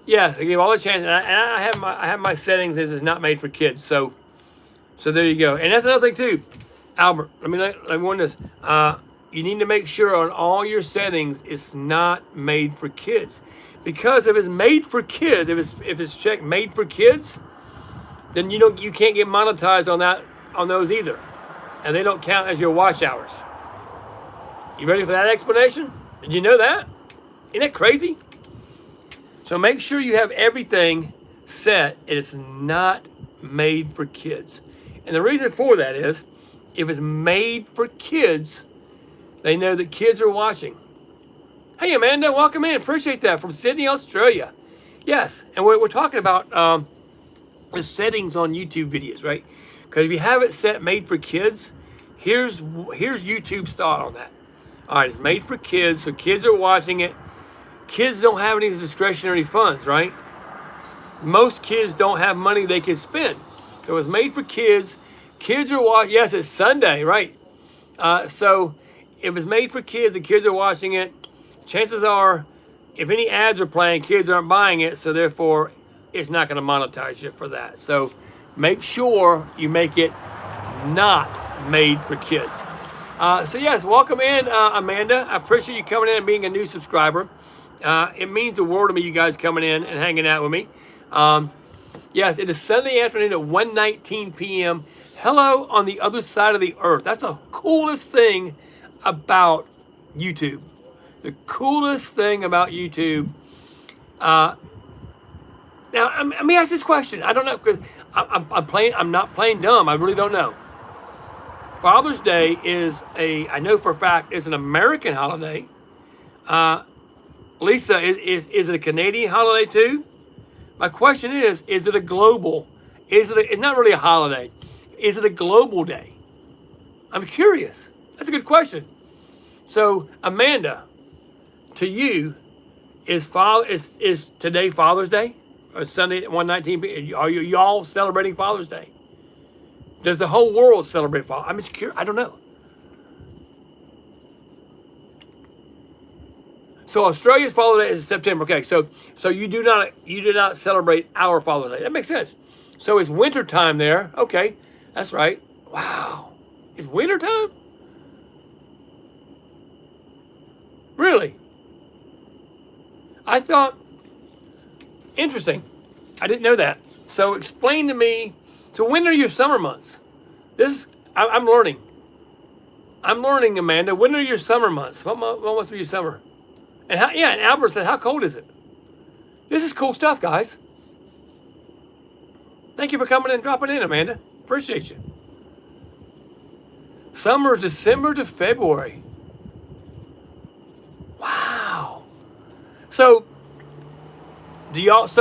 I give all the chance, and I have my settings as it's not made for kids. So there you go. And that's another thing too, Albert. Let me warn this. You need to make sure on all your settings it's not made for kids, because if it's made for kids, if it's checked made for kids, then you can't get monetized on those either, and they don't count as your watch hours. You ready for that explanation? Did you know that? Isn't that crazy? So make sure you have everything set and it's not made for kids. And the reason for that is, if it's made for kids, they know that kids are watching. Hey, Amanda, welcome in. Appreciate that. From Sydney, Australia. Yes, and we're talking about the settings on YouTube videos, right? Because if you have it set made for kids, here's YouTube's thought on that. All right, it's made for kids, so kids are watching it. Kids don't have any discretionary funds, right? Most kids don't have money they can spend. So it's made for kids. Kids are watching. Yes, it's Sunday, right? So if it's made for kids and kids are watching it, chances are, if any ads are playing, kids aren't buying it, so therefore it's not going to monetize you for that. So make sure you make it not made for kids. So yes, welcome in, Amanda. I appreciate you coming in and being a new subscriber. It means the world to me, you guys coming in and hanging out with me. Yes, it is Sunday afternoon at 1:19 p.m. Hello on the other side of the earth. That's the coolest thing about YouTube. The coolest thing about YouTube. Now, let me ask this question. I don't know, because I'm not playing dumb. I really don't know. Father's Day is I know for a fact, is an American holiday. Lisa, is it a Canadian holiday too? My question is it a global? It's not really a holiday. Is it a global day? I'm curious. That's a good question. So, Amanda, to you, is today Father's Day? Or Sunday at 1:19? Are y'all celebrating Father's Day? Does the whole world celebrate Father? I'm just curious. I don't know. So Australia's Father's Day is September. Okay, so you do not celebrate our Father's Day. That makes sense. So it's winter time there. Okay, that's right. Wow, it's winter time. Really? I thought interesting. I didn't know that. So explain to me. So when are your summer months? I'm learning. I'm learning, Amanda. When are your summer months? What must be your summer? And and Albert said, how cold is it? This is cool stuff, guys. Thank you for coming and dropping in, Amanda. Appreciate you. Summer is December to February. Wow. So, yes,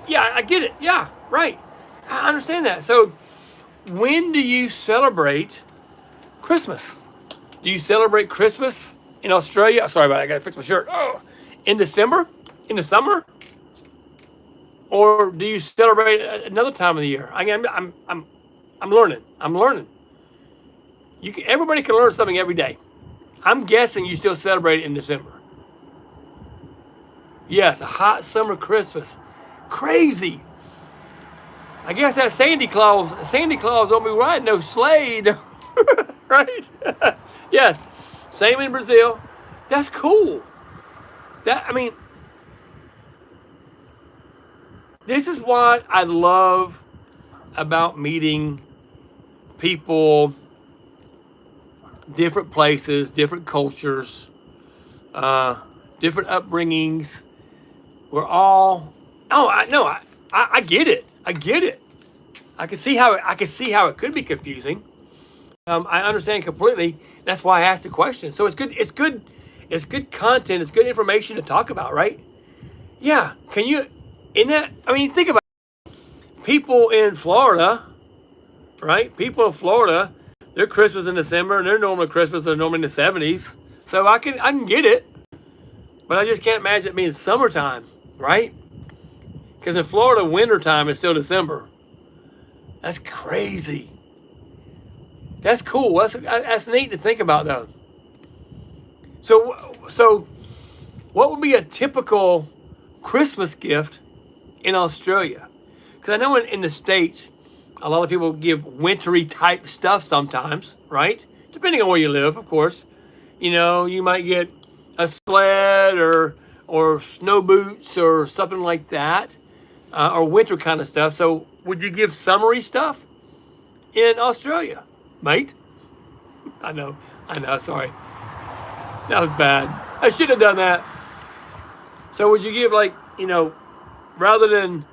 yeah, I get it. Yeah, right. I understand that. So, when do you celebrate Christmas? Do you celebrate Christmas in Australia? Sorry about that. I gotta fix my shirt. Oh, in December, in the summer, or do you celebrate another time of the year? I'm learning. I'm learning. Everybody can learn something every day. I'm guessing you still celebrate it in December. Yes, a hot summer Christmas. Crazy. I guess that Santa Claus don't be riding no sleigh, right? Yes, same in Brazil. That's cool. This is what I love about meeting people, different places, different cultures, different upbringings. We're all. Oh, I know. I get it. I get it. I can see how it could be confusing. I understand completely. That's why I asked the question. So it's good. It's good. It's good content. It's good information to talk about, right? Yeah. Can you? Think about it. People in Florida, right? People in Florida, their Christmas in December, and their normal Christmas are normally in the 70s. So I can get it, but I just can't imagine it being summertime, right? Because in Florida, wintertime is still December. That's crazy. That's cool. That's neat to think about, though. So, what would be a typical Christmas gift in Australia? Because I know in the States, a lot of people give wintry type stuff sometimes, right? Depending on where you live, of course. You might get a sled or snow boots or something like that, or winter kind of stuff. So would you give summery stuff in Australia, mate? I know, sorry. That was bad. I should have done that. So would you give rather than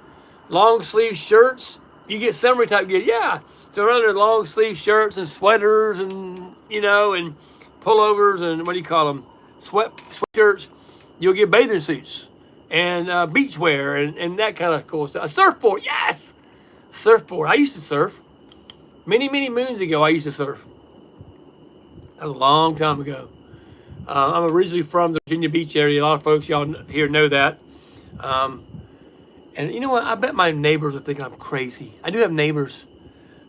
long sleeve shirts, you get summery type gifts? Yeah. So rather than long sleeve shirts and sweaters and and pullovers and what do you call them, sweatshirts, you'll get bathing suits and beach wear and that kind of cool stuff. A surfboard, yes, surfboard. I used to surf many moons ago. I used to surf. That was a long time ago. I'm originally from the Virginia Beach area. A lot of folks y'all here know that. And you know what? I bet my neighbors are thinking I'm crazy. I do have neighbors.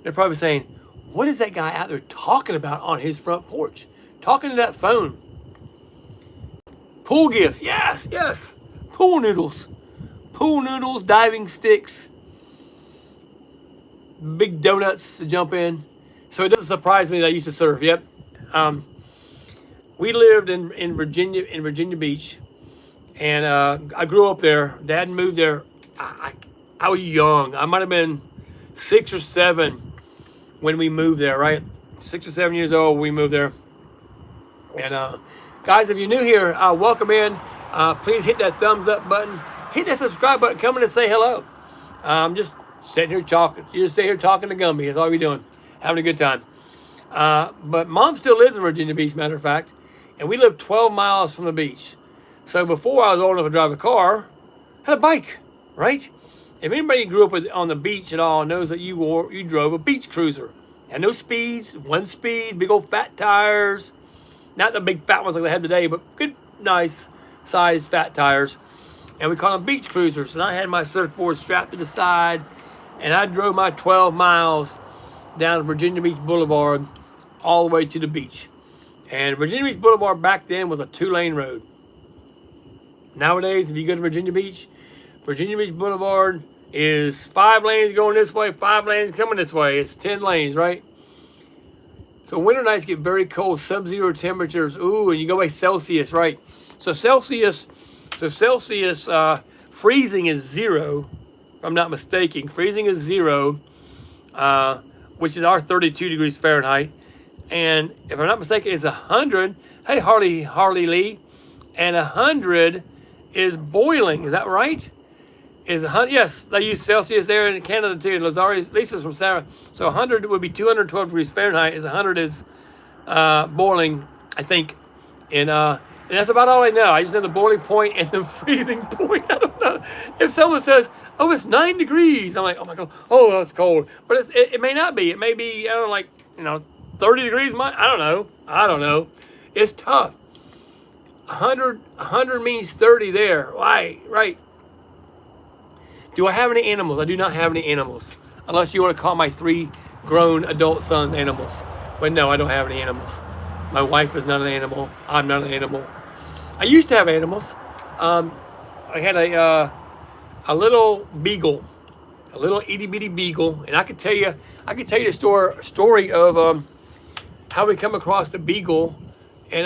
They're probably saying, what is that guy out there talking about on his front porch? Talking to that phone. Pool gifts. Yes. Pool noodles, diving sticks, big donuts to jump in. So it doesn't surprise me that I used to surf. Yep. We lived in Virginia Beach, and I grew up there. Dad moved there. I was young. I might have been 6 or 7 when we moved there, right? 6 or 7 years old, we moved there. And guys, if you're new here, welcome in. Please hit that thumbs up button. Hit that subscribe button. Come in and say hello. I'm just sitting here talking. You're just sitting here talking to Gumby. That's all we're doing. Having a good time. But Mom still lives in Virginia Beach, matter of fact. and we lived 12 miles from the beach. So before I was old enough to drive a car, I had a bike, right? If anybody grew up on the beach at all knows that you drove a beach cruiser. Had no speeds, one speed, big old fat tires. Not the big fat ones like they have today, but good, nice sized fat tires. And we call them beach cruisers. And I had my surfboard strapped to the side, and I drove my 12 miles down to Virginia Beach Boulevard all the way to the beach. And Virginia Beach Boulevard back then was a 2-lane road. Nowadays, if you go to Virginia Beach Boulevard is 5 lanes going this way, 5 lanes coming this way. It's 10 lanes, right? So winter nights get very cold, sub-zero temperatures. Ooh, and you go by Celsius, right? So Celsius, freezing is 0, if I'm not mistaken. Freezing is 0, which is our 32 degrees Fahrenheit. And if I'm not mistaken, it's 100. Hey, Harley Lee. And 100 is boiling. Is that right? Is 100? Yes, they use Celsius there in Canada too. Lisa's from Sarah. So 100 would be 212 degrees Fahrenheit. Is 100 is boiling, I think. And that's about all I know. I just know the boiling point and the freezing point. I don't know. If someone says, "Oh, it's 9 degrees," I'm like, "Oh my God, oh that's cold." But it may not be. It may be, I don't know, like 30 degrees. I don't know. It's tough. 100 means 30 there. Right. Do I have any animals? I do not have any animals. Unless you want to call my 3 grown adult sons animals. But no, I don't have any animals. My wife is not an animal. I'm not an animal. I used to have animals. I had a little beagle. A little itty bitty beagle. And I could tell you the story of how we come across the beagle. And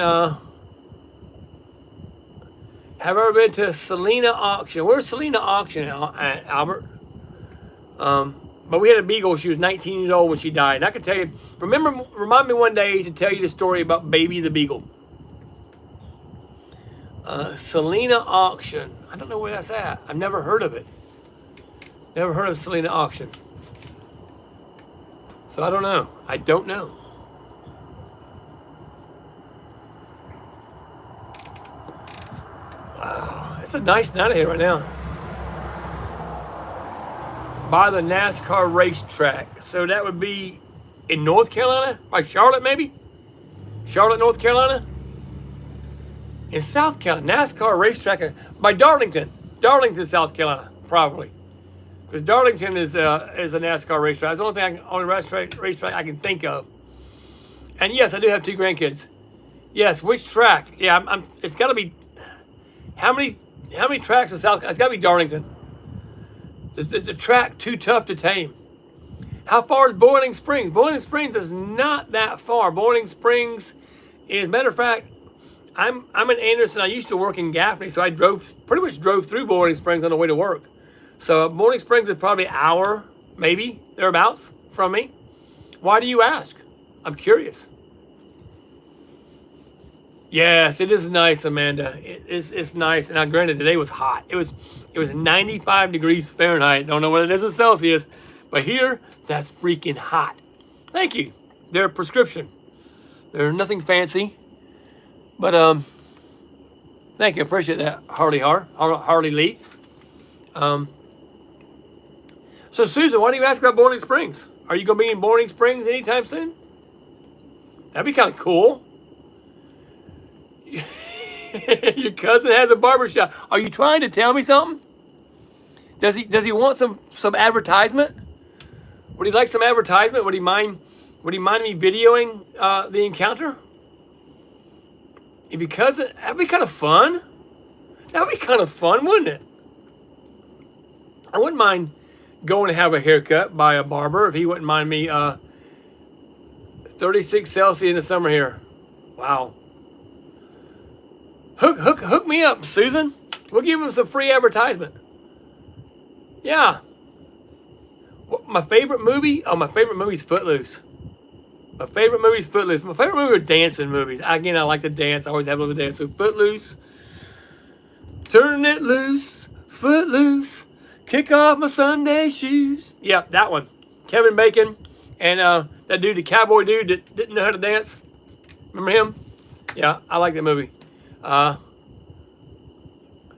have ever been to Selena Auction? Where's Selena Auction at, Albert? But we had a beagle. She was 19 years old when she died. And I can tell you, remind me one day to tell you the story about Baby the Beagle. Selena Auction. I don't know where that's at. I've never heard of it. Never heard of Selena Auction. So I don't know. I don't know. Wow, it's a nice night here right now. By the NASCAR racetrack. So that would be in North Carolina? By Charlotte, maybe? Charlotte, North Carolina? In South Carolina. NASCAR racetrack by Darlington. Darlington, South Carolina, probably. Because Darlington is a NASCAR racetrack. It's the only thing on a racetrack I can think of. And yes, I do have 2 grandkids. Yes, which track? Yeah, it's got to be. How many tracks in South? It's got to be Darlington. The track too tough to tame. How far is Boiling Springs? Boiling Springs is not that far. Boiling Springs is, matter of fact, I'm in Anderson. I used to work in Gaffney, so I pretty much drove through Boiling Springs on the way to work. So Boiling Springs is probably an hour, maybe thereabouts from me. Why do you ask? I'm curious. Yes, it is nice, Amanda. It's nice. And now, granted, today was hot. It was 95 degrees Fahrenheit. Don't know what it is in Celsius, but here that's freaking hot. Thank you. They're prescription. They're nothing fancy, but thank you. Appreciate that, Harley Lee. So Susan, why do you ask about Boiling Springs? Are you gonna be in Boiling Springs anytime soon? That'd be kind of cool. Your cousin has a barbershop. Are you trying to tell me something? Does he want some advertisement? Would he like some advertisement? Would he mind me videoing the encounter? If your cousin, that'd be kind of fun. That'd be kind of fun, wouldn't it? I wouldn't mind going to have a haircut by a barber if he wouldn't mind me. 36 Celsius in the summer here. Wow. Hook me up, Susan. We'll give him some free advertisement. Yeah. My favorite movie? Oh, my favorite movie is Footloose. My favorite movie is Footloose. My favorite movie are dancing movies. Again, I like to dance. I always have a little dance. So Footloose. Turn it loose. Footloose. Kick off my Sunday shoes. Yeah, that one. Kevin Bacon and that dude, the cowboy dude that didn't know how to dance. Remember him? Yeah, I like that movie. Uh,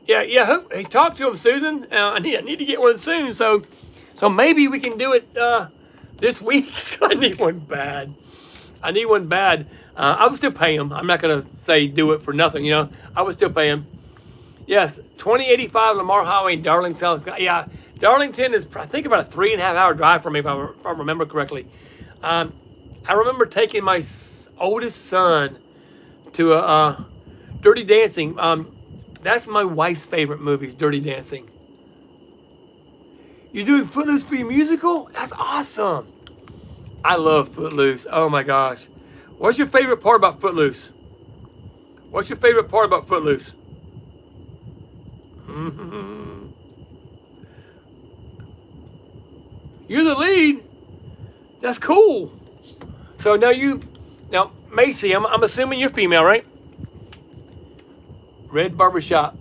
yeah. Hey, talk to him, Susan. I need to get one soon. So maybe we can do it this week. I need one bad. I need one bad. I would still pay him. I'm not gonna say do it for nothing. I would still pay him. Yes, 2085 Lamar Highway in Darlington, South Carolina. Yeah, Darlington is, I think, about a 3.5 hour drive from me, if I remember correctly. I remember taking my oldest son to Dirty Dancing. That's my wife's favorite movies, Dirty Dancing. You doing Footloose for your musical? That's awesome. I love Footloose. Oh my gosh. What's your favorite part about Footloose? What's your favorite part about Footloose? You're the lead. That's cool. So now Macy, I'm assuming you're female, right? Red barbershop.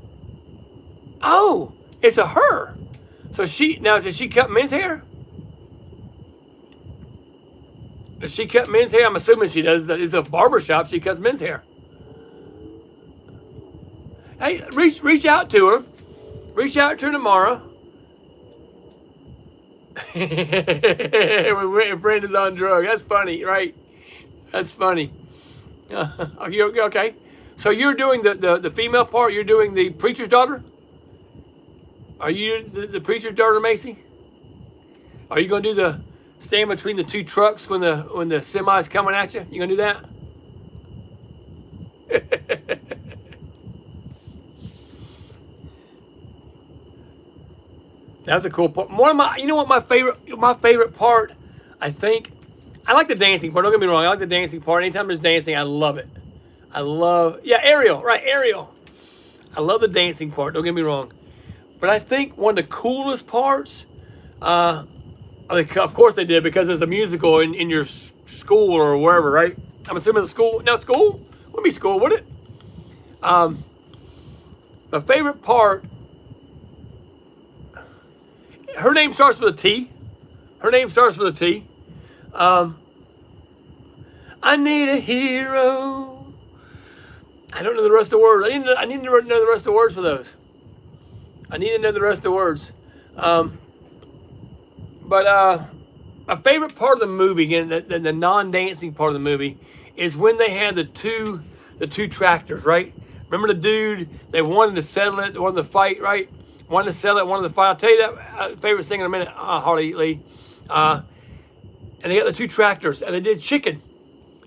Oh, it's a her. So does she cut men's hair? Does she cut men's hair? I'm assuming she does. It's a barbershop. She cuts men's hair. Hey, reach out to her. Reach out to her tomorrow. When Brenda's on drugs. That's funny, right? That's funny. Are you okay? So you're doing the female part. You're doing the preacher's daughter. Are you the preacher's daughter, Macy? Are you gonna do the stand between the two trucks when the semi's coming at you? You gonna do that? That's a cool part. You know what my favorite part, I think, I like the dancing part. Don't get me wrong. I like the dancing part. Anytime there's dancing, I love it. Ariel, right? Ariel. I love the dancing part. Don't get me wrong. But I think one of the coolest parts, of course they did because it's a musical in your school or wherever, right? I'm assuming it's a school. Now school wouldn't be school, would it? My favorite part. Her name starts with a T. Her name starts with a T. I need a hero. I don't know the rest of the words. I need to know the rest of the words for those. I need to know the rest of the words. But my favorite part of the movie, again, the non-dancing part of the movie, is when they had the two tractors, right? Remember the dude? They wanted to settle it, they wanted to fight, right? Wanted to settle it, wanted to fight. I'll tell you that favorite thing in a minute, Harley Lee. And they got the two tractors, and they did chicken.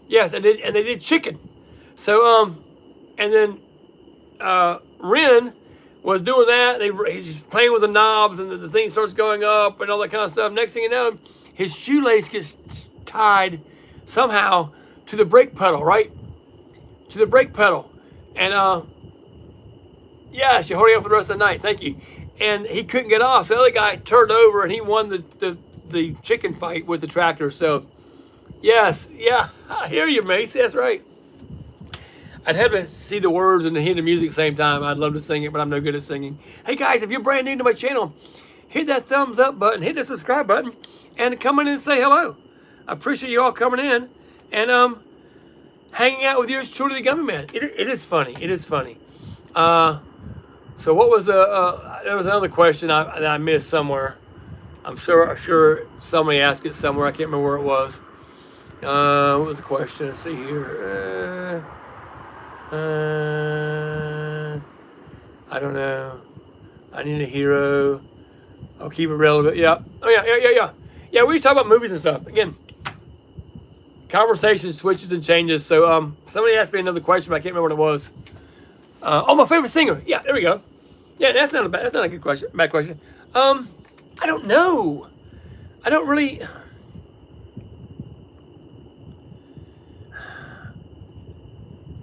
Yes, and they did chicken. So and then Ren was doing that. He's playing with the knobs, and the thing starts going up, and all that kind of stuff. Next thing you know, his shoelace gets tied somehow to the brake pedal, right? To the brake pedal, and yes, you hurry up for the rest of the night. Thank you. And he couldn't get off. So the other guy turned over, and he won the chicken fight with the tractor. So, yes, yeah, I hear you, Macy. That's right. I'd have to see the words and hear the music at the same time. I'd love to sing it, but I'm no good at singing. Hey, guys, if you're brand new to my channel, hit that thumbs up button, hit the subscribe button, and come in and say hello. I appreciate you all coming in and hanging out with yours truly, the Gumby Man. It is funny. It is funny. So what was there was another question that I missed somewhere. I'm sure somebody asked it somewhere. I can't remember where it was. What was the question? Let's see here. I don't know. I need a hero. I'll keep it relevant. Yeah. Oh yeah. Yeah, we talk about movies and stuff. Again, conversation switches and changes. So somebody asked me another question, but I can't remember what it was. My favorite singer. Yeah, there we go. Yeah, that's not a good question. Bad question. I don't know. I don't really.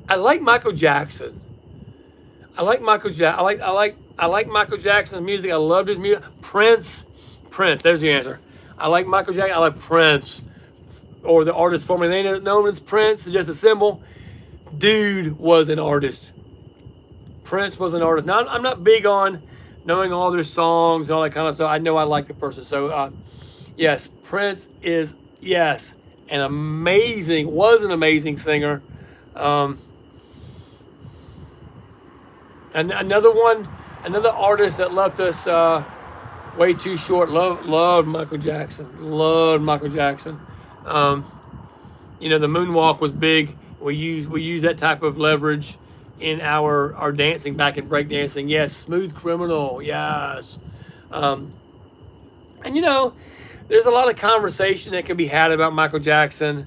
I like Michael Jackson. I like Michael Jackson's music. I loved his music. Prince. There's the answer. I like Michael Jackson. I like Prince, or the artist formerly known as Prince. It's just a symbol. Dude was an artist. Prince was an artist. Now, I'm not big on knowing all their songs and all that kind of stuff. I know I like the person. So, yes, Prince was an amazing singer. And another one, another artist that left us way too short. Loved Michael Jackson. Loved Michael Jackson. You know, the moonwalk was big. We use that type of leverage in our dancing back in breakdancing. Yes, Smooth Criminal. Yes. And you know, there's a lot of conversation that can be had about Michael Jackson,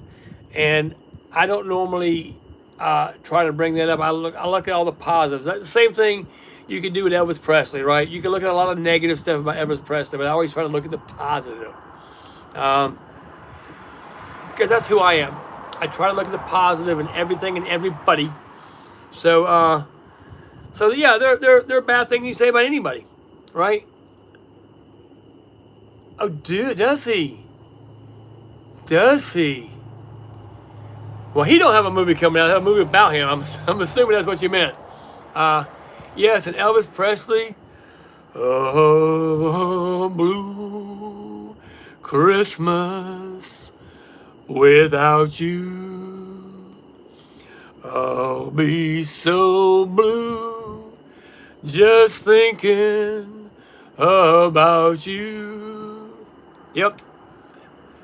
and I don't normally try to bring that up. I look at all the positives. That's the same thing you could do with Elvis Presley, right? You can look at a lot of negative stuff about Elvis Presley, but I always try to look at the positive, because that's who I am. I try to look at the positive in everything and everybody. So, so yeah, there are bad things you say about anybody, right? Oh, dude, does he? Does he? Well, he don't have a movie coming out. I have a movie about him. I'm assuming that's what you meant. Yes, and Elvis Presley. Oh, blue Christmas without you. I'll be so blue just thinking about you. Yep.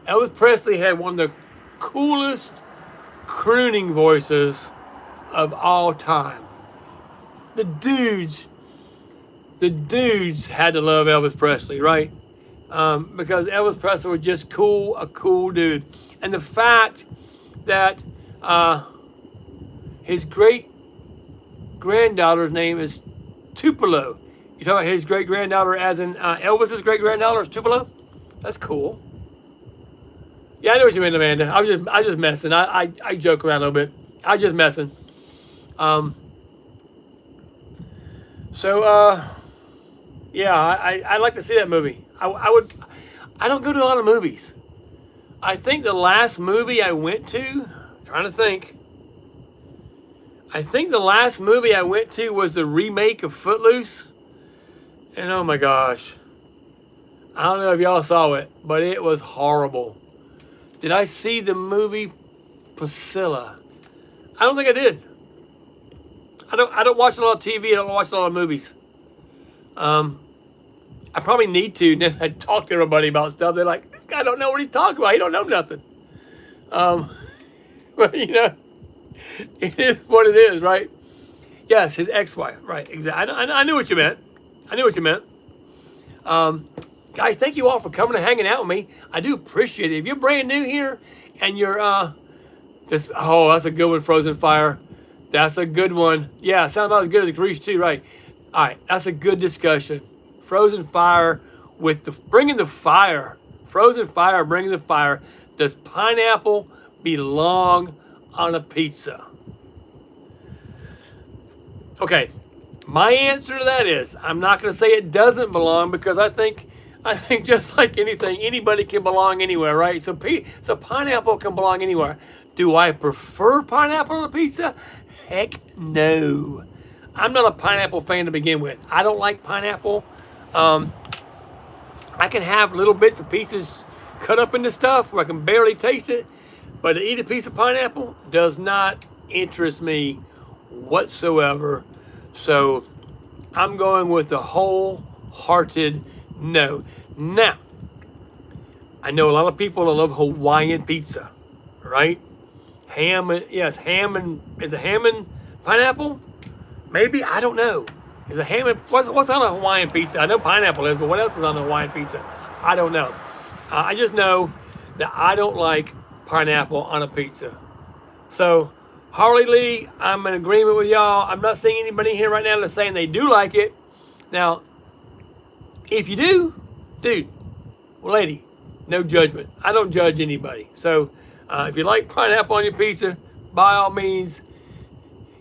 Elvis Presley had one of the coolest crooning voices of all time. The dudes had to love Elvis Presley, right? Because Elvis Presley was just cool, a cool dude. And the fact that his great-granddaughter's name is Tupelo. You talking about his great-granddaughter as in Elvis's great-granddaughter is Tupelo? That's cool. Yeah, I know what you mean, Amanda. I just messing. I joke around a little bit. I just messing. Yeah, I'd like to see that movie. I don't go to a lot of movies. I think the last movie I went to, I'm trying to think. I think the last movie I went to was the remake of Footloose. And oh my gosh. I don't know if y'all saw it, but it was horrible. Did I see the movie Priscilla? I don't think I did. I don't watch a lot of TV. I don't watch a lot of movies. I probably need to. And then I talk to everybody about stuff. They're like, this guy don't know what he's talking about. He don't know nothing. But you know, it is what it is, right? Yes, his ex-wife. Right, exactly. I knew what you meant. I knew what you meant. Guys, thank you all for coming and hanging out with me. I do appreciate it. If you're brand new here and you're that's a good one, Frozen Fire. That's a good one. Yeah, sounds about as good as Grease too, right? All right, that's a good discussion. Frozen Fire with bringing the fire. Frozen Fire bringing the fire. Does pineapple belong on a pizza? Okay, my answer to that is I'm not going to say it doesn't belong, because I think just like anything, anybody can belong anywhere, right? So pineapple can belong anywhere. Do I prefer pineapple on a pizza? Heck no. I'm not a pineapple fan to begin with. I don't like pineapple. I can have little bits and pieces cut up into stuff where I can barely taste it, but to eat a piece of pineapple does not interest me whatsoever. So I'm going with the wholehearted no. Now, I know a lot of people that love Hawaiian pizza, right? Ham and is it ham and pineapple? Maybe, I don't know. Is it ham and what's on a Hawaiian pizza? I know pineapple is, but what else is on a Hawaiian pizza? I don't know. I just know that I don't like pineapple on a pizza. So, Harley Lee, I'm in agreement with y'all. I'm not seeing anybody here right now that's saying they do like it. Now, if you do, dude, well, lady, no judgment. I don't judge anybody. So, if you like pineapple on your pizza, by all means.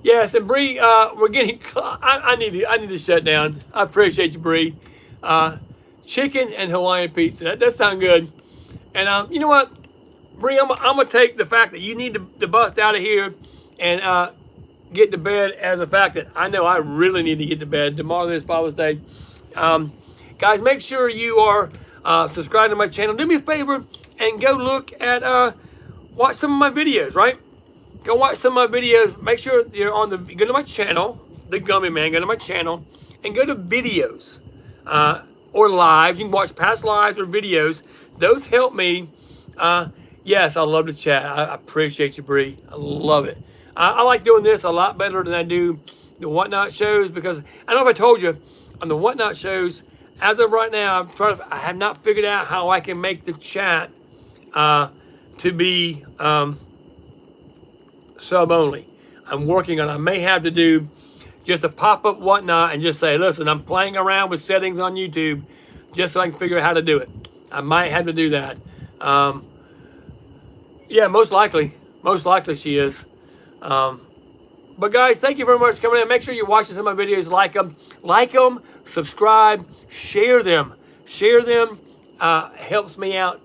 Yes, and Bree, we're getting. I need to shut down. I appreciate you, Bree. Chicken and Hawaiian pizza. That does sound good. And you know what, Bree, I'm gonna take the fact that you need to bust out of here and get to bed as a fact that I know I really need to get to bed. Tomorrow is Father's Day. Guys, make sure you are subscribed to my channel. Do me a favor and go look at watch some of my videos, right? Go watch some of my videos. Make sure you're go to my channel, the Gumby Man, go to my channel and go to videos or lives. You can watch past lives or videos. Those help me. Yes, I love to chat. I appreciate you, Bree. I love it. I like doing this a lot better than I do the Whatnot shows, because I don't know if I told you, on the Whatnot shows, as of right now, I have not figured out how I can make the chat to be sub only. I'm working on it. I may have to do just a pop-up Whatnot and just say, listen, I'm playing around with settings on YouTube just so I can figure out how to do it. I might have to do that. Yeah, most likely she is. But guys, thank you very much for coming in. Make sure you're watching some of my videos. Like them, subscribe, share them. Helps me out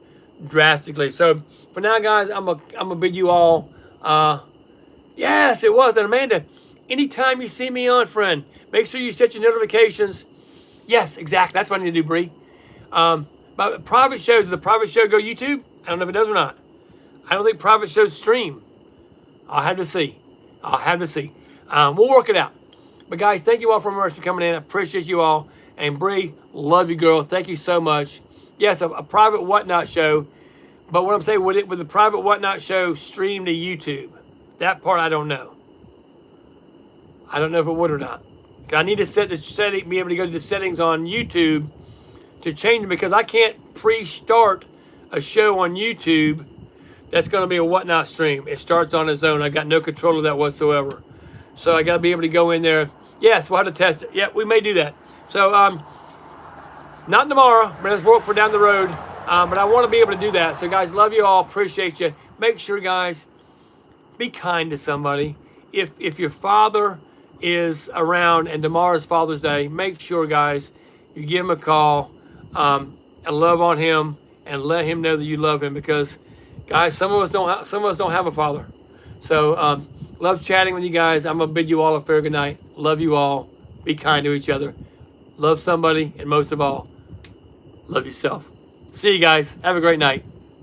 drastically. So for now, guys, I'm gonna bid you all. Yes, it was. And Amanda, anytime you see me on, friend, make sure you set your notifications. Yes, exactly. That's what I need to do, Bree. My private shows, does the private show go YouTube? I don't know if it does or not. I don't think private shows stream. I'll have to see. We'll work it out. But guys, thank you all very much for coming in. I appreciate you all. And Bree, love you, girl. Thank you so much. Yes, a private Whatnot show. But what I'm saying, would the private Whatnot show stream to YouTube? That part I don't know. I don't know if it would or not. I need to set the setting, be able to go to the settings on YouTube to change them, because I can't pre-start a show on YouTube that's going to be a Whatnot stream. It starts on its own. I got no control of that whatsoever. So I got to be able to go in there. Yes, we'll have to test it. Yeah, we may do that. So not tomorrow, but let's work for down the road. But I want to be able to do that. So guys, love you all. Appreciate you. Make sure, guys, be kind to somebody. If your father is around and tomorrow's Father's Day, make sure, guys, you give him a call and love on him and let him know that you love him, because guys, some of us don't have a father. So love chatting with you guys. I'm gonna bid you all a fair good night. Love you all. Be kind to each other. Love somebody, and most of all, love yourself. See you guys. Have a great night.